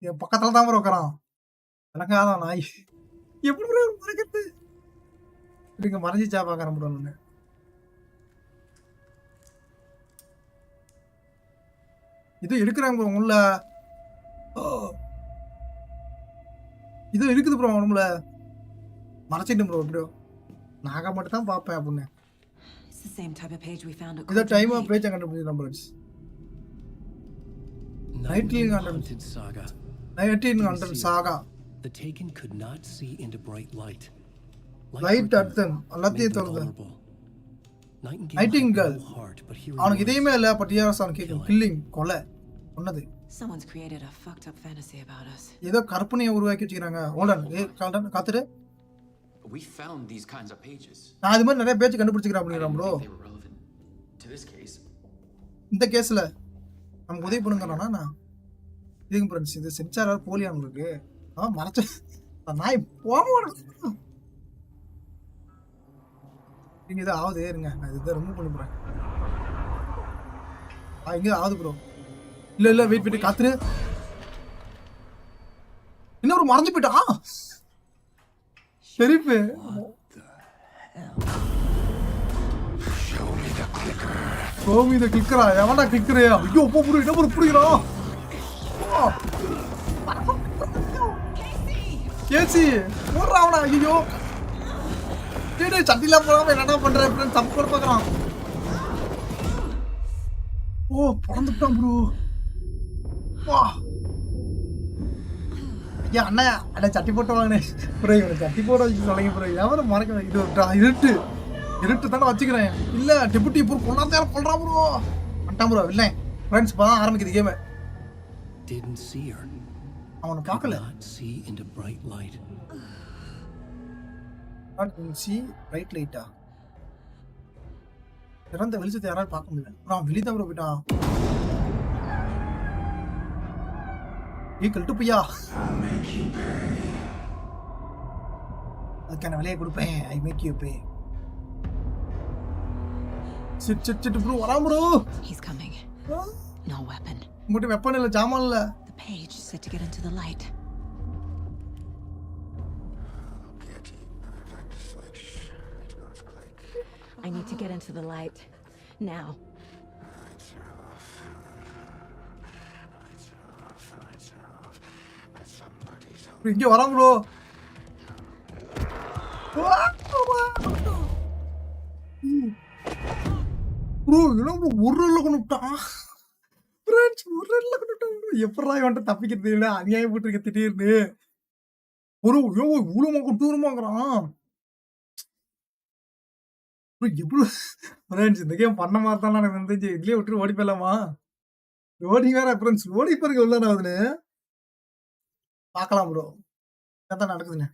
Speaker 1: என் பக்கத்துல தான் ப்ரோ இருக்கிறான். விளங்காதான் நாய் எப்படி ப்ரோ மறைக்கிறது. இருங்க மறைஞ்சிச்சா பாக்குறேன் ப்ரோ. நான் இது எடுக்கிறாங்க ப்ரோ உள்ள. இது இருக்குது ப்ரோ உடம்புல. மறைச்சிட்டு ப்ரோ எப்படியோ நாக மட்டும் தான் பார்ப்பேன் அப்படின்னு.
Speaker 2: It's the same type of page we found at
Speaker 1: இத டைம் ஆஃப் பேஜ் கண்டுபிடிச்ச numbers. 1900
Speaker 7: Saga.
Speaker 1: 1900 Saga.
Speaker 7: The Taken could not see into bright light.
Speaker 1: Light at them. எல்லாத்தையும் தோறுது. Nightingale. அவனுக்கு இதயமே இல்ல பட் ஹியர்ஸ் ஆன் கேக்கிங் கில்லிங் கொலை கொன்னது.
Speaker 2: Someone's created a fucked up fantasy about us.
Speaker 1: ஏதோ கற்பனையை உருவாக்கி வச்சிருக்காங்க. ஹோல்ட் ஆன் காத்துரு.
Speaker 10: We found these kinds of pages.
Speaker 1: நான் அது மாதிரி நிறைய பேஜ் கண்டுபிடிச்சிக்கிறேன் அப்படிங்கறான் ப்ரோ.
Speaker 10: To this case.
Speaker 1: இந்த கேஸ்ல நமக்கு உதவி பண்ணுங்கறானா நான். இதுங்க ஃப்ரெண்ட்ஸ் இது சென்சார் போலியா உங்களுக்கு. மறைச்சு நாய் போமா. இங்க இது ஆவுது இருங்க நான் இதை ரிமூவ் பண்ணி போறேன். இங்க ஆவுது ப்ரோ. இல்ல வெயிட் பண்ணி காத்துரு. இன்னொரு மறைஞ்சு போயிட்டா. Sheriff Show me the clicker. எவன்டா கிளிக்கர். ஐயோ போ புடி என்ன புடிங்கடா. கேசி போறாவடா. ஐயோ டேய் சட்டில போறாம என்னடா பண்ற ஃப்ரெண்ட் தப்பு போட பார்க்கறான். ஓ பறந்துட்டான் ப்ரோ. வா ஐயா அண்ணா அட சட்டி போட்டு வாங்கனே ப்ரோ. இவனை சட்டி போட வச்சு சொல்லுங்க ப்ரோ. எவரை மறக்க இது இருட்டு தானே வச்சுக்கிறேன். இல்ல டெபுட்டி ப்ரோ கொண்டாந்தே கொல்றான் ப்ரோ. வந்துட்டான் ப்ரோ. இல்லை ஃப்ரெண்ட்ஸ் இப்ப தான் ஆரம்பிக்குது கேம்.
Speaker 7: Didn't see her.
Speaker 1: அவனை பார்க்கல.
Speaker 7: Not see into bright light.
Speaker 1: Not see bright light. திறந்த வெளிச்சத்தை யாராலும் பார்க்க முடியல. நான் வெளியே ப்ரோ போயிட்டான். கழட்டு பையா. அதுக்கான விலையை கொடுப்பேன். I make you pay. Shit bro வரான் bro.
Speaker 2: He's coming. No weapon.
Speaker 1: உங்ககிட்ட வெப்பன் இல்ல ஜாமான் இல்ல.
Speaker 2: The page said to get into the light. I need to get into the light now.
Speaker 1: இங்க வரான் ப்ரோ. ப்ரோ என்ன ப்ரோ ஒரு இல்ல கொண்டுட்டான். ஃப்ரெண்ட்ஸ் ஒரு இல்ல கொண்டுட்டான். எப்பறா இவன்ட்ட தப்பிக்கிறது இல்ல அநியாயம் போட்டுருக்க திடீர்னு. ஒரு ஊளமா தூரமாங்கறான். ப்ரோ ஃப்ரெண்ட்ஸ் இந்த கேம் பண்ண மாதிரி தான் எனக்கு வந்துச்சு. இதுலயே விட்டு ஓடி போயிடலாமா. ஓடி வேற ஃப்ரெண்ட்ஸ் ஓடி பாருங்க உள்ள ஆகுதுன்னு பார்க்கலாம் ப்ரோ. என்னதான் நடக்குதுன்னு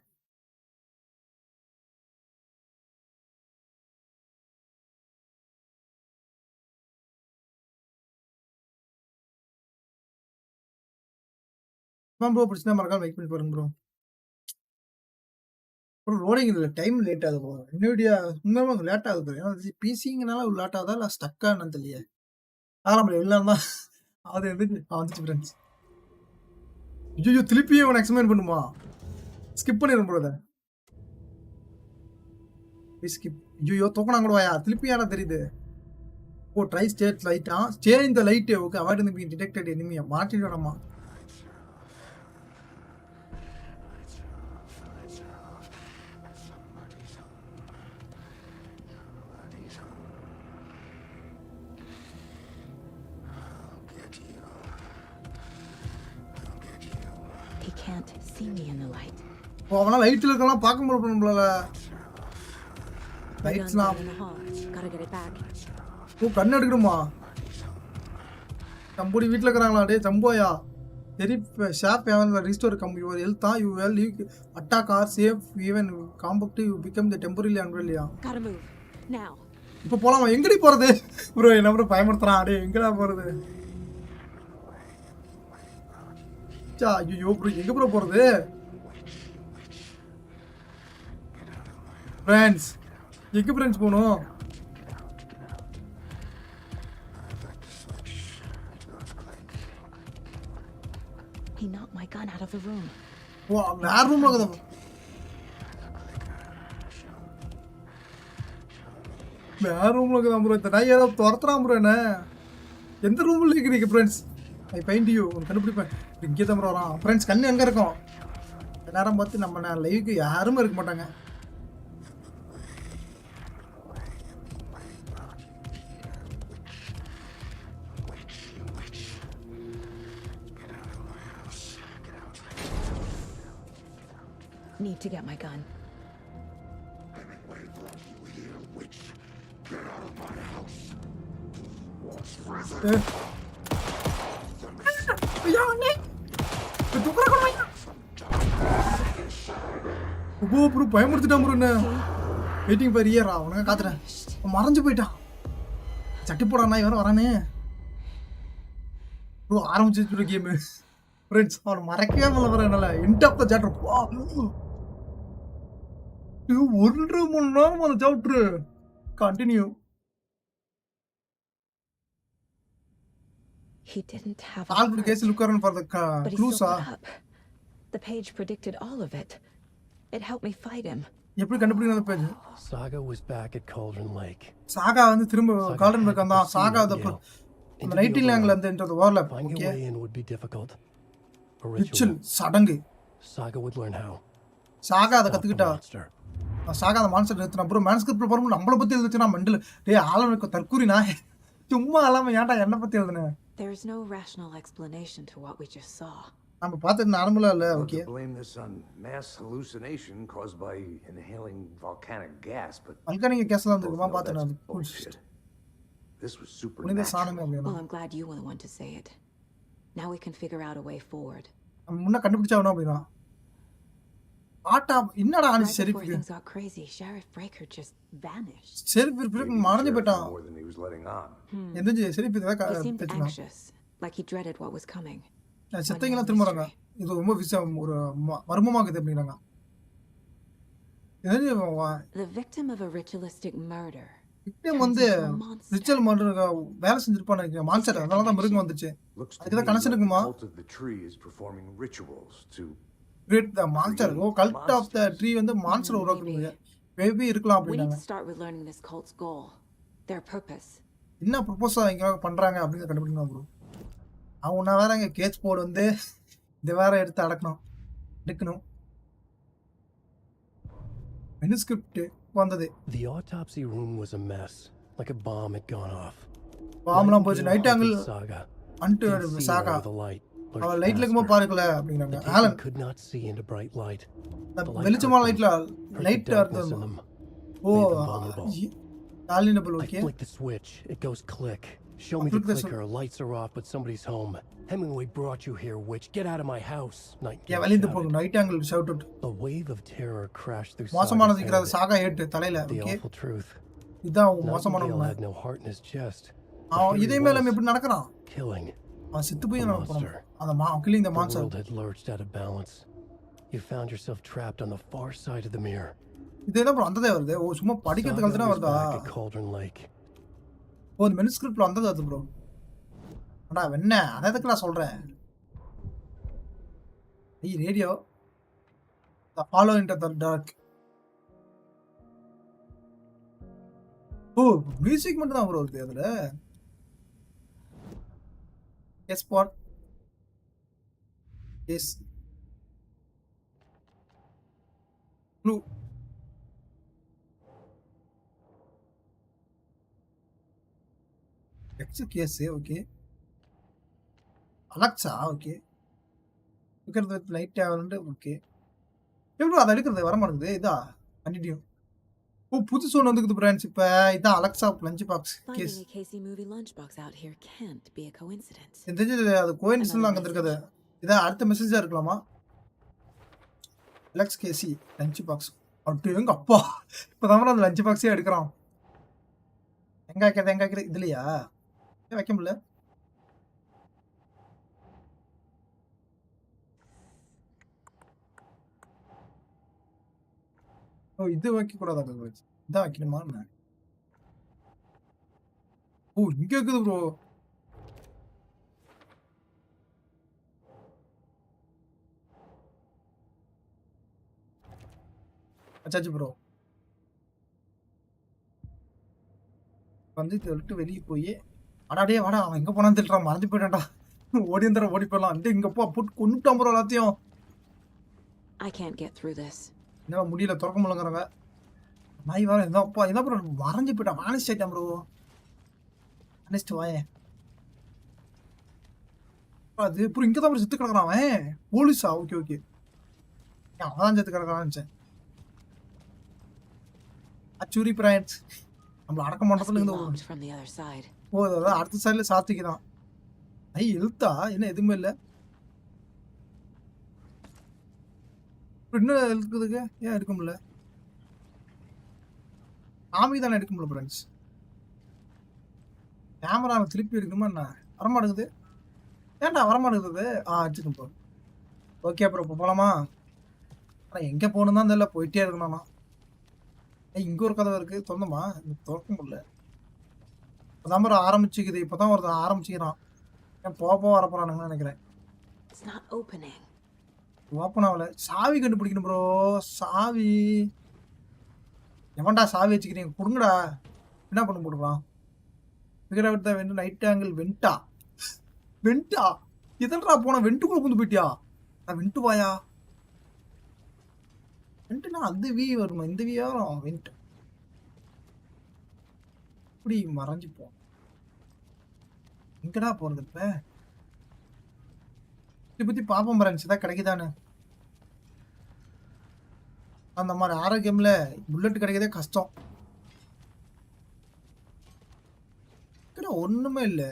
Speaker 1: ப்ரோ. பிரச்சனை மறக்காம வெயிட் பண்ணி பாருங்க ப்ரோ. ப்ரோ லோடிங் இல்லை டைம் லேட் ஆகுது ப்ரோ. என்னுடைய உண்மையாக லேட் ஆகுது ப்ரோ. ஏன்னா பிசிங்கனால லேட் ஆகுதா இல்லை ஸ்டக்கா என்னன்னு தெரியல. ஆகலாம் ப்ரோ எல்லாம் தான் அது வந்துச்சு ஃப்ரெண்ட்ஸ். ஐயோ திருப்பியே அவனை எக்ஸ்பிளைன் பண்ணுமா? ஸ்கிப் பண்ணிடும் ப்ரோ. ஸ்கிப். ஐயோ தூக்கணா கூட வாயா திருப்பி யாரா தெரியுது. ஓ ட்ரை ஸ்டேட் லைட்டா change the light. Okay avoid the being detected enemy. மாட்டிடுறமா.
Speaker 2: He can't see me in the light.
Speaker 1: Oh அவனா லைட்ல இருக்கலாம் பார்க்க முடியல நம்மளால.
Speaker 2: My gun's
Speaker 1: லைட்ஸ்லாம்
Speaker 2: out in the hall. Gotta get it back.
Speaker 1: ஓ கண்ணு எடுக்கணுமா? சம்புடி வீட்ல இருக்கறாங்களா? டேய் சம்போயா. very sharp even restore come your health you will attack or save even compact you become the temporarily unwell.
Speaker 2: Gotta move now.
Speaker 1: இப்போ போலாமா? எங்கடி போறது bro? என்ன bro பயமுறுத்துறான்? டேய் எங்கடா போறது? சா ஐயோ ப்ரோ எங்க ப்ரோ போறது? ஃப்ரெண்ட்ஸ் எங்க ஃப்ரெண்ட்ஸ் போணும்?
Speaker 2: He knocked my gun out of the room.
Speaker 1: ஓ வேற ரூம்ல இருக்குது. வேற ரூம்ல இருக்குது ப்ரோ. இந்த நாய் ஏதோ துரத்துறான் ப்ரோ என்ன. எந்த ரூம்ல இருக்கீங்க ஃப்ரெண்ட்ஸ்? I find you. உனக்கு கண்டுபிடிப்பேன். இங்கே தான் ப்ரோ வரான். ஃப்ரெண்ட்ஸ் கண்ணு எங்கே இருக்கும்? நேரம் பார்த்து நம்ம லைவுக்கு யாருமே இருக்க மாட்டாங்க.
Speaker 2: Need to get my gun.
Speaker 1: Bro பயமுறுத்திட்டான் ப்ரோ என்ன. வெயிட்டிங் ஃபார் இயரா உனக்கு காத்துறேன். மறைஞ்சு போயிட்டான். சட்டி போடானா இவன் வரானே ப்ரோ. ஆரம்பிச்சிச்சு கேமு ஃப்ரெண்ட்ஸ். அவன் மறைக்கவே முடியல ப்ரோ என்னால. End of the chapter. 1.5 மணி நேரம் அந்த chapter continue.
Speaker 2: He didn't have
Speaker 1: all good case look around for the clues.
Speaker 2: The page predicted all of it. It helped me fight him.
Speaker 1: எப்படி கண்டுபிடிக்கணும் அந்த page?
Speaker 7: Saga was back at Cauldron Lake.
Speaker 1: Saga வந்து திரும்ப Galton lakh அந்த Saga அந்த நைட்டிங் லேங்ல அந்த overlap. Okay
Speaker 7: would be difficult.
Speaker 1: Ritual சடங்கு.
Speaker 7: Saga would learn how.
Speaker 1: Saga அத கத்துக்கிட்டா. Saga அந்த மான்ஸ்டர் நிறுத்தினா ப்ரோ. மேனுஸ்கிரிப்ட்ல பாருங்க நம்மள பத்தி எழுதிச்சுனா மெண்டல். டேய் ஆளனுக்கு தற்கூரி நான் சும்மா அலாம ஏன்டா என்ன பத்தி எழுதுன?
Speaker 2: There is no rational explanation to what we just saw.
Speaker 1: நம்ம பார்த்தது நார்மலா இல்ல. Okay
Speaker 5: blame this on mass hallucination caused by inhaling volcanic gas, but
Speaker 1: volcanic gasல வந்து பார்த்தேன் நான்.
Speaker 5: this was supernatural.
Speaker 2: Well, I'm glad you were the one to say it. Now we can figure out a way forward.
Speaker 1: முன்ன கண்டுபிடிச்சவனோ அப்படினா ஆட்டா என்னடா ஆனி Sharif.
Speaker 2: Things got crazy. Sheriff Breaker just vanished.
Speaker 1: Sharif மறந்து போய்ட்டான். எந்தஞ்சு ஷெரீஃப் இதா பேசுனா.
Speaker 2: Like he dreaded what was coming.
Speaker 1: செத்தீங்களா திரும்பறாங்க. இது ரொம்ப ஒரு மர்மமாகுது அப்படிங்கறாங்க.
Speaker 2: The victim of a ritualistic murder.
Speaker 1: Victim வந்து ரிச்சுவல் மர்டர் வேலை செஞ்சிருப்பான்னு நினைக்கிறேன். மான்ஸ்டர் அதனால தான் மிருகம் வந்துச்சு. அதுக்கு தான் கனெக்ஷன் இருக்குமா? Create the monster. Oh cult of the tree வந்து மான்ஸ்டர் உருவாக்குறாங்க. மேபி இருக்கலாம் அப்படினாங்க.
Speaker 2: We need to start with learning this cult's goal, their purpose.
Speaker 1: என்ன ப்ரோபோஸா இங்க பண்றாங்க அப்படிங்க கண்டுபிடிக்கணும் ப்ரோ. அவனா வேறங்க கேஸ் போர்டு வந்து இந்த வேற எடுத்து எடுக்கணும். manuscript வந்தது.
Speaker 7: The autopsy room was a mess, like a bomb had gone off.
Speaker 1: பாம்லாம் போச்சு. நைட் ஆங்கிள் அன்டு சாகா அவ லைட்ல இருக்குமோ பாருக்கல அப்படிங்கறாங்க. Alan
Speaker 7: could not see into bright light.
Speaker 1: வெளிச்சமான லைட்ல லைட் அர்த்தம். ஓ vulnerable. Okay.
Speaker 7: I flick the switch. It goes click. Show me the clicker. Lights are off, but somebody's home. Hemingway brought you here, witch. Get out of my house.
Speaker 1: Yeah, வெளிந்து போங்க. Night angle shout out.
Speaker 7: A wave of terror crashed through
Speaker 1: மோசமானது இருக்கிறது சாகா head தலையில.
Speaker 7: The
Speaker 1: Okay.
Speaker 7: awful truth.
Speaker 1: இதான் மோசமான உண்மை.
Speaker 7: Had no heart in his chest.
Speaker 1: இதே மேல எப்படி நடக்கறான்?
Speaker 7: Killing.
Speaker 1: செத்து போய் நடக்கறான். அந்த killing the monster.
Speaker 7: The world had lurched out of balance. You found yourself trapped on the far side of the mirror.
Speaker 1: இதேதான் ப்ரோ அந்ததே வருது. ஓ சும்மா படிக்கிறதுக்கு வந்து வருதா?
Speaker 7: Cauldron Lake.
Speaker 1: ஓ இந்த manuscriptல வந்தது அது ப்ரோ. அடா என்ன? அத எதுக்கு நான் சொல்றேன்? Radio the follow into the dark. Oh music மட்டும் தான் ப்ரோ இருக்கு அதுல. எஸ் பாட் எஸ் ப்ளூ. X case okay. அலெக்சா ஓகே. இருக்கிறது லைட் ஆவலண்ட் ஓகே. எவ்வளோ அதை எடுக்கிறது வர மாட்டேங்குது. இதா கண்டினியூ. ஓ புதுசு ஒன்று வந்துக்குது பிரான்ஸ். இப்போ இதான் Alexa lunch box case.
Speaker 2: Finding a Casey movie lunchbox out here can't be a coincidence.
Speaker 1: எனக்கு தெரிஞ்சது அது கோயின்சிடன்ஸ் அங்கே இருக்காது. இதான் அடுத்த மெசேஜாக இருக்கலாமா? அலெக்ஸ் கேசி லஞ்ச் பாக்ஸ். அப்படி எங்க அப்பா இப்போ தான் அந்த லஞ்ச் பாக்ஸே எடுக்கிறான். எங்க வைக்கிறது இதுலையா வைக்க முடியல. ஓ இது வைக்கக்கூடாதா? இதான் வைக்கணுமா? ஓ இங்க இருக்குது ப்ரோ. அச்சாச்சு ப்ரோ. வந்து இதை விட்டு வெளியே போய் அடாடே வாடா அவன் எங்கே போனான்னு தெரியறான். மறைஞ்சு போயிட்டான்டா. ஓடி வந்துடுற ஓடி போயிடலாம். అంటే இங்கப்பா போட்டு கொண்டுட்டான் ப்ரோ எல்லாத்தையும்.
Speaker 2: I can't get through this.
Speaker 1: என்ன முடியல திறக்க முடியலங்கிறாங்க. நாய் வேற என்னப்பா என்ன ப்ரோ மறைஞ்சு போயிட்டான். வானிஸ்ட் ஆயிட்டான் ப்ரோ. வானிஸ்ட் வாயே. அது அப்புறம் இங்கே தான் ப்ரோ செத்து கிடக்குறான் அவன். போலீஸா? Okay okay. அவன் தான் செத்து கிடக்குறான்னு. அச்சூரி பிரான்ஸ் நம்மள அடக்க மாட்டதுல இருந்து ஓ அதான் அடுத்த சைடுல சாத்திக்கிறான். ஐ எழுத்தா என்ன எதுவுமே இல்லை. இன்னும் இருக்குதுங்க. ஏன் எடுக்க முடியல? சாமி தானே எடுக்க முடியல ஃப்ரெண்ட்ஸ். கேமரா திருப்பி எடுக்கணுமா என்ன? வரமாட்டேங்குது. ஏன்டா வரமாட்டேங்குது? அடிச்சுக்கும் போ. ஓகே அப்புறம் இப்போ போகலாமா? ஆனால் எங்கே போகணும் தான் தெரியல. போயிட்டே இருக்கணும்ண்ணா. இங்கே ஒரு கதவை இருக்குது. திறந்தோமா? திறக்க முடியல. இப்போதான் ப்ரோ ஆரம்பிச்சுக்குது. இப்போ தான் ஒருத்தன் ஆரம்பிச்சுக்கிறான். ஏன் போக வரப்போறானுங்கன்னு நினைக்கிறேன். ஓப்பன் ஆகல. சாவி கண்டுபிடிக்கணும் ப்ரோ. சாவி எவன்டா சாவி வச்சுக்கிறீங்க? கொடுங்கடா. என்ன பண்ண போடுறான்? Figure out the vent night angle வெண்டா. வெண்டா இதன்றா போன வெண்ட்டுக்குள்ள கொண்டு போயிட்டியா? நான் வெண்ட்டு வாயா. வெண்ட்டுனா அந்த வி வருமா? இந்த வி வரும் வெண்ட். இப்படி மறைஞ்சு போ. எங்கடா போறது இப்ப? இதை பத்தி பாப்போம் பிரான்ஸ் தான் கிடைக்குதானு. அந்த மாதிரி ஆரோக்கியம்ல புல்லட் கிடைக்கதே கஷ்டம். ஒண்ணுமே இல்ல.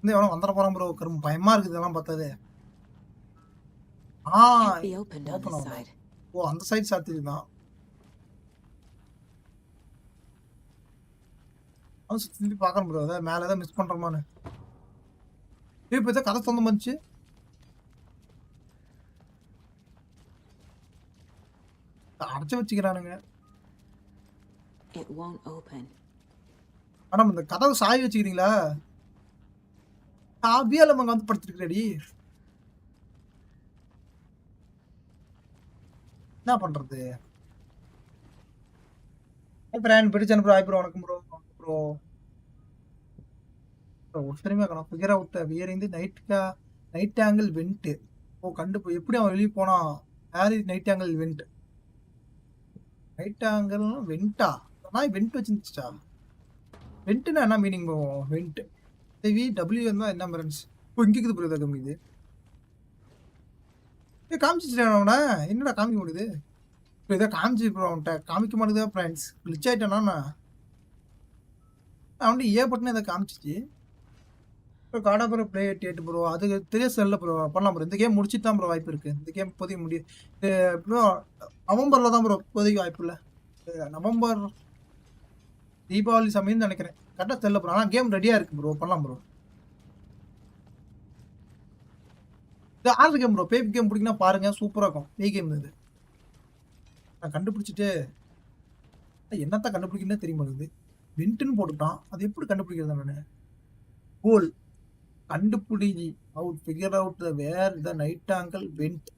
Speaker 1: இந்த எவனோ வந்துட போறான் ப்ரோ. கரும் பயமா இருக்குது இதெல்லாம் பார்த்தது. ஓ அந்த சைடு சாத்திருந்தான். சுத்தி பார்க்கணும் ப்ரோ. அதான் மேலே ஏதாவது மிஸ் பண்றோமான்னு. இப்போ ஏதோ கதை சொந்தம் வந்துச்சு. அடைச்சு வச்சுக்கிறானுங்க. ஆனா இந்த கதவை சாய் வச்சுக்கிறீங்களா? சாவியால அங்க வந்து படுத்துருக்கடி. என்ன பண்றது? பிராண்ட் பிடிச்சானு ப்ரோ. ப்ரோ வணக்கம் ப்ரோ. ப்ரோ ஒருத்தருமே காணோம். Figure out wearing the night angle vent. Oh கண்டு எப்படி அவன் வெளியே போனான்? யார் night angle vent? Night angle வெண்டா? நான் வெண்ட் வச்சுருந்துச்சா? வெண்ட்டுனா என்ன மீனிங் போவோம்? வெண்ட் டபிள்யூ இருந்தால் என்ன ஃப்ரெண்ட்ஸ்? ஓ இங்கே இருக்குது ப்ரோ. இதை காமிக்குது. காமிச்சிட்டேன் அவனை. என்னடா காமிக்க முடியுது? இப்போ இதை காமிச்சு ப்ரோ அவன்கிட்ட காமிக்க மாட்டேங்குதா ஃப்ரெண்ட்ஸ்? கிளிச் ஆகிட்டேனா? அவன்ட்டு ஏ பட்டுன்னு இதை காமிச்சிச்சு. இப்போ காடா ப்ரோ ப்ளே 8 ப்ரோ. அது தெரிய செல்ல ப்ரோ பண்ணலாம் ப்ரோ. இந்த கேம் முடிச்சுட்டு தான் ப்ரோ வாய்ப்பு இருக்குது. இந்த கேம் இப்போதைக்கு முடியும். ப்ரோ நவம்பரில் தான் ப்ரோ இப்போதைக்கு வாய்ப்பு இல்லை. நவம்பர் தீபாவளி சமயம்னு நினைக்கிறேன். கரெக்டாக தெரியல ப்ரோ. ஆனால் கேம் ரெடியாக இருக்குது ப்ரோ. பண்ணலாம் ப்ரோ. இது ஆறு கேம் ப்ரோ. பேப் கேம் பிடிக்குன்னா பாருங்கள். சூப்பராக இருக்கும். பேய் கேம் இது. நான் கண்டுபிடிச்சிட்டு என்னத்தான் கண்டுபிடிக்கணும்னு தெரிய மாட்டேங்குது. வெண்ட்டுன்னு போட்டுட்டான். அது எப்படி கண்டுபிடிக்கிறது? நான் கோல் கண்டுபிடி out figure out the where the night angle vent.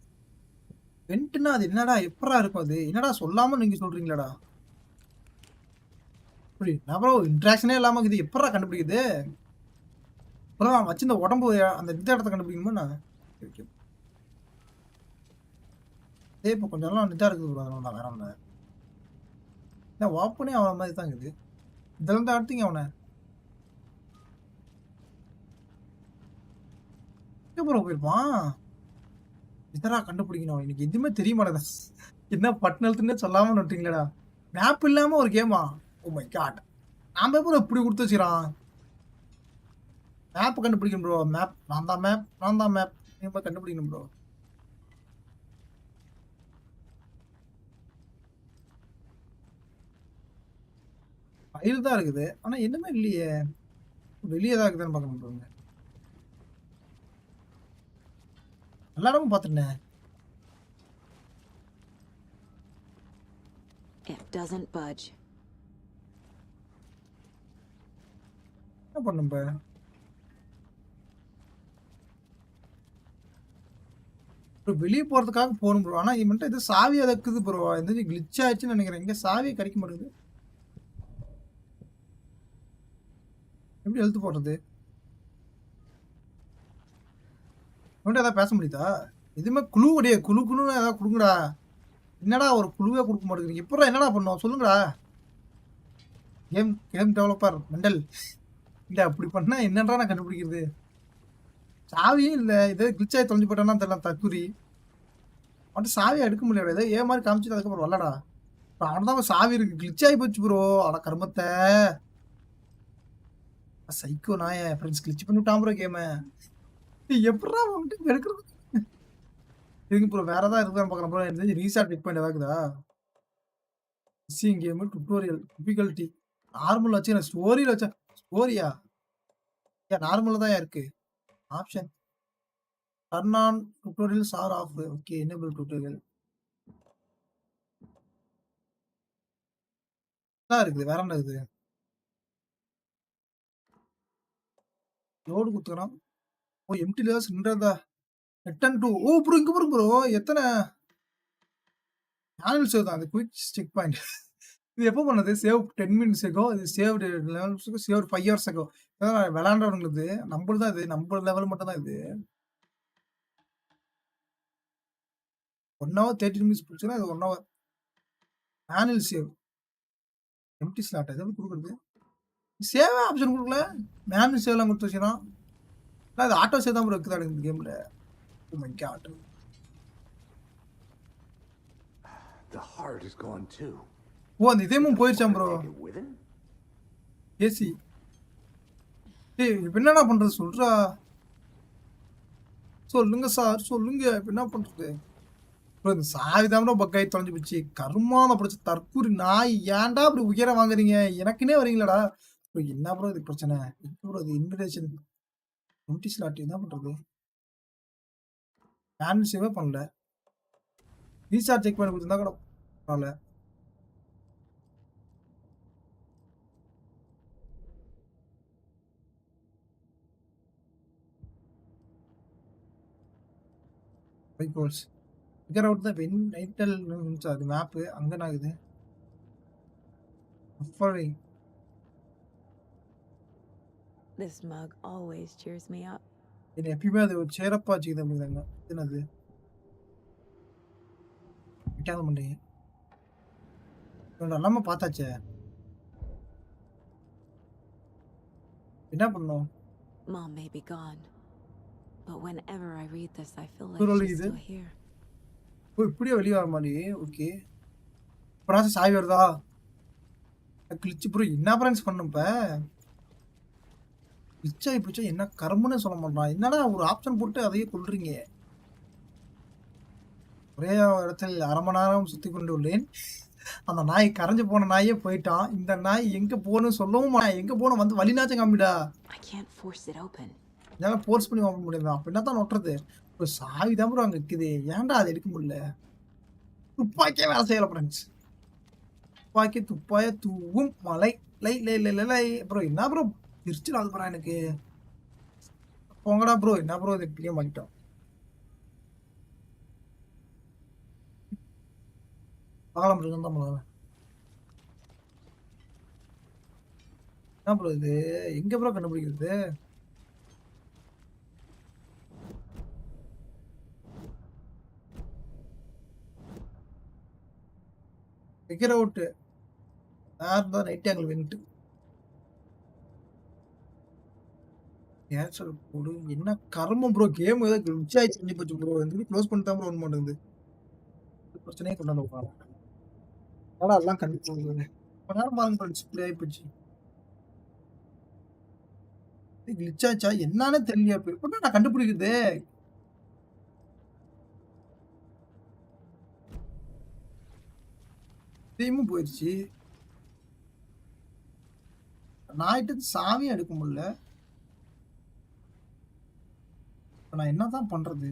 Speaker 1: வெண்ட்னா அது என்னடா? எப்படிடா இருக்கும் அது? என்னடா சொல்லாம நீங்க சொல்றீங்களாடா? புரி நான் ப்ரோ இன்டராக்ஷனே இல்லாம இது எப்படிடா கண்டுபிடிக்குது? ப்ரோ நான் வச்சிருந்த உடம்பு அந்த இந்த இடத்த கண்டுபிடிக்கணுமா நான்? ஓகே. ஏய் இப்போ கொஞ்சம் நாளா இதா இருக்குது ப்ரோ. அதனால வேற ஒண்ணு. நான் ஓப்பனே ஆகாத மாதிரி தான் இருக்குது. இதெல்லாம் தான் அடுத்தீங்க அவனை. எங்க ப்ரோ போயிருப்பான்? இதரா கண்டுபிடிக்கணும். எனக்கு எதுவுமே தெரிய மாட்டேங்குது. என்ன பட்டன் எழுத்துன்னே சொல்லாம விட்டீங்களேடா. மேப் இல்லாம ஒரு கேமா? Oh my god. நான் ப்ரோ இப்படி கொடுத்து வச்சுக்கிறான். மேப் கண்டுபிடிக்கணும் ப்ரோ. மேப் நான் தான் மேப். நான் தான் மேப். நீங்க கண்டுபிடிக்கணும் ப்ரோ. ஃபைல் தான் இருக்குது. ஆனா என்னமே இல்லையே. வெளியே தான் இருக்குதுன்னு பார்க்கணும் ப்ரோ. எல்லா இடமும் பார்த்துட்டேன்.
Speaker 2: It doesn't budge.
Speaker 1: என்ன பண்ணும் இப்ப? ப்ரோ வெளியே போறதுக்காக போகணும் ப்ரோ. ஆனா இவன்ட்ட இது சாவி இருக்குது ப்ரோ. எந்த கிளிச் ஆயிடுச்சுன்னு நினைக்கிறேன். இங்க சாவியே கிடைக்க மாட்டேங்குது. எப்படி எழுத்து போடுறது? இவன்ட்ட ஏதாவது பேச முடியுதா? எதுவுமே குழு கிடையாது. குழுன்னு ஏதாவது கொடுங்கடா. என்னடா ஒரு குழுவே கொடுக்க மாட்டேங்கிறீங்க. எப்படா என்னடா பண்ணுவோம் சொல்லுங்கடா. Game developer mental. இல்ல அப்படி பண்ணா என்னடா நான் கண்டுபிடிக்கிறது? சாவியும் இல்ல. இதே கிளிச் ஆகி தொலைஞ்சு போட்டானா தெரியல தற்குறி. மட்டும் சாவியை எடுக்க முடியாது. ஏதோ ஏ மாதிரி காமிச்சிட்டு அதுக்கப்புறம் வரலடா. அவன் தான் சாவி இருக்கு. கிளிச் ஆகி போச்சு ப்ரோ. அட கர்மத்தை. சைக்கோ நாய ஃப்ரெண்ட்ஸ் கிளிச் பண்ணி விட்டான் ப்ரோ கேம. எப்படா வந்துட்டு எடுக்கிறது? இதுக்கு ப்ரோ வேற ஏதாவது இருக்குதான்னு பார்க்குறேன் ப்ரோ. எனக்கு ரீசார்ட் பிக் பாயிண்ட் ஏதாவது இருக்குதா? Missing game tutorial difficulty normal வச்சு நான் ஸ்டோரியில் வச்சேன். ஸ்டோரியா? ஏன் நார்மலில் தான் இருக்கு option. Turn on tutorials or off. Okay enable tutorial தான் இருக்குது. வேற என்ன இருக்குது? லோடு குத்துக்கிறான். ஓ எம்டி லேஸ் நின்றதா ரிட்டன் டு. ஓ ப்ரோ இங்க பாருங்க ப்ரோ. எத்தனை ஆனுவல் சேவ் தான். அந்த குயிக் செக் பாயிண்ட். இது எப்போ பண்ணது? Save 10 minutes ago. இது சேவ் லெவல்ஸுக்கு சேவ் 5 ஹவர்ஸ் ஆகோ. அதான் விளையாண்டவங்களுக்கு நம்மளது தான் இது. நம்ம லெவல் மட்டும் தான் இது. 1 hour 30 மினிட்ஸ் போச்சுன்னா இது 1 hour. Annual save empty slot எதாவது கொடுக்குறது. சேவ் ஆப்ஷன் கொடுக்கல. மேனுவல் சேவ்லாம் கொடுத்து வச்சுக்கிறான். அது ஆட்டோ சேவ் தான் ப்ரோ இருக்குதா இந்த கேம்ல. Oh my god.
Speaker 5: The heart is gone too.
Speaker 1: Oh அந்த இதயமும் போயிருச்சான் bro.
Speaker 5: Take it with him?
Speaker 1: AC. ஏய் இப்போ என்னடா பண்றது சொல்றா. சொல்லுங்க சார் சொல்லுங்க. இப்போ என்ன பண்றது? ப்ரோ இந்த சாவி தான் ப்ரோ பக்காய் தொலைஞ்சு போச்சு. கருமாத பிடிச்ச தற்கூரி நாய். ஏன்டா இப்படி உயர வாங்குறீங்க? எனக்குன்னே வரீங்களாடா? ப்ரோ என்ன ப்ரோ இது பிரச்சனை? ப்ரோ இது இன்விடேஷன் எம்டி ஸ்லாட் என்ன பண்றது? மேனுவல் சேவே பண்ணல. ரீசார்ஜ் செக் பண்ணி கொடுத்துருந்தா கூட பரவாயில்ல. Goals figure out the when நைட்டல் அது மேப்பு அங்கே என்ன ஆகுது?
Speaker 2: This mug always cheers me up.
Speaker 1: என்ன எப்பயுமே அது ஒரு சேரப்பா வச்சுக்குது அப்படிங்கிறாங்க. என்னது விட்டாத மாட்டேங்க. எல்லாமே பார்த்தாச்சே. என்ன பண்ணோம்?
Speaker 2: Mom may be gone, but whenever I read this, I feel like
Speaker 1: Totally
Speaker 2: she's
Speaker 1: இது.
Speaker 2: still here.
Speaker 1: ஓ இப்படியே வெளியே வர மாதிரி. ஓகே ப்ராசஸ் ஆகி வருதா? கிழிச்சு ப்ரோ என்ன ப்ரான்ஸ் பண்ணும் இப்போ? கிழிச்சா இப்படிச்சா என்ன கரும்புன்னு சொல்ல மாட்டான். என்னடா ஒரு ஆப்ஷன் போட்டு அதையே கொள்றீங்க. ஒரே இடத்தில் அரை மணி நேரம் சுற்றி கொண்டு உள்ளேன். அந்த நாய் கரைஞ்சு போன நாயே போயிட்டான். இந்த நாய் எங்கே போகணும்னு சொல்லவும் எங்கே போகணும் வந்து வழினாச்சும் காமிடா.
Speaker 2: I can't force it open.
Speaker 1: இதெல்லாம் ஃபோர்ஸ் பண்ணி ஓப்பன் முடியாது. அப்போ என்ன தான் நொட்டுறது? ஒரு சாவி தான் ப்ரோ அங்கே இருக்குது. ஏன்டா அது எடுக்க முடியல? துப்பாக்கியே வேலை செய்யலை ஃப்ரெண்ட்ஸ். துப்பாக்கி துப்பாய தூவும் மலை லை லை லை லை லை. ப்ரோ என்ன ப்ரோ பிரிச்சு நாள் போகிறேன் எனக்கு. போங்கடா ப்ரோ. என்ன ப்ரோ இது கேம் ஆகிட்டோம். பார்க்கலாம் ப்ரோ. தான் ப்ரோ. என்ன ப்ரோ இது? எங்க ப்ரோ கண்டுபிடிக்கிறது? Figure out. யார் தான் ரைட் ஆங்கிள் வென்ட். நேச்சுரல் கோடு. என்ன கர்மம் ப்ரோ. கேம் ஏதோ கிளிட்ச் ஆயி செஞ்சு போச்சு ப்ரோ. இந்த க்ளோஸ் பண்ணிட்டு தான் ப்ரோ ஒன் மாட்டேங்குது. பிரச்சனையே கொண்டு வந்து உட்கார. என்னடா எல்லாம் கண்டுபிடிச்சது. கொஞ்ச நேரம் பாருங்க ப்ரோ டிஸ்ப்ளே ஆயி போச்சு. இது கிளிட்ச் ஆச்சா என்னன்னே தெரியல. எப்ப நான் கண்டுபிடிக்கிறது? இதையும் போயிடுச்சு. நாயிட்டு சாவியும் எடுக்க முடியல. நான் என்னதான் பண்றது?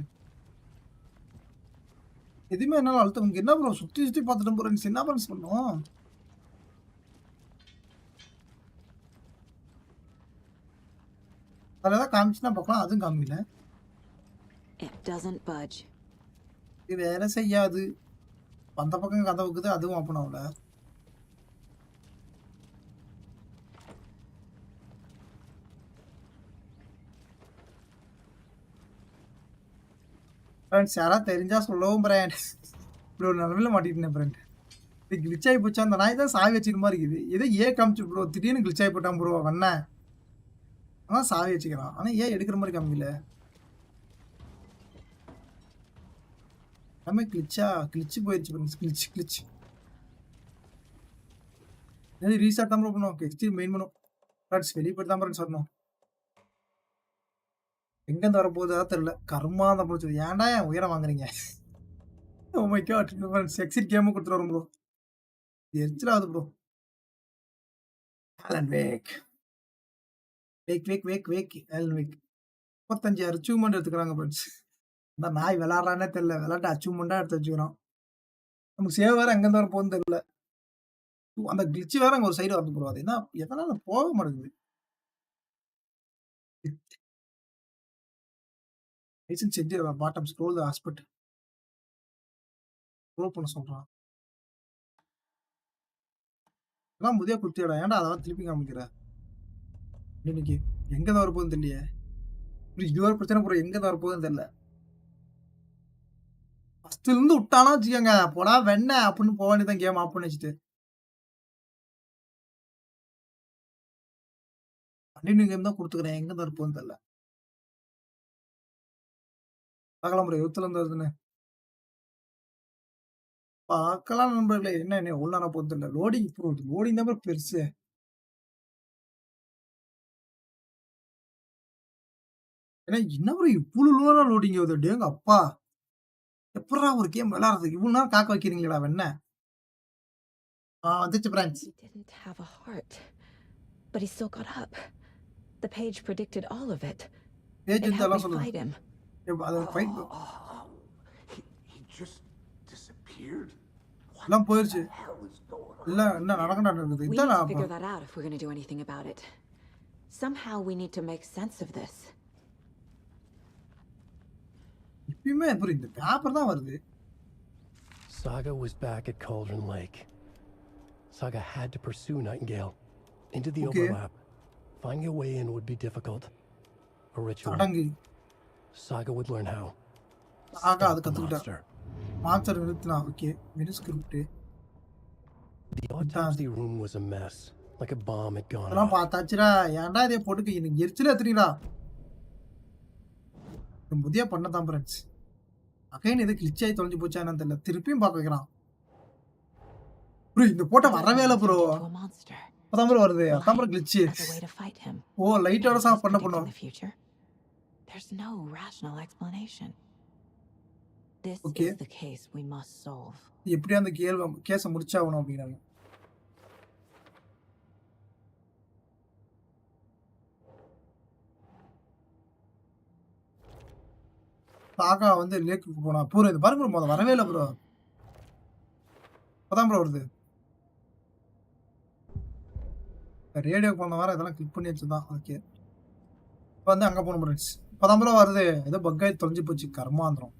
Speaker 1: எதுவுமே என்னால அழுத்த முடியல. என்ன ப்ரோ சுத்தி சுத்தி பார்த்துட்டு ப்ரோ என்ன பண்ண சொன்னோம்? அதில் ஏதாவது காமிச்சுன்னா பார்க்கலாம். அதுவும் காமிக்கல.
Speaker 2: It doesn't budge.
Speaker 1: இது வேலை செய்யாது. அந்த பக்கம் கதவுக்குது. அதுவும் ஓப்பன் ஆகல. ஃப்ரெண்ட்ஸ் யாராவது தெரிஞ்சா சொல்லவும் பிராண்ட். இப்படி ஒரு நிலமையில மாட்டிட்டேன் ஃப்ரெண்ட். இது கிளிச் ஆகி போச்சா? அந்த நாய் தான் சாவி வச்சுக்கிற மாதிரி இருக்குது. ஏதோ காமிச்சு ப்ரோ. திடீர்னு கிளிச் ஆகி போட்டான் ப்ரோ. வண்ண அதான் சாவி வச்சுக்கிறான். ஆனால் எடுக்கிற மாதிரி காமிக்கல. எல்லாமே கிளிச்சு போயிடுச்சு ஃப்ரெண்ட்ஸ். கிளிச் ஏதாவது ரீஸ்டார்ட் தான் ப்ரோ பண்ணுவோம். எக்ஸ்டி மெயின் பண்ணும் ஃப்ரெண்ட்ஸ். வெளியே போய்ட்டு தான் ஃப்ரெண்ட்ஸ் வரணும். எங்கேருந்து வரப்போகுது அதான் தெரியல. கர்மா தான் போச்சு. ஏன்டா என் உயரம் வாங்குறீங்க? Oh my God. Friends exit கேமும் கொடுத்துட்டு வரும் ப்ரோ. எரிச்சலாகுது bro. Alan Wake. Alan Wake 35 achievement எடுத்துக்கிறாங்க ஃப்ரெண்ட்ஸ். இந்த நாய் விளாட்றானே தெரியல. விளாட்டு அச்சீவ்மெண்ட்டாக எடுத்து வச்சுக்கிறோம். நமக்கு சேவ் வேறு எங்கேருந்து வர போகுதுன்னு தெரியல. அந்த கிளிச்சு வேற அங்கே ஒரு சைடு வரது ப்ரோ. அது என்ன எதனால போக மாட்டேங்குது? Licence set bottom scroll the hospital. Scroll பண்ண சொல்கிறான். அதான் முதிய குத்தியோட. ஏன்டா அதெல்லாம் திருப்பி காமிக்கிற? இன்னைக்கு எங்கே தான் வரப்போகுதுன்னு தெரியலையே. இது ஒரு பிரச்சனை ப்ரோ. எங்கே தான் வரப்போகுதுன்னு தெரியல. ஃபஸ்ட்டுலேருந்து விட்டானா வச்சுக்கோங்க. போடா வெண்ண அப்படின்னு போக வேண்டியதான். கேம் ஆஃப் பண்ணி வச்சுட்டு கண்டினியூ கேம் தான் கொடுத்துக்கிறேன். எங்கே தான் இருப்போன்னு தெரியல. பார்க்கலாம் ப்ரோ. 20லேருந்து வருதுன்னு பார்க்கலாம் நண்பர்களே. என்ன எவ்வளோ நேரம் போகுது தெரியல. Loading bro. லோடிங் தான் ப்ரோ பெருசு. ஏன்னா என்ன ப்ரோ இவ்வளோ லோனா லோடிங் ஆகுது? டேங்க அப்பா. எப்படா ஒரு கேம் விளையாடுறது? இவ்வளோ நேரம் காக்க வைக்கிறீங்களா வெண்ண? வந்துச்சு friends.
Speaker 2: He didn't have a heart, but he still got up. The page predicted all of it.
Speaker 1: Page
Speaker 2: It helped
Speaker 1: இதெல்லாம்
Speaker 2: me
Speaker 1: சொல்லுங்க.
Speaker 2: fight him.
Speaker 1: அது fight
Speaker 5: He just disappeared? What
Speaker 1: எல்லாம் போயிருச்சு.
Speaker 5: the hell is going on?
Speaker 1: இல்ல என்ன நடக்குது?
Speaker 2: We need
Speaker 1: இதான்
Speaker 2: to figure that out if we're going to do anything about it. Somehow we need to make sense of this.
Speaker 1: இப்பயுமே bro இந்த paper தான் வருது.
Speaker 7: Saga was back at Cauldron Lake. Saga had to pursue Nightingale into the overlap. Finding a way in would be difficult. A ritual.
Speaker 1: அடங்கு.
Speaker 7: Saga would learn how.
Speaker 1: Saga அது கத்துக்கிட்டா. Monster நிறுத்தினா. Okay. Menu script.
Speaker 7: The autopsy room was a mess, like a bomb had gone
Speaker 1: அதெல்லாம்
Speaker 7: off.
Speaker 1: பார்த்தாச்சுடா. ஏன்டா இதை போட்டுக்கு எனக்கு எரிச்சல ஏத்துறீங்களா? முதிய பண்ணதான் ஃப்ரெண்ட்ஸ். அகைன் இது கிளிச் ஆகி தொலைஞ்சு போச்சா என்னன்னு தெரியல. திருப்பியும் பார்க்க வைக்கிறான் ப்ரோ. இந்த போட்ட வரவே இல்லை ப்ரோ. அதான் ப்ரோ வருது. அதான் ப்ரோ கிளிச். ஓ லைட்டோட சாஃப் பண்ணுவோம்.
Speaker 2: There's no rational explanation. This
Speaker 1: Okay.
Speaker 2: is the case we must solve.
Speaker 1: எப்படியா அந்த கேஸை முடிச்சாகணும் அப்படிங்கிறாங்க. சாகா வந்து லேக்குக்கு போனா ப்ரோ. இது பாருங்க ப்ரோ. வரவே இல்லை ப்ரோ. அதான் ப்ரோ வருது. ரேடியோ போன வாரம் இதெல்லாம் கிளிக் பண்ணி வச்சுதான். ஓகே இப்போ வந்து அங்க போணும் ஃப்ரெண்ட்ஸ். இப்பதான் ப்ரோ வருது. ஏதோ பக் ஆயி தொலைஞ்சு போச்சு கர்மாந்திரம்.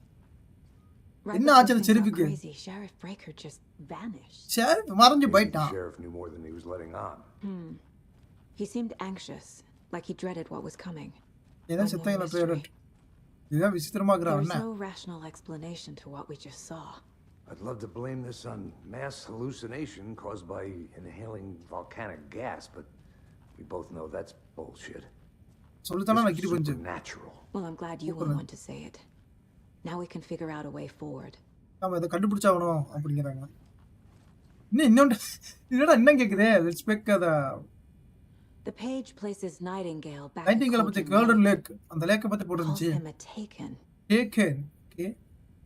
Speaker 2: Right
Speaker 1: என்ன
Speaker 2: before
Speaker 1: ஆச்சு அந்த
Speaker 2: things got
Speaker 1: ஷெரீஃப்க்கு?
Speaker 2: crazy, Sheriff Breaker just vanished.
Speaker 1: Sharif மறைஞ்சு
Speaker 5: Maybe the
Speaker 1: போயிட்டான்.
Speaker 5: sheriff knew more than he was letting on.
Speaker 2: He seemed anxious, like he dreaded what was coming.
Speaker 1: ஏதோ
Speaker 2: Like more
Speaker 1: செத்தவங்கள
Speaker 2: mystery.
Speaker 1: பேரட். இதுதான் விசித்திரமா
Speaker 2: There
Speaker 1: இருக்கிறான்
Speaker 2: was
Speaker 1: என்ன?
Speaker 2: no rational explanation to what we just saw.
Speaker 5: I'd love to blame this on mass hallucination caused by inhaling volcanic gas, but we both know that's bullshit.
Speaker 1: சொல்லித்தானே
Speaker 5: This
Speaker 1: நக்கிட்டு
Speaker 5: is
Speaker 1: போச்சு.
Speaker 5: supernatural.
Speaker 2: Well, I'm glad you were one to say it. Now we can figure out a way forward.
Speaker 1: நாம இதை கண்டுபிடிச்சாகணும் அப்படிங்கிறாங்க. இன்னொன்று என்னடா இன்னும் கேக்குதே. Let's pick the
Speaker 2: The page places Nightingale back
Speaker 1: Nightingale
Speaker 2: at
Speaker 1: பத்தி
Speaker 2: Cauldron
Speaker 1: golden
Speaker 2: Lake.
Speaker 1: Lake. அந்த லேக்க பத்தி
Speaker 2: Calls
Speaker 1: போட்டுருந்துச்சு.
Speaker 2: him a taken.
Speaker 1: Taken. Okay.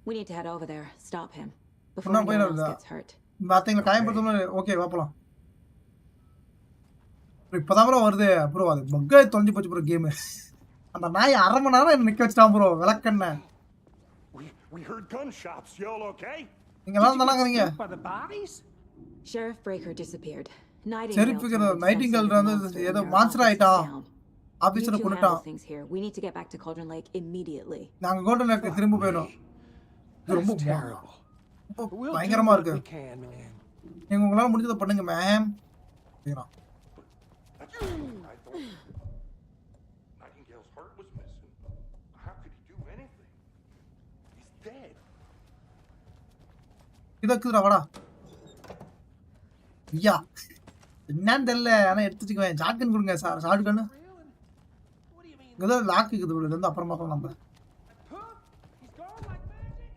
Speaker 2: We need to head over there, stop him, before
Speaker 1: ஒண்ணா
Speaker 2: anyone
Speaker 1: போயிடாத.
Speaker 2: else gets hurt.
Speaker 1: பாத்தீங்களா காயப்படுத்தணும். Okay வா போலாம். இப்பதான் ப்ரோ வருது. ப்ரோ அது பக் ஆயி தொலைஞ்சு போச்சு ப்ரோ கேம். அந்த நாய் 1/2 மணி நேரம் என்ன நிக்க வச்சிட்டான் ப்ரோ. விளக்கண்ண.
Speaker 3: We heard gunshots. Y'all okay?
Speaker 1: நீங்க எல்லாம் தானங்கறீங்க.
Speaker 4: By the bodies?
Speaker 2: Sheriff Breaker disappeared. Nightingale
Speaker 1: ஷெரீஃப்க்கு
Speaker 2: turned into some
Speaker 1: Nightingale
Speaker 2: sort of
Speaker 1: வந்து
Speaker 2: monster
Speaker 1: ஏதோ
Speaker 2: when our
Speaker 1: மான்ஸ்டர்
Speaker 2: office
Speaker 1: ஆயிட்டான்.
Speaker 2: was down. You
Speaker 1: ஆபீசரை
Speaker 2: two handle
Speaker 1: கொன்னுட்டான்.
Speaker 2: things here. We need to get back to Cauldron Lake immediately.
Speaker 1: நாங்க golden lakh திரும்ப போயிடும். இது ரொம்ப
Speaker 4: That's terrible. But we'll do
Speaker 1: பயங்கரமா
Speaker 4: what
Speaker 1: இருக்கு.
Speaker 4: we can, man.
Speaker 1: நீங்க உங்களால முடிஞ்சதை பண்ணுங்க மேம். சரிங்களா?
Speaker 3: I thought Nightingale's heart was missing. How could he do anything? He's dead.
Speaker 1: இதக்குதுடா வாடா. ஐயா. என்னன்னு தெரியல. ஆனா எடுத்து வச்சுக்குவேன். ஷாட்கன் கொடுங்க சார். ஷாட்கன். இங்கதான் லாக் இருக்குது ப்ரோ. இது வந்து அப்புறம் பார்க்கலாம் நம்ம.
Speaker 4: He's gone like magic.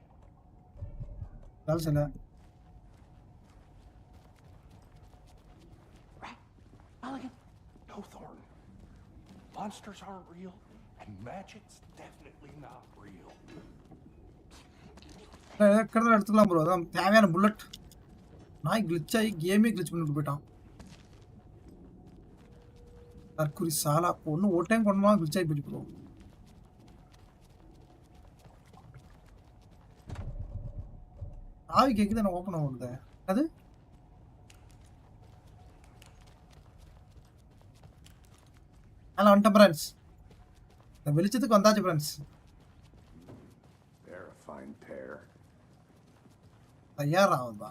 Speaker 1: வேலை செய்யல.
Speaker 3: Right? Mulligan? No, Thornton. Monsters aren't real, and magic's definitely not real.
Speaker 1: கிடத்துல எடுத்துக்கலாம் ப்ரோ. அதான் தேவையான புல்லட். நாய் கிளிச் ஆகி கேமே கிளிச் பண்ணிட்டு போயிட்டான். தற்குறி சாலா பொண்ணு ஒரு டைம் கொண்டமா கிளிச் ஆகி போயிட்டு ப்ரோ. ஆவி கேக்குது நான் ஓப்பன் ஆகுது. அது ஹலோ வந்துட்டேன் ஃப்ரெண்ட்ஸ். இந்த வெளிச்சத்துக்கு வந்தாச்சு friends.
Speaker 5: They're a fine pair.
Speaker 1: தயாராகுதா?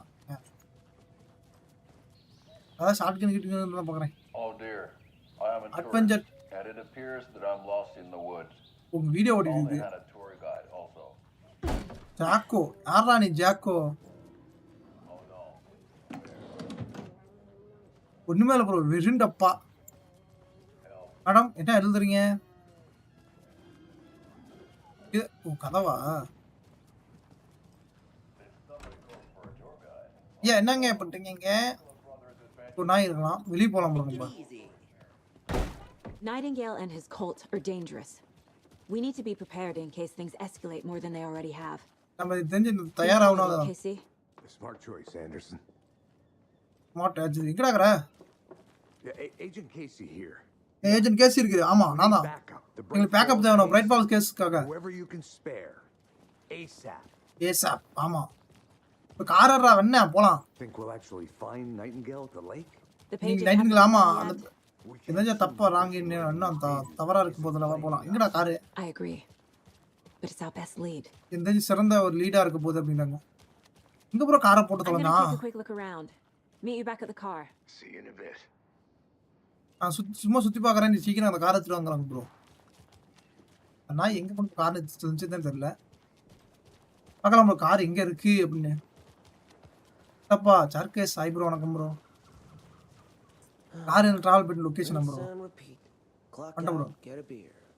Speaker 1: அதான் ஷாட்கன் கிட்ட தான் பார்க்குறேன்.
Speaker 12: Oh dear, I am a
Speaker 1: Adventure.
Speaker 12: tourist, and it appears that I'm lost in the woods.
Speaker 1: உங்க video
Speaker 12: Only
Speaker 1: ஓடிடுது.
Speaker 12: had a tour guide also.
Speaker 1: ஜாக்கோ யாரா நீ ஜாக்கோ?
Speaker 12: Oh no.
Speaker 1: ஒண்ணுமே இல்லை bro. வெறுண்டப்பா. Madam என்ன எழுதுறீங்க? இது கதவா? ஏன் என்னங்க பண்றீங்க இங்க? ஒரு நாய் இருக்கலாம். வெளியே போலாம் ப்ரோ நம்ம.
Speaker 2: Nightingale and his cult are dangerous. We need to be prepared in case things escalate more than they already have.
Speaker 1: நம்ம இது தெரிஞ்சு தயாராகணும். அதான்
Speaker 2: Casey?
Speaker 5: Smart choice, Anderson.
Speaker 1: Smart ஆச்சு. எங்கடாக்குற?
Speaker 5: Yeah, Agent Casey here.
Speaker 1: Agent Casey இருக்குது. ஆமா நான் தான். எங்களுக்கு பேக்கப் தேவை. பிரைட் ஃபால்ஸ் கேஸ்க்காக.
Speaker 5: Whoever you can spare. ASAP.
Speaker 1: ASAP. ஆமா. இப்போ காரரா என்ன போலாம்.
Speaker 5: Think we'll actually find Nightingale at the lake?
Speaker 2: The page
Speaker 1: Nightingale ஆமா. அந்த ஏதாச்சும் தப்பா ராங் இன்னும் தவறா இருக்கும் போதுல போலாம். எங்கடா car?
Speaker 2: I agree. But it's our best lead.
Speaker 1: எந்த சிறந்த ஒரு லீடா இருக்க போகுது அப்படின்னாங்க. இங்க ப்ரோ காரை போட்டு
Speaker 2: I'm
Speaker 1: தொலைஞ்சா.
Speaker 2: gonna take a quick look around. Meet you back at the car.
Speaker 5: See you in a bit.
Speaker 1: நான் சும்மா சுத்தி பார்க்கறேன். நீ சீக்கிரம் அந்த காரை எடுத்துட்டு வாங்கலாம் ப்ரோ. நான் எங்க கொண்டு கார் எடுத்துச்சுன்னு தெரியல. பார்க்கலாம் ப்ரோ கார் எங்க இருக்கு அப்படின்னு. தப்பா சர்க்கேஸ் ஹை ப்ரோ. வணக்கம் ப்ரோ. கார் என்ன டிராவல் பண்ணி லொகேஷன் ப்ரோ. வணக்கம் ப்ரோ.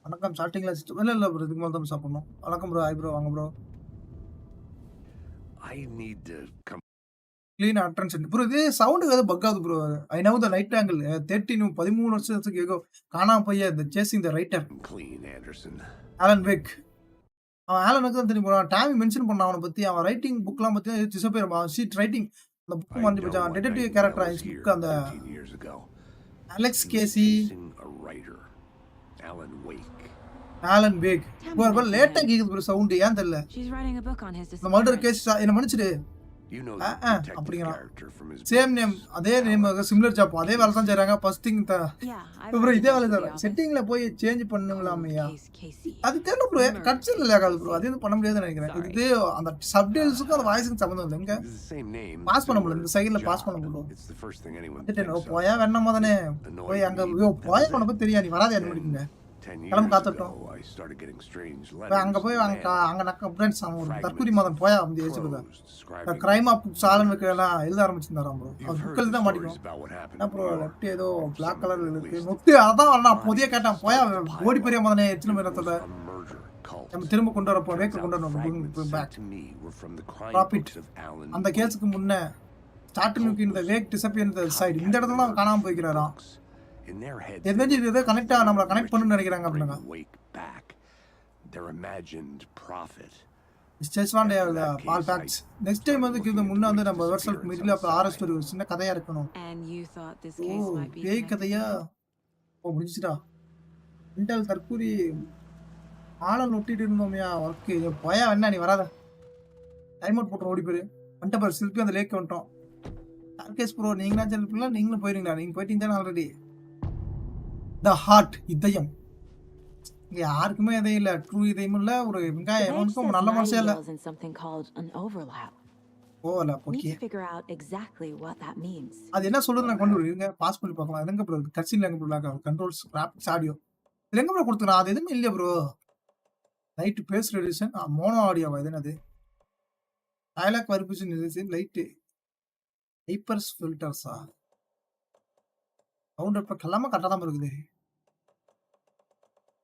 Speaker 1: வணக்கம் ஸ்டார்டிங்ல இல்ல ப்ரோ. இதுக்கு மேல தான் சாப்பிடணும். வணக்கம் ப்ரோ. Hi bro. வாங்க bro.
Speaker 5: I need to come.
Speaker 1: Clean attention. Bro, this sound is bug out, bro. I know the right angle. 13 வருஷத்துக்கு ஏகோ காணாம போய் the chasing the writer.
Speaker 5: Clean, Anderson.
Speaker 1: Alan Wake. அவன் ஆலனுக்கு தான் தெரியும் bro. டாமி மென்ஷன் பண்ண அவனை பத்தி. அவன் ரைட்டிங் புக்லாம் பத்தி டிசப்பியர். ஷீட் ரைட்டிங் அந்த புக் வந்து போச்சான். டிடெக்டிவ் கேரக்டர் புக் அந்த அலெக்ஸ் கேசி.
Speaker 5: Alan Wake.
Speaker 1: Alan Wake. bro லேட்டா கேக்குது bro சவுண்ட். ஏன் தெரியல.
Speaker 2: She's writing a book on his
Speaker 1: இந்த மர்டர் கேஸ் என்ன மன்னிச்சிடு.
Speaker 5: You know the detective
Speaker 1: அப்படிங்கறான்.
Speaker 5: character from his
Speaker 1: same name, அதே நேம், சிமிலர் ஜாப், அதே வேலை தான் செய்றாங்க. ஃபர்ஸ்ட் திங் ப்ரோ இதே வேலை தான். செட்டிங்ல போய் சேஞ்ச் பண்ணலாமையா? அது தெரியல ப்ரோ. கட்சில லேகாது ப்ரோ. அது எதுவும் பண்ண முடியாதுன்னு நினைக்கிறேன். இது அந்த சப்டைட்டில்ஸ்க்கு அந்த வாய்ஸ்க்கு சம்பந்தம் இல்ல. எங்க பாஸ் பண்ண முடியல. இந்த சைடுல பாஸ் பண்ண முடியல.
Speaker 5: It's the first thing anyone
Speaker 1: ஓ போயா வேணாமா தானே. போய் அங்க போய் உனக்கு தெரியாது. நீ வராதே என்ன முடிக்குங்க. கிளம்ப காத்துட்டோம். அங்க போய் அங்க நக்க ஃப்ரெண்ட்ஸ் அவங்க ஒரு தற்கூரி மதம் போயா வந்து ஏச்சுக்குதா. கிரைம் ஆஃப் சாலன் வைக்கலாம் எழுத ஆரம்பிச்சிருந்தாராம் ப்ரோ. அது புக்கில் தான் மாட்டிக்கும். அப்புறம் லெஃப்ட் ஏதோ பிளாக் கலர்ல இருக்கு. நொட்டு அதான் நான் புதிய கேட்டேன். போயா ஓடி பெரிய மதனே எத்தனை பேர் ரத்தோட நம்ம திரும்ப கொண்டு வரப்போ வேக்க கொண்டு வரணும். பேக் ப்ராஃபிட் அந்த கேஸுக்கு முன்ன ஸ்டார்டிங் இந்த வேக் டிசப்பியர் சைடு இந்த இடத்துல தான் காணாம போய்க்கிறாராம். எதோ கனெக்ட் நம்மள கனெக்ட் பண்ணனும்னு நினைக்கிறாங்க அப்படிங்க.
Speaker 5: their imagined prophet.
Speaker 1: Stage 1 day all facts. Next time வந்து இது முன்ன வந்து நம்ம வெர்சல் மிடில் ஆஃப் ஆர் ஸ்டோரி ஒரு சின்ன கதையா இருக்கணும். பேய் கதையா முடிஞ்சிடா. இன்டல் தற்கூரி ஆளல் ஒட்டிட்டு இருந்தோம்யா. ஓகே போயா என்ன நீ வராத. டைம் அவுட் போட்டு ஓடி போயிரு. வந்துட்ட சில்பி அந்த லேக் வந்துட்டோம். டார்கேஸ் ப்ரோ நீங்களா ஜெல்பிங்களா நீங்களும் போயிருங்களா? நீங்க போயிட்டீங்க தானே ஆல்ரெடி. த ஹார்ட் இதயம். இங்க யாருக்குமே இதயம் இல்ல. ட்ரூ இதயம் இல்ல. ஒரு வெங்காயம் எவனுக்கும் நல்ல மனுஷன் இல்ல. Overlap okay. அது என்ன சொல்றது நான் கொண்டு வரீங்க பாஸ் பண்ணி பார்க்கலாம். எங்க ப்ரோ கட்சில எங்க ப்ரோ கண்ட்ரோல்ஸ் கிராஃபிக்ஸ் ஆடியோ இது எங்க ப்ரோ கொடுத்துறான்? அது எதுவுமே இல்ல bro. Light bass reduction mono ஆடியோவா இது என்னது? டயலாக் வெரிஃபிகேஷன் இது லைட் ஹைப்பர்ஸ் ஃபில்டர்ஸா? சவுண்ட் எஃபெக்ட் எல்லாமே கரெக்டா தான் இருக்குது.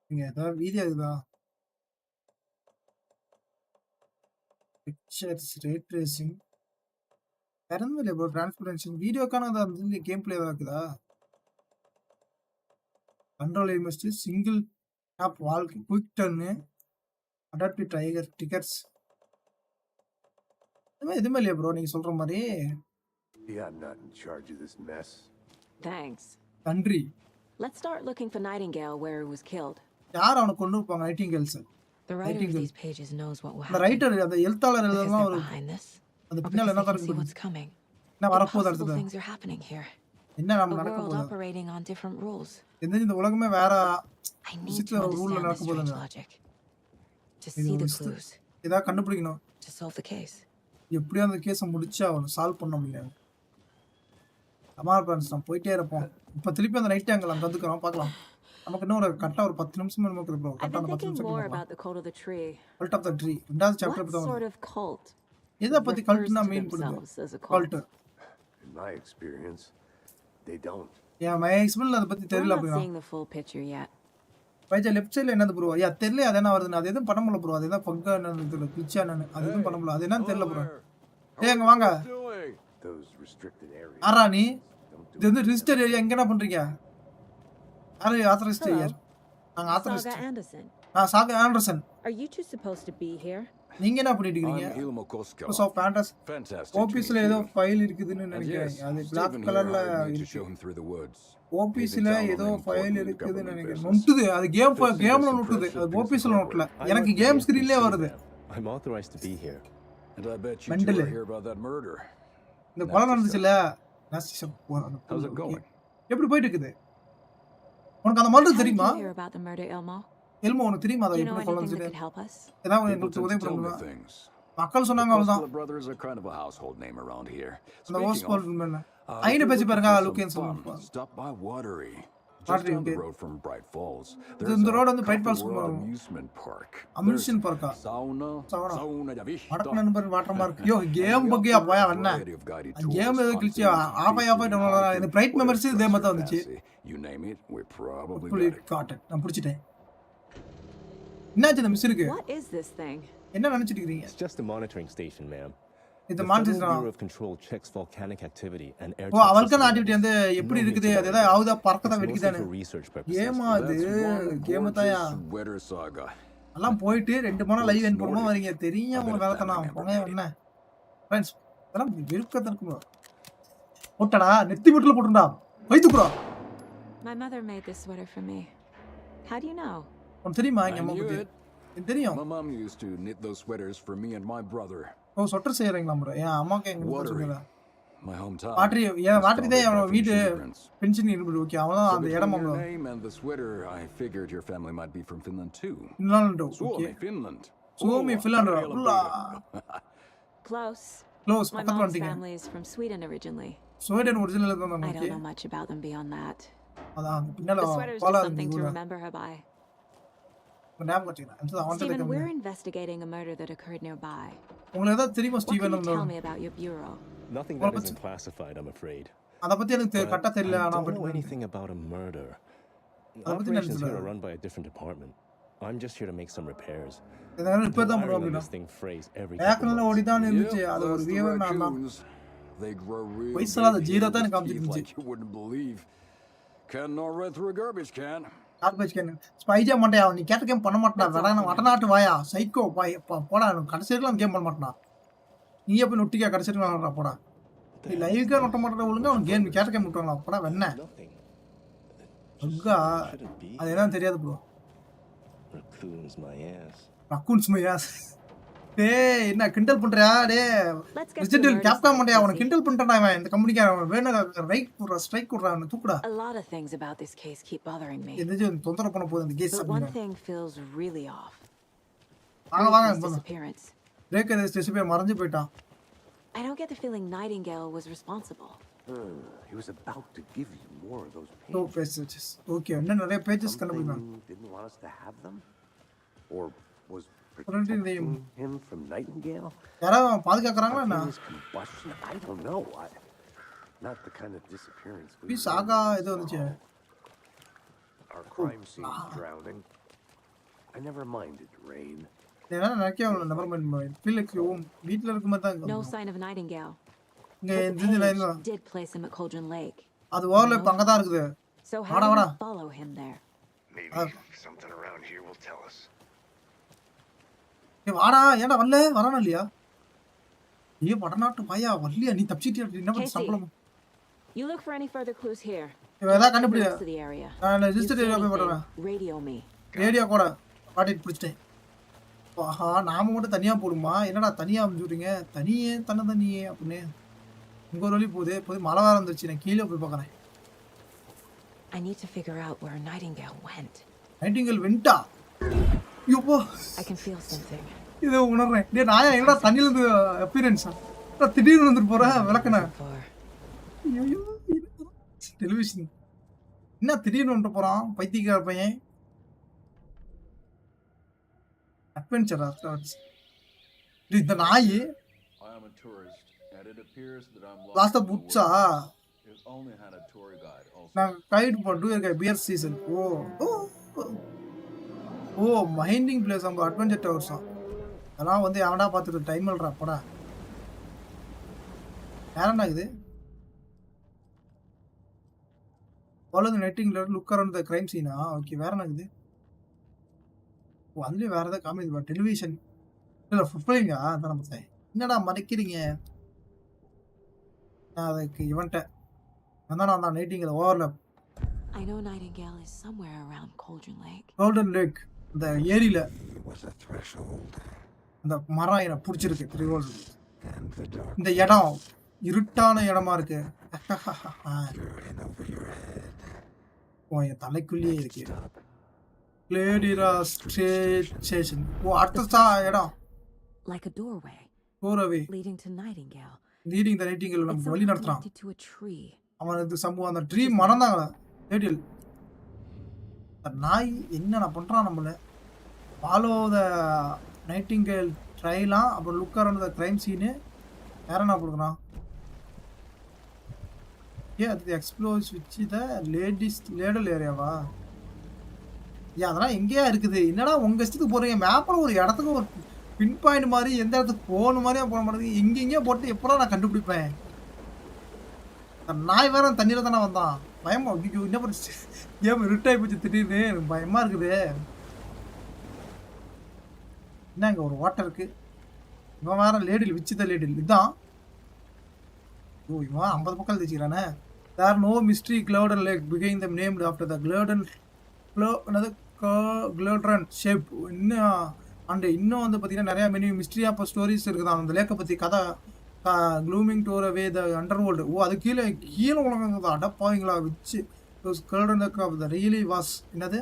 Speaker 1: நீங்க ஏதாவது வீடியோ இருக்குதா? பிக்சர்ஸ் ரே ட்ரேசிங் வேற எதுவும் இல்லையா ப்ரோ? டிரான்ஸ்பரன்சி வீடியோக்கான அந்த கேம் பிளே ஏதாவது இருக்குதா? Control image single tap wall quick turn adaptive tiger tickets எதுவுமே இல்லையா ப்ரோ நீங்க சொல்ற மாதிரி?
Speaker 5: Yeah, I'm not in charge of this mess.
Speaker 2: Thanks.
Speaker 1: நன்றி.
Speaker 2: Let's start looking for Nightingale where he was killed.
Speaker 1: யார் அவனை கொண்டு போவாங்க? நைட்டிங்கேல்ஸ்.
Speaker 2: The writer of these pages knows what will happen.
Speaker 1: The writer அந்த எழுத்தாளர் எழுதலாம் ஒரு அந்த பின்னால என்ன
Speaker 2: இருக்கு? What's coming?
Speaker 1: என்ன வரப்போகுது அடுத்து?
Speaker 2: Things are happening here.
Speaker 1: என்ன நம்ம நடக்க போகுது?
Speaker 2: Operating on different rules.
Speaker 1: இந்த உலகமே வேற சிஸ்டர் ரூல்ல நடக்க போகுது.
Speaker 2: To see the clues.
Speaker 1: இத கண்டுபிடிக்கணும்.
Speaker 2: To solve the case.
Speaker 1: எப்படியா அந்த கேஸை முடிச்சு அவனை சால்வ் பண்ண முடியாது. அம்மா ஃப்ரெண்ட்ஸ் நான் போயிட்டே இருப்போம். இப்போ திருப்பி அந்த நைட் ஆங்கிள் அங்கே வந்துக்கிறோம் பார்க்கலாம். நமக்கு இன்னும் ஒரு கரெக்டாக ஒரு 10 நிமிஷம் நமக்கு இருக்கு ப்ரோ. கரெக்டாக அந்த 10 நிமிஷம் கல்ட் ஆஃப் த ட்ரீ ரெண்டாவது சாப்டர் பத்தி எதை பற்றி கல்ட்னா மீன் பண்ணுது? Cult
Speaker 5: In my experience, they don't.
Speaker 1: Yeah, my experience அதை பற்றி தெரியல அப்படின்னா. பைஜா லெஃப்ட் சைடில் என்னது ப்ரோ? ஐயா தெரியல அது என்ன வருதுன்னு. அது எதுவும் பண்ண முடியல ப்ரோ. அது எதாவது பங்கா என்னன்னு கிளிச்சா என்னன்னு அது எதுவும் பண்ண முடியல. அது என்னன்னு தெரியல ப்ரோ. அங்கே வாங்க. ஆரா நீ இது வந்து ரிஜிஸ்டர் ஏரியா எங்க என்ன பண்றீங்க? யாரு ஆத்தரைஸ்ட் ஏரியா? நாங்க authorised.
Speaker 2: Saga Anderson.
Speaker 1: Saga Anderson.
Speaker 2: Are you two supposed to be here?
Speaker 1: நீங்க என்ன பண்ணிட்டு இருக்கீங்க? சோ ஃபேண்டஸ் ஆபீஸ்ல ஏதோ ஃபைல் இருக்குதுன்னு நினைக்கிறேன். அது Black கலர்ல இருக்கு. ஆபீஸ்ல ஏதோ ஃபைல் இருக்குதுன்னு நினைக்கிறேன். நோட்டுது அது கேம்ல நோட்டுது. அது ஆபீஸ்ல நோட்டல. எனக்கு கேம் ஸ்கிரீன்லயே வருது.
Speaker 13: I'm authorized to be here.
Speaker 12: And I bet you two are here about that murder.
Speaker 1: இந்த கொலை நடந்துச்சுல
Speaker 12: How's it going?
Speaker 1: எப்படி போயிட்டு இருக்குது? உனக்கு அந்த மர்டர் தெரியுமா? எல்மோ உனக்கு தெரியுமா அது எப்படி கொலை நடந்துச்சு? ஏதாவது உங்களுக்கு உதவி பண்ணுங்க. மக்கள் சொன்னாங்க அவ்வளவுதான்.
Speaker 12: The brothers are kind of a household name around here.
Speaker 1: அந்த ஹாஸ்பிடல் மேல ஐன பேசி பாருங்க லூக்கேன்ஸ்
Speaker 12: Stop by Watery. Just down the road from Bright Falls.
Speaker 1: இந்த ரோட் வந்து Bright Falls
Speaker 12: amusement park.
Speaker 1: Amusement park.
Speaker 12: Sauna.
Speaker 1: வடக்கு நண்பர் வாட்டர் மார்க். யோ game பக்கியா போயா அண்ணா. Game எது கிளிச்சு ஆஃப் டவுன்லோட் இந்த பிரைட் மெமரிஸ் இதே மாதிரி வந்துச்சு.
Speaker 12: You name it, we probably
Speaker 1: got it. நான் புடிச்சிட்டேன். என்னாச்சு இந்த மிஸ் இருக்கு?
Speaker 2: What is this thing?
Speaker 1: என்ன நினைச்சிட்டு இருக்கீங்க?
Speaker 13: It's just a monitoring station, ma'am.
Speaker 1: The Bureau
Speaker 13: of Control checks volcanic activity and air.
Speaker 1: O volcanic activity வந்து எப்படி இருக்குது? அது ஏதா ஆவுதா பறக்கதா வெடிக்குதானே? கேமா அது கேம் தாயா. எல்லாம் போயிட்டு 2 மணி லைவ் என் பண்ணோம் வரீங்க. தெரியும் உங்க வேலை தானா. போங்க என்ன? फ्रेंड्स இதெல்லாம் வெறுக்கதா இருக்குமா? போட்டடா நெத்தி முட்டல போட்டுடா. வைத்து bro.
Speaker 2: My mother made this sweater for me. How do you know?
Speaker 1: உனக்கு தெரியுமா எங்க அம்மா பத்தி? எனக்கு தெரியும்.
Speaker 12: My mom used to knit those sweaters for me and my brother.
Speaker 1: ஓ சொட்டர் செய்றீங்களா ப்ரோ? என் அம்மாக்கு எங்க சொல்லுங்க.
Speaker 12: My hometown.
Speaker 1: வாட்டரி வாட்டரி தான் அவன் வீடு பென்ஷன் இருக்குது. ஓகே அவன் அந்த இடம்
Speaker 12: Your name and the sweater, I figured your family might be from Finland too.
Speaker 1: Finland.
Speaker 12: Suomi, Finland.
Speaker 1: Suomi, Finland.
Speaker 2: Close.
Speaker 1: Close.
Speaker 2: My mom's family is from Sweden originally.
Speaker 1: Sweden originally தான்
Speaker 2: I
Speaker 1: okay.
Speaker 2: don't know much about them beyond that.
Speaker 1: அதான் பின்னால
Speaker 2: The sweater is
Speaker 1: Bala
Speaker 2: just something to remember her by.
Speaker 1: ஞாபகம் வச்சுக்கிறேன். அது அவன்ட்ட
Speaker 2: Stephen,
Speaker 1: கேட்க
Speaker 2: we're investigating a murder that occurred nearby.
Speaker 1: உங்களுக்கு ஏதாவது தெரியுமா
Speaker 2: What can
Speaker 1: Steven?
Speaker 2: you tell me about your bureau?
Speaker 13: Nothing that isn't classified, I'm afraid.
Speaker 1: அத பத்தி எனக்கு கரெக்ட்டா தெரியல.
Speaker 13: I
Speaker 1: ஆனா
Speaker 13: don't know anything about a murder.
Speaker 1: அத பத்தி
Speaker 13: Operations here
Speaker 1: தெரியல.
Speaker 13: are run by a different department. I'm just here to make some repairs.
Speaker 1: இதனால ரிப்பேர் தான் பண்ணுவோம்
Speaker 13: Wiring on
Speaker 1: அப்படினா.
Speaker 13: this thing frays every
Speaker 1: ஏக்கனல ஓடி தான் இருந்துச்சு. அது ஒரு வியவர் நான் தான்.
Speaker 12: They grow real
Speaker 1: வயசுல ஜீரோ தான்
Speaker 12: big
Speaker 1: காமிச்சிருந்துச்சு.
Speaker 12: like you wouldn't believe. Can nor right through a garbage can.
Speaker 1: Garbage can. ஸ்பைஜா மண்டையா நீ கேட்ட கேம் பண்ண மாட்டடா. வடநாட்டு வாயா. சைக்கோ போடா கடைசி வரைக்கும் அந்த கேம் பண்ண மாட்டடா. நீ எப்ப நொட்டிக்கா கடைசி வரைக்கும் விளையாடுறா போடா. நீ லைவ்க்கா நொட்ட மாட்டடா ஒழுங்கா அவன் கேம் கேட்ட கேம் விட்டுறாங்களா போடா வெண்ணே. அக்கா அது என்ன தெரியாது bro.
Speaker 13: Raccoons my ass.
Speaker 1: Raccoons my as. டேய் என்ன கிண்டல் பண்றியா டேய் ரெசிடென்ட் கேப்டன் மண்டையா அவன கிண்டல் பண்ணிட்டான் அவன் இந்த கம்பெனிக்கு அவன் வேணா ரைட் போற ஸ்ட்ரைக் போடுறான் அவன தூக்குடா.
Speaker 2: A lot of things about this case keep bothering me.
Speaker 1: எதுவும் தொந்தரவு பண்ண போகுது இந்த case
Speaker 2: But one thing feels really off.
Speaker 1: வாங்க
Speaker 2: Disappearance.
Speaker 1: பிரேக்கர் டிஸ்அப்பியர் மறந்து போய்ட்டான்.
Speaker 2: I don't get the feeling Nightingale was responsible.
Speaker 5: He was about to give you more of those pages.
Speaker 1: No pages. Okay, இன்னும் நிறைய pages கண்டுபிடிக்கலாம்.
Speaker 5: Didn't want us to have them? Or was
Speaker 1: protecting
Speaker 5: him from Nightingale?
Speaker 1: யாராவது பாதுகாக்கறாங்களா என்ன?
Speaker 5: Combustion? I don't know. Not the kind of disappearance we
Speaker 1: Saga இது வந்துச்சு.
Speaker 5: Our crime scene drowning. I never minded rain.
Speaker 1: ஏன்னா நினைக்க number பண்ணி feel like வீட்ல இருக்கும்போது தான்
Speaker 2: No sign of Nightingale.
Speaker 1: இங்க இந்த லைன்ல
Speaker 2: did place him at Cauldron Lake.
Speaker 1: அது ஓவர்ல அங்க தான் இருக்குது.
Speaker 2: So how do we follow him there?
Speaker 11: Maybe something around here will tell us.
Speaker 1: ஏ வாடா ஏன்டா வரானே இல்லையா? ஏ வடநாட்டு பாயா வரலையா நீ தப்பிச்சிட்டியா என்ன பண்ண சம்பளம்?
Speaker 2: You look for any further clues here.
Speaker 1: ஏதா கண்டுபிடியா? நான் ரெஜிஸ்டர் ஏரியா போய் வரேன்.
Speaker 2: Radio me.
Speaker 1: ரேடியோ கூட பாட்டிட்டு பிடிச்சிட்டேன். ஆஹா நாம மட்டும் தனியா போடுமா? என்னடா தனியா அனுப்பிச்சுட்டீங்க? தனியே அப்படினே. இங்க ஒரு வழி போய் மழை வர வந்துருச்சு. நான் கீழே போய் பார்க்கறேன்.
Speaker 2: I need to figure out where Nightingale went.
Speaker 1: Nightingale went-ஆ? Joppa.
Speaker 2: I can feel something.
Speaker 1: இது உணர்றேன். டேய் நாயா என்னடா தண்ணில இருந்து அப்பியரன்ஸா? திடீர்னு வந்துட்டு போற விளக்கன. ஐயோ டெலிவிஷன். என்ன திடீர்னு வந்துட்டு போறான் பைத்தியக்கார பையன். அட்வென்ச்சரா ஸ்டார்ட்ஸ். இந்த நாய்
Speaker 12: I am a tourist and it appears that I'm
Speaker 1: lost புட்ஸா?
Speaker 12: It only had a tour guide also.
Speaker 1: நான் கைட் போட்டு bear season. Oh minding place அங்க அட்வென்ச்சர் டவர்ஸா? அதெல்லாம் வந்து அவனா பார்த்துட்டு டைம் இல்லடா போடா. வேற என்ன இது? Follow the Nightingale, look around the crime scene. Okay வேற என்ன இது? அதுலயே வேற ஏதாவது காமிக்குது டெலிவிஷன். இல்ல ஃபுட்பாலிங்கா அதான் பார்த்தேன். என்னடா மறைக்கிறீங்க? நான் அதுக்கு இவன்ட்ட நான் நைட்டிங்கல ஓவர்ல.
Speaker 2: I know Nightingale is somewhere around Cauldron Lake.
Speaker 1: Cauldron Lake the ஏரியில அந்த மரம் என்ன பிடிச்சிருக்கு த்ரிவோல்ட். இந்த இடம் இருட்டான இடமா இருக்கு. என் தலைக்குள்ளேயே இருக்கு. கிளேடிரா ஸ்டேஷன். அடுத்த இடம்.
Speaker 2: Like a doorway.
Speaker 1: Doorway.
Speaker 2: Leading to Nightingale.
Speaker 1: Leading the Nightingale நம்ம வழி நடத்துறான்.
Speaker 2: To a tree.
Speaker 1: அவன் இது சம்பவம் அந்த ட்ரீ மரம் தான் ரேடியல். நாய் என்ன பண்றான் நம்மள? ஃபாலோ த நைட்டிங்கேல் ட்ரைலாம் அப்புறம் look around the crime scene வேற என்ன கொடுக்குறான்? அது எக்ஸ்ப்ளோர் விச் த லேடல் ஏரியாவா? அதெல்லாம் எங்கேயா இருக்குது? என்னடா உங்க இஷ்டத்துக்கு போறீங்க? மேப்ல ஒரு இடத்துக்கு ஒரு பின் பாயிண்ட் மாதிரி எந்த இடத்துக்கு போகணும் மாதிரியா போட மாட்டேங்குது. எங்கெங்கேயோ போட்டு எப்படா நான் கண்டுபிடிப்பேன்? நாய் வேற தண்ணியில தானே வந்தான். பயமா என்ன பண்ணுச்சு? கேம் இருட்டாகி போச்சு திடீர்னு. எனக்கு பயமா இருக்குது. என்ன இங்க ஒரு வாட்டர் இருக்கு. இவன் வேற லேடில் விச் த லேடில் இதுதான். இவன் 50 பக்கம் எழுதிக்கிறானே. There no mystery Cauldron Lake became them named after the Cauldron shape. இன்னும் அண்ட் இன்னும் வந்து பார்த்தீங்கன்னா நிறையா மெனி மிஸ்ட்ரி ஆஃப் ஸ்டோரிஸ் இருக்குதான் அந்த லேக்கை பற்றி கதை glooming tour away the under world. ஓ அது கீழே கீழே உலகம் அடப்பாவீங்களா வச்சு த ரியலி வாஸ் என்னது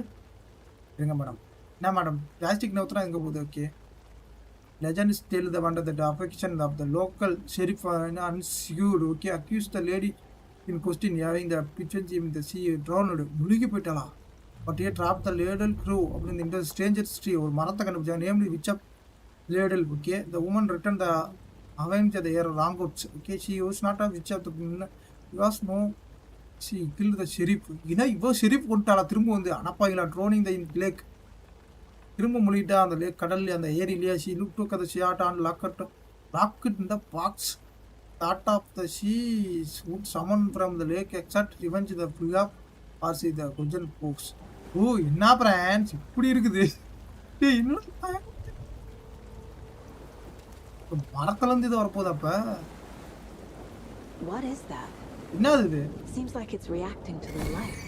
Speaker 1: இருங்க மேடம் என்ன மேடம் பிளாஸ்டிக் நவுத்துனா எங்கே போகுது? Okay legend still the wonder that affection of the local sheriff unsecured. Okay accuse the lady in question having the picture in the sea drowned முழுகி போயிட்டாளா? But a trap the ladle crew அப்படின்னு இந்த stranger ஸ்ட்ரீ ஒரு மரத்தை கண்டுபிடிச்சா namely witch up ladle. Okay the woman return the avenge the air wrong outs. Okay she was not a witch of the was no she kill the Sharif. ஏன்னா இவ்வளோ ஷெரீஃப் கொண்டுட்டாளா திரும்ப வந்து அனப்பாங்களா ட்ரோனிங் த இன் லேக் திரும்ப முழிட்டா அந்த லேக் கடல்ல அந்த ஏரியிலேயே ஷி லுக் டு கதை ஷியாட் ஆன் லாக்கெட் இந்த box thought of the she would summon from the lake exact revenge the free of RC the கொஞ்சன் போக்ஸ். ஓ என்ன பிரான்ஸ் இப்படி இருக்குது மரத்துலேருந்து இது வரப்போகுது அப்ப
Speaker 2: What is that?
Speaker 1: என்னது இது?
Speaker 2: Seems like it's reacting to the light.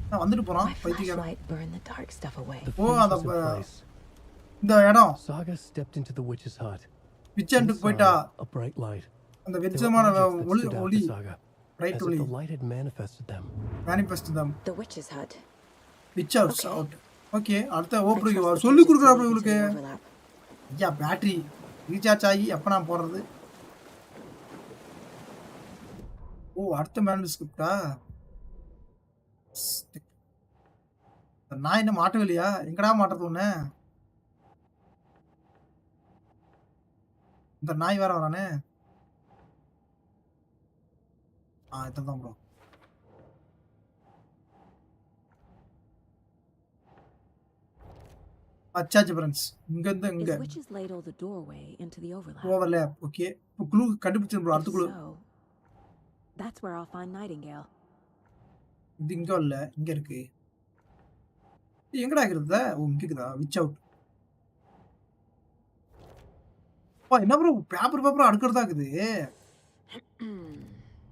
Speaker 1: நான் வந்துட்டு போறான்
Speaker 2: My
Speaker 1: பைத்தியக்காரன்.
Speaker 2: flashlight burned the dark stuff away.
Speaker 7: The
Speaker 1: Oh,
Speaker 7: fuse
Speaker 1: the
Speaker 7: was in place.
Speaker 1: இந்த இடம்
Speaker 7: Saga stepped into the witch's hut.
Speaker 1: பிச்சன்ட்டுக்கு போயிட்டா
Speaker 7: Inside, a bright light.
Speaker 1: அந்த
Speaker 7: There were
Speaker 1: வெச்சமான
Speaker 7: objects that
Speaker 1: ஒளி
Speaker 7: stood out
Speaker 1: ஒளி
Speaker 7: to Saga,
Speaker 1: right
Speaker 7: as if
Speaker 1: ஒளி
Speaker 7: the light had manifested them.
Speaker 1: Manifest them
Speaker 2: The witch's hut.
Speaker 1: Which house out. Okay அடுத்த
Speaker 2: I
Speaker 1: open
Speaker 2: trust the
Speaker 1: சொல்லி
Speaker 2: cages to
Speaker 1: கொடுக்குறாரு
Speaker 2: lead into
Speaker 1: உங்களுக்கு.
Speaker 2: the overlap.
Speaker 1: ஐயா battery recharge ஆகி எப்போ நான் போடுறது? ஓ அடுத்த மேனுஸ்கிரிப்டா? நான் என்ன மாட்டவே இல்லையா? எங்கடா மாட்டுறது ஒன்று? இந்த நாய் வேற வரானே. இதான் தான் ப்ரோ. அச்சாச்சு ஃப்ரெண்ட்ஸ் இங்கேருந்து இங்கே
Speaker 2: Is witch's ladle the doorway into the overlap?
Speaker 1: Overlap. Okay இப்போ குளூ கண்டுபிடிச்சு ப்ரோ அடுத்த
Speaker 2: If
Speaker 1: glue.
Speaker 2: so, that's where I'll find Nightingale.
Speaker 1: இது இங்கே இல்லை இங்கே இருக்கு. எங்கடா இருக்கிறத? ஓ இங்கே இருக்குதா? Which out. என்ன ப்ரோ பேப்பர் அடுக்கிறதா இருக்குது.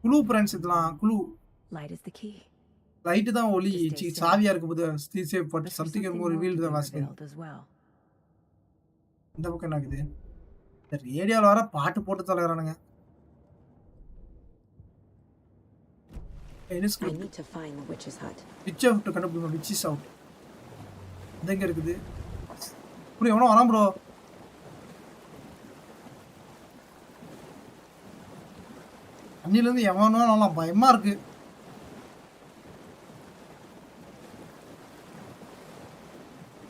Speaker 1: குளூ ஃப்ரெண்ட்ஸ் இதெல்லாம் glue.
Speaker 2: Light is the key.
Speaker 1: Light தான் ஒளி
Speaker 2: Just stay
Speaker 1: சாவியா இருக்கு போது save
Speaker 2: But
Speaker 1: but
Speaker 2: there's
Speaker 1: something
Speaker 2: something
Speaker 1: more
Speaker 2: more
Speaker 1: reveal
Speaker 2: to
Speaker 1: the
Speaker 2: be
Speaker 1: வாஸ்கல்.
Speaker 2: revealed as well.
Speaker 1: இந்த பக்கம் என்ன ஆகுது? இந்த ரேடியோவில் வர பாட்டு போட்டு தலைவரானுங்க.
Speaker 2: I need to find the witch's hut.
Speaker 1: Witch hut கண்டுபிடிக்கணும். Witch's hut. இது எங்க இருக்குது? ப்ரோ எவனோ வரான் ப்ரோ. அன்னிலேருந்து எவனோ நல்லா பயமா இருக்கு.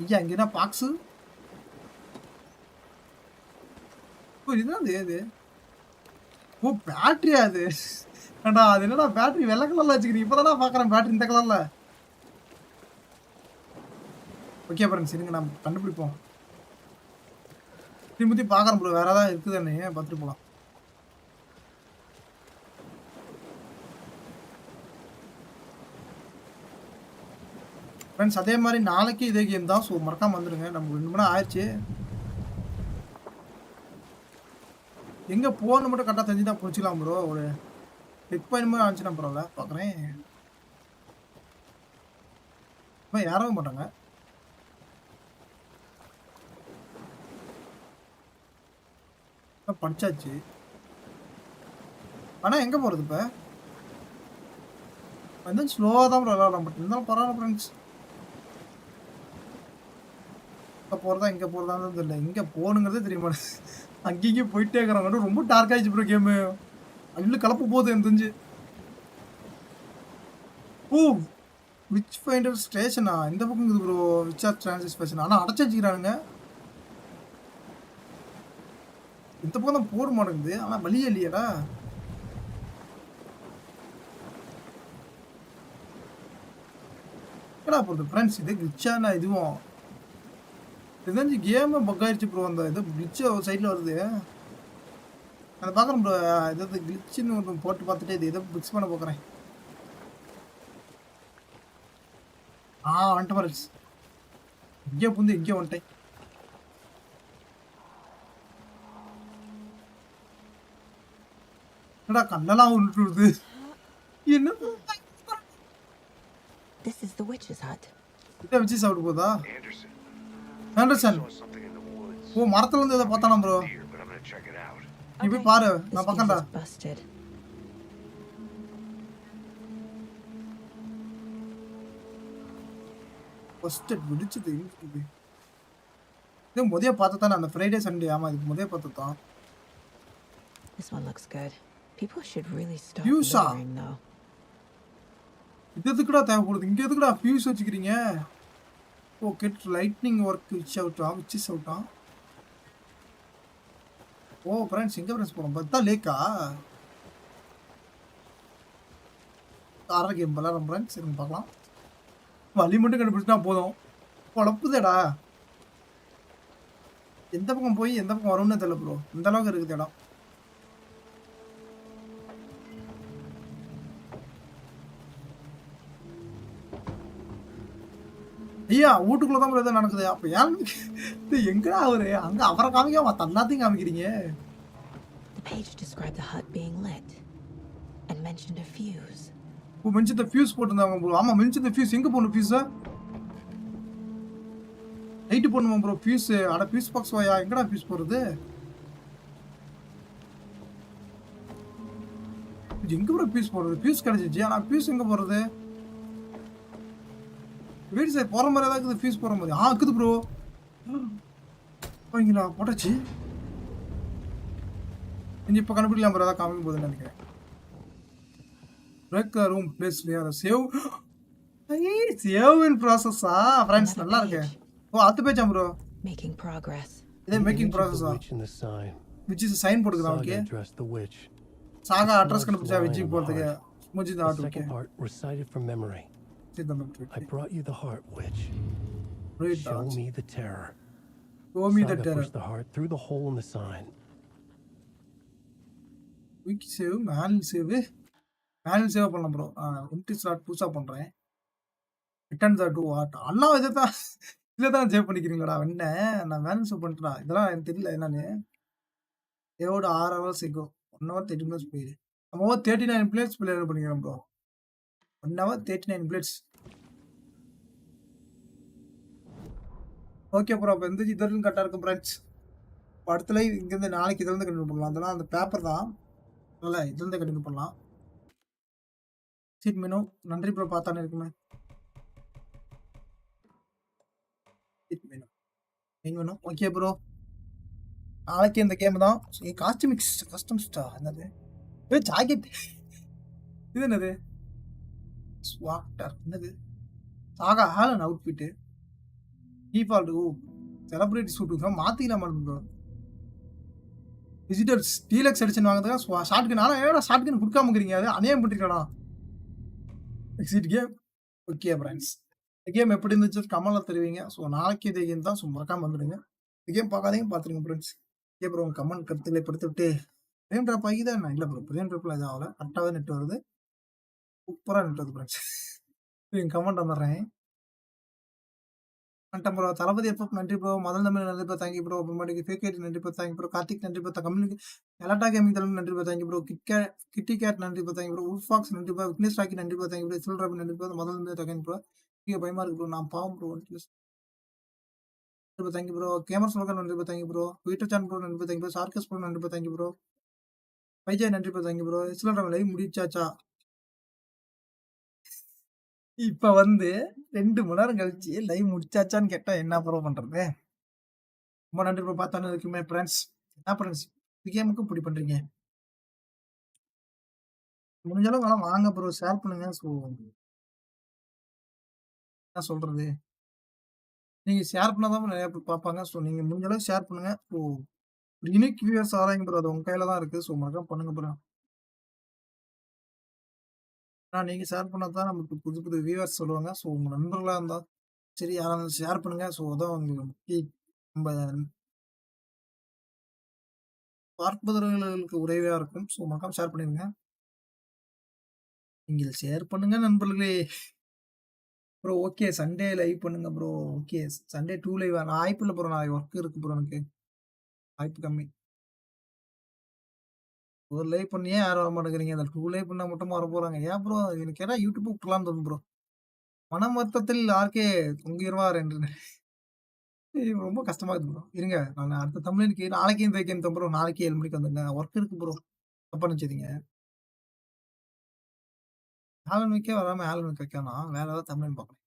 Speaker 1: ஐயா இங்க என்ன பாக்ஸு? ஓ இதுதான் இது. ஓ பேட்டரியா அது? ஏண்டா அது என்னடா பேட்டரி வெள்ளை கலர்ல வச்சுக்கிறீங்க? இப்போதான் பார்க்குறேன் பேட்டரி இந்த கலர்ல. ஓகே ஃப்ரெண்ட்ஸ் இருங்க நம்ம கண்டுபிடிப்போம். திரும்பி பார்க்குறேன் ப்ரோ வேற ஏதாவது இருக்குதுன்னு பார்த்துட்டு போகலாம். ஃப்ரெண்ட்ஸ் அதே மாதிரி நாளைக்கு இதே கேம் தான். ஸோ மறக்காம வந்துடுங்க. நமக்கு 2 மணி நேரம் ஆயிடுச்சு. எங்கே போகணும் மட்டும் கரெக்டாக தெரிஞ்சு தான் பிடிச்சிக்கலாம் ப்ரோ. ஒரு கிளிக் பாயிண்ட் மாதிரி ஆச்சுன்னா பரவாயில்ல. பார்க்குறேன் இப்போ யாரவே மாட்டாங்க. படிச்சாச்சு. ஆனால் எங்கே போகிறது இப்போ? வந்து ஸ்லோவாக தான் விளாடலாம். பட் இருந்தாலும் பரவாயில்ல ஃப்ரெண்ட்ஸ். இப்போ போகிறதா இங்கே போகிறதான்னு தெரியல. இங்கே போகணுங்கிறதே தெரியுமா? அங்கேயும் போயிட்டே இருக்கிறாங்க. ரொம்ப டார்க் ஆகிடுச்சு ப்ரோ கேமு. அள்ளு கலப்பு போகுது எனக்கு தெரிஞ்சு. ஓ விச் ஃபைண்டர் ஸ்டேஷனா? இந்த பக்கம் இருக்குது ப்ரோ. Which transit station. ஆனால் அடைச்சி வச்சுக்கிறானுங்க. இந்த பக்கம் தான் போட மாட்டேங்குது. ஆனால் வழியே இல்லையாடா. என்னடா போகிறது ஃப்ரெண்ட்ஸ்? இது கிளிச்சானா இதுவும் தெரிஞ்சு கேமே பக் ஆயிடுச்சு ப்ரோ. அந்த இது கிளிச்சு சைடில் வருது. அதை பார்க்குறேன் ப்ரோ. ஏதாவது கிளிச்சுன்னு ஒன்று போட்டு பார்த்துட்டு இது எதை ஃபிக்ஸ் பண்ண பார்க்குறேன். வந்துட்டு ஃப்ரெண்ட்ஸ். இங்கே புந்து இங்கே வந்துட்டேன். என்னடா கண்ணெல்லாம் விட்டுருது. என்ன
Speaker 2: This is the witch's hut.
Speaker 1: இதை வச்சு சாப்பிட்டு போதா?
Speaker 11: Anderson,
Speaker 1: Anderson. ஓ மரத்துல இருந்து ஏதோ பார்த்தானா ப்ரோ. நீ போய் பாரு, நான் பார்க்கறேன்டா. ஃபர்ஸ்ட் விடிச்சது இது. இது முதல்ல பார்த்ததானே அந்த ஃப்ரைடே சண்டே. ஆமா இது முதல்ல பார்த்ததான்.
Speaker 2: This one looks good. People should really stop
Speaker 1: Fuse-ஆ?
Speaker 2: littering though.
Speaker 1: இது எதுக்குடா தேவைப்படுது? இங்க எதுக்குடா ஃபியூஸ் வச்சுக்கிறீங்க? Oh get lightning work witch அவுட்டா. ஓ ஃப்ரெண்ட்ஸ் எங்க ஃப்ரெண்ட்ஸ் போறோம்? பார்த்தா லேக்கா? கார கேம் விளையாடுறோம் ஃப்ரெண்ட்ஸ். இருங்க பார்க்கலாம். வழி மட்டும் கண்டுபிடிச்சா போதும். குழப்புதேடா. எந்த பக்கம் போய் எந்த பக்கம் வரும்னு தெரியல ப்ரோ. இந்த அளவுக்கு இருக்குது இடம். ஐயா வீட்டுக்குள்ள தான் ஏதோ நடக்குது. அப்ப ஏன் இது எங்கடா அவரு? அங்க அவரை காமிக்காம மத்த எல்லாத்தையும் காமிக்கிறீங்க.
Speaker 2: The page described the hut being lit and mentioned a fuse.
Speaker 1: Oh mention the fuse போட்டுருந்தாங்க ப்ரோ. ஆமா மென்ஷன் தி ஃபியூஸ். எங்க போணும் ஃபியூஸா? லைட் போடணுமா ப்ரோ ஃபியூஸ்? அட ஃபியூஸ் பாக்ஸ் வாயா. எங்கடா ஃபியூஸ் போறது? எங்க ப்ரோ ஃபியூஸ் போறது? ஃபியூஸ் கிடைச்சிச்சு. ஆனா ஃபியூஸ் எங்க போறது? வீடு சார் போற மாதிரி ஏதாவது இருக்குது ஃபியூஸ் போற மாதிரி. இருக்குது ப்ரோ. ஓகேங்களா போட்டாச்சு. இங்க இப்ப கண்டுபிடிக்கலாம் ப்ரோ. ஏதாவது காமிக்கும் போதுன்னு நினைக்கிறேன். பிரேக் ரூம் பிளேஸ் வேற சேவ். சேவ் இன் ப்ராசஸா ஃப்ரெண்ட்ஸ் நல்லா இருக்கு. ஓ அது பேஜா ப்ரோ.
Speaker 2: Making progress.
Speaker 1: இதே மேக்கிங் ப்ராசஸா? which is a sign போட்டுக்குதா? ஓகே. சாகா அட்ரஸ் கண்டுபிடிச்சா வெஜி போறதுக்கு. முஜி தான் okay.
Speaker 7: Recited from memory. I brought you the heart, witch. Show me the terror.
Speaker 1: Show me the
Speaker 7: Saga
Speaker 1: terror.
Speaker 7: pushed the heart through the hole in the sign.
Speaker 1: Quick save, manual save. Manual save பண்ணலாம் bro. empty slot புதுசா பண்றேன். Return the to what? அண்ணா இதான் save பண்ணிக்கிறீங்களாடா? என்ன நான் manual save பண்ணிட்டேனா? இதெல்லாம் எனக்கு தெரியல என்னன்னு. எவ்வளோ 6 hours ago 1 hour 30 minutes போயிடு. நம்ம 39 plates பிளே பண்ணிக்கிறோம் bro. 1 hour 39 plates. Okay bro. அப்போ எந்த இதெல்லாம் கரெக்டாக இருக்கும் ஃப்ரெண்ட்ஸ். அடுத்த லைவ் இங்கேருந்து நாளைக்கு இதிலேருந்து கண்டினியூ பண்ணலாம். அதெல்லாம் அந்த பேப்பர் தான். இல்லை இதுலேருந்து கண்டினியூ பண்ணலாம். சீட் மெனு நன்றி ப்ரோ. பார்த்தானே இருக்குமே சீட் மெனு மெயின் வேணும். Okay bro. நாளைக்கு இந்த கேம் தான். காஸ்டியூமிக்ஸ் கஸ்டம்ஸ்டா என்னது? ஜாக்கெட் இது என்னது? ஸ்வாக்டர் என்னது? சாகா ஹாலன் அவுட்ஃபிட்டு டிஃபால்ட். ஓ செலிபிரிட்டி சூட்டு மாற்றிக்கலாம் ப்ரோ. விசிட்டர்ஸ் டீலக்ஸ் எடிஷன் வாங்குறதுக்காக ஷார்ட் கன். ஆனால் ஏடா ஷார்ட் கன் கொடுக்காமக்கிறீங்க? அது அநியாயம் பண்ணிருக்கடா. Exit game. ஓகே ஃப்ரெண்ட்ஸ் இந்த கேம் எப்படி இருந்துச்சு கமெண்ட்ல தெரிவிங்க. ஸோ நாளைக்கு இதே கேம் தான். ஸோ மறக்காம வந்துடுங்க. இந்த கேம் பார்க்காதீங்க பார்த்துருங்க ஃப்ரெண்ட்ஸ். Okay bro. உங்கள் கமெண்ட் கருத்துக்களை படுத்து விட்டு பிரேம் ட்ராப் ஆகி தான் இல்லை ப்ரோ. பிரேம் ட்ராப்ல எதுவும் ஆகல. கரெக்டாகவே நெட் வருது. சூப்பராக நெட் வருது ஃப்ரெண்ட்ஸ். கமெண்ட் வந்துடுறேன். வந்துட்டேன் ப்ரோ. தளபதி எப்போ நன்றி ப்ரோ. முதல் தமிழ் நன்றி ப்ரோ. Thank you bro. அப்புறமேட்டுக்கு ஃபேக் நன்றி ப்ரோ. Thank you bro. கார்த்திக் நன்றி ப்ரோ. கம்யூனிகே எலாட்டா கேமிங் தலைமை நன்றி bro. Thank you bro. Kitty cat நன்றி ப்ரோ. Thank you bro. உல்ஃபாக்ஸ் நன்றி ப்ரோ. விக்னேஷ் ராக்கி நன்றி bro. Thank you bro. Chill Robbie நன்றி ப்ரோ. முதல் தமிழ் தேங்க்யூ ப்ரோ. இங்கே பயமா இருக்கு ப்ரோ. நான் பாவம் ப்ரோ. Thank you bro. கேமரா சொல்லுங்க நன்றி bro. Thank you bro. Twitter channel bro நன்றி ப்ரோ. Thank you bro. சார்கஸ் ப்ரோ நன்றி ப்ரோ. Thank you bro. வைஜய் நன்றி bro. Thank you bro. Chill Robbie live முடிச்சாச்சா? இப்ப 2 மணி நேரம் கழிச்சு லைவ் முடிச்சாச்சான்னு கேட்டா என்ன ப்ரோ பண்றது? ரொம்ப நன்றி ப்ரோ. பார்த்தானே இருக்குமே ஃப்ரெண்ட்ஸ். என்ன ஃப்ரெண்ட்ஸ் இந்த கேமுக்கு இப்படி பண்றீங்க? முடிஞ்ச அளவுக்கு வேணா வாங்க ப்ரோ. ஷேர் பண்ணுங்க. ஸோ என்ன சொல்றது? நீங்க ஷேர் பண்ணாதான் நிறைய பேர் பார்ப்பாங்க. ஸோ நீங்க முடிஞ்ச அளவுக்கு ஷேர் பண்ணுங்க. ஸோ யூனிக் வியூவர்ஸ் ஆராய்ங்க ப்ரோ. அது உங்க கையில தான் இருக்கு. ஸோ மறக்காம பண்ணுங்க ப்ரோ. நீங்க ஷேர் பண்ணா தான் நமக்கு புது புது வியூவர்ஸ் சொல்லுவாங்க. ஸோ உங்க நண்பர்களா இருந்தா சரி யாரா இருந்தாலும் ஷேர் பண்ணுங்க. ஸோ அதான் உங்களுக்கு நம்ம பார்ப்பவர்களுக்கு உதவியா இருக்கும். ஸோ மறக்காம ஷேர் பண்ணிருங்க. நீங்கள் ஷேர் பண்ணுங்க நண்பர்களே. ப்ரோ ஓகே சண்டே லைவ் பண்ணுங்க ப்ரோ. ஓகே சண்டே 2 லைவ் நான் வாய்ப்பு இல்லை ப்ரோ. நான் ஒர்க் இருக்கு ப்ரோ. எனக்கு வாய்ப்பு கம்மி. ஒரு லைவ் பண்ணியே யாரும் வர மாட்டேங்கிறீங்க. அந்த 2 லைவ் பண்ணா மட்டும் வர போறாங்க. ஏன் ப்ரோ? எனக்கு ஏன்னா யூடியூப் விட்டுலான்னு தோணும் ப்ரோ. மன வருத்தத்தில் யாருக்கே தொங்கிடுவார் என்று ரொம்ப கஷ்டமா இருக்குது ப்ரோ. இருங்க நான் அடுத்த தமிழனுக்கு நாளைக்கு இந்த கேம் தான் ப்ரோ. நாளைக்கு 7 மணிக்கு வந்துருங்க. ஒர்க் இருக்கு ப்ரோ. தப்பா நெனச்சுக்காதீங்க. ஆலன் வைக்கே வராம ஆலன் வைக்க வேணாம். வேற ஏதாவது தமிழன் பார்க்கணும்.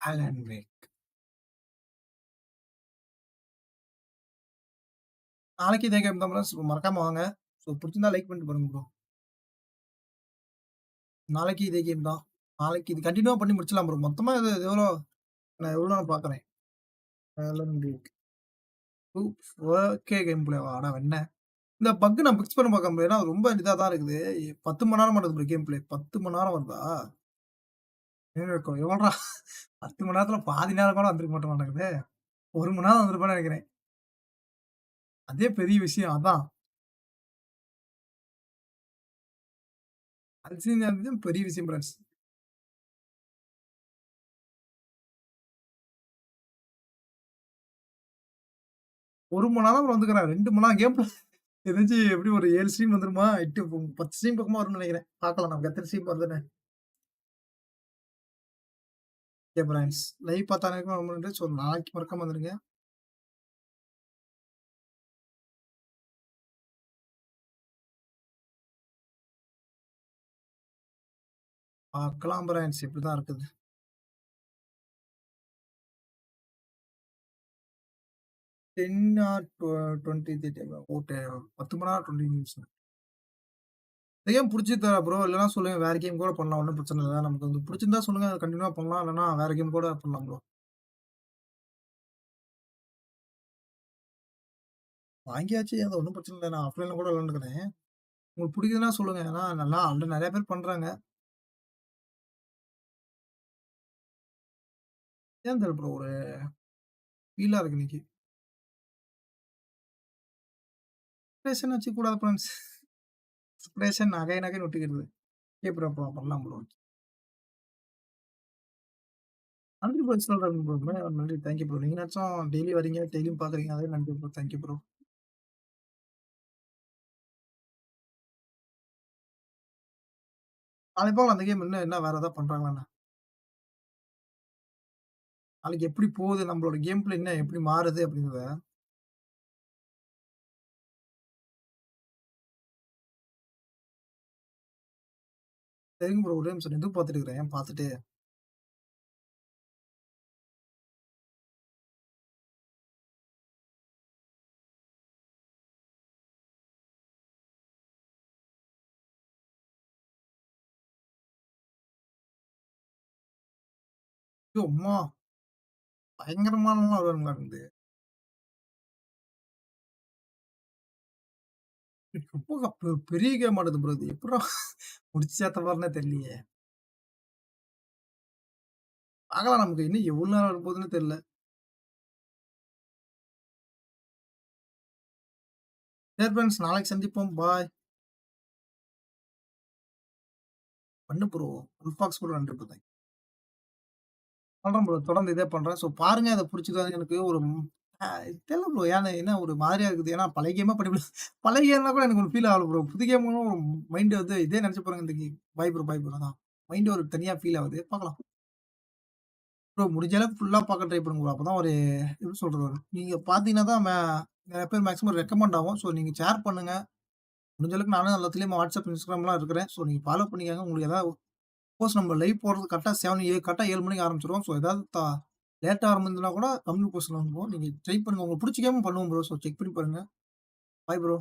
Speaker 1: Alan Wake. நாளைக்கு இதே கேம் தான் ப்ரோ. ஸோ மறக்காம வாங்க. ஸோ புடிச்சிருந்தா லைக் பண்ணிட்டு பாருங்க ப்ரோ. நாளைக்கு இதே கேம் தான். நாளைக்கு இது கன்டின்யூவா பண்ணி முடிச்சிடலாம் ப்ரோ. மொத்தமா இது எவ்வளோ நான் எவ்வளோ நேரம் பார்க்குறேன். Alan Wake. ஓகே கேம் பிளேவா? அட வெண்ண. இந்த பக் நான் பிக்ஸ் பண்ண பார்க்க முடியாது. ஏன்னா ரொம்ப இதா தான் இருக்குது. 10 மணி நேரம் வருது ப்ரோ கேம் பிளே. 10 மணி நேரம் வருதா? எவன்டா 10 மணி நேரத்துல பாதி நேரம் கூட வந்திருக்க மாட்ட மாட்டேங்குது. 1 மணி நேரம் வந்திருப்பேன்னு நெனைக்கிறேன். அதே பெரிய விஷயம் அதான். அது பெரிய விஷயம் ஃபிரெண்ட்ஸ். 1 மணி நேரம் வந்துக்கிறேன். 2 மணி நேரம் கேம் பிளே தெரிஞ்சு எப்படியும் ஒரு 7 ஸ்ட்ரீம் வந்துருமா? 8 10 ஸ்ட்ரீம் பக்கமா வரும்னு நெனைக்கிறேன். பார்க்கலாம் நமக்கு எத்தன ஸ்ட்ரீம் வருதுன்னு. Okay friends. லைவ் பார்த்த அனைவருக்கும் ரொம்ப நன்றி. ஸோ நாளைக்கு மறக்காம வந்துருங்க. பார்க்கலாம் ஃபிரெண்ட்ஸ் இப்படிதான் இருக்குது. 10 ஆர் 20 ஓகே 10 மணி நேரம் 20 நிமிஷம். இந்த கேம் புடிச்சிருந்தா ப்ரோ இல்லன்னா சொல்லுங்க. வேற கேம் கூட பண்ணலாம். ஒண்ணும் பிரச்சனை இல்ல. நமக்கு வந்து புடிச்சிருந்தா சொல்லுங்க. கன்டின்யூவா பண்ணலாம். இல்லன்னா வேற கேம் கூட பண்ணலாம் ப்ரோ. வாங்கியாச்சு. அது ஒண்ணும் பிரச்சனை இல்ல. நான் ஆஃப்லைன்ல கூட விளையாண்டுக்கிறேன். உங்களுக்கு புடிக்குதுன்னா சொல்லுங்க. ஏன்னா நல்லா ஆல்ரெடி நெறைய பேர் பண்றாங்க. ஏன் தெரியல ப்ரோ ஒரு ஃபீலா இருக்கு இன்னைக்கு. Inspiration வச்சுக்கக்கூடாது friends. இன்ஸ்பிரேஷன் நகை நகைன்னு ஒட்டிக்கிறது. ஓகே ப்ரோ பண்ணலாம் ப்ரோ. நன்றி ப்ரோ சொல்றேன் ப்ரோ. நன்றி. Thank you bro. நீங்கனாச்சும் டெய்லி வரீங்க. டெய்லியும் பார்க்குறீங்க. அதுவே நன்றி ப்ரோ. Thank you bro. நாளைக்கு பார்க்கலாம் அந்த கேம் இன்னும் என்ன வேற ஏதாவது பண்றாங்களான்னு. நாளைக்கு எப்படி போகுது நம்மளோட கேம் பிளே என்ன எப்படி மாறுது அப்படிங்கிறத சரிங்க ப்ரோ. ஒரே நிமிஷம் எதுவும் பார்த்துட்டு இருக்கிறேன். பார்த்துட்டு ஐயோ! அம்மா! பயங்கரமானலாம் வருவானுங்களா இருந்து. ரொம்ப பெரிய கேம் ஆடுது ப்ரோ இது. எப்புட்றா முடிச்சு சேர்த்த மாரினே தெரியலையே. பார்க்கலாம் நமக்கு இன்னும் எவ்வளோ நேரம் வரப்போதுன்னு தெரியல. சரி ஃபிரெண்ட்ஸ் நாளைக்கு சந்திப்போம். பாய். பண்ணு ப்ரோ. உல்ஃபாக்ஸ் கூட நன்றி ப்ரோ. பண்றேன் ப்ரோ. தொடர்ந்து இதே பண்றேன். ஸோ பாருங்க அத புடிச்சுது எனக்கு ஒரு தெரியல ப்ரோ. ஏன்னா என்ன ஒரு மாதிரியா இருக்குது. ஏன்னா பழைய கேமா பழைய கேம்னா கூட எனக்கு ஒரு ஃபீல் ஆகல ப்ரோ. புது கேம்னா மைண்ட் வந்து இதே நெனச்சு பாருங்க இந்த game. Bye bro, bye bro. அதான். மைண்ட் ஒரு தனியா ஃபீல் ஆகுது. பார்க்கலாம். ப்ரோ முடிஞ்ச அளவுக்கு ஃபுல்லா பார்க்க ட்ரை பண்ணுங்க ப்ரோ. அப்பதான் ஒரு எப்படி சொல்றது? நீங்க பார்த்தீங்கன்னா தான் நெறைய பேர் மேக்ஸிமம் ரெக்கமெண்ட் ஆகும். ஸோ நீங்க ஷேர் பண்ணுங்க. முடிஞ்ச அளவுக்கு நானும் எல்லாத்துலயும் WhatsApp, Instagramலாம் இருக்கிறேன். ஸோ நீங்க ஃபாலோ பண்ணிக்கங்க. உங்களுக்கு ஏதாவது சப்போஸ் நம்ம லைவ் போடுறது கரெக்ட்டா 7 மணிக்கு ஆரம்பிச்சுருவோம். ஸோ ஏதாவது லேட்டா ஆரம்பிச்சதுனா கூட கம்யூனிகேஷன்ல வந்துருவோம். நீங்க ட்ரை பண்ணுங்க. உங்களுக்கு புடிச்ச கேம் பண்ணுவோம் ப்ரோ. ஸோ செக் பண்ணி பாருங்க. Bye bro.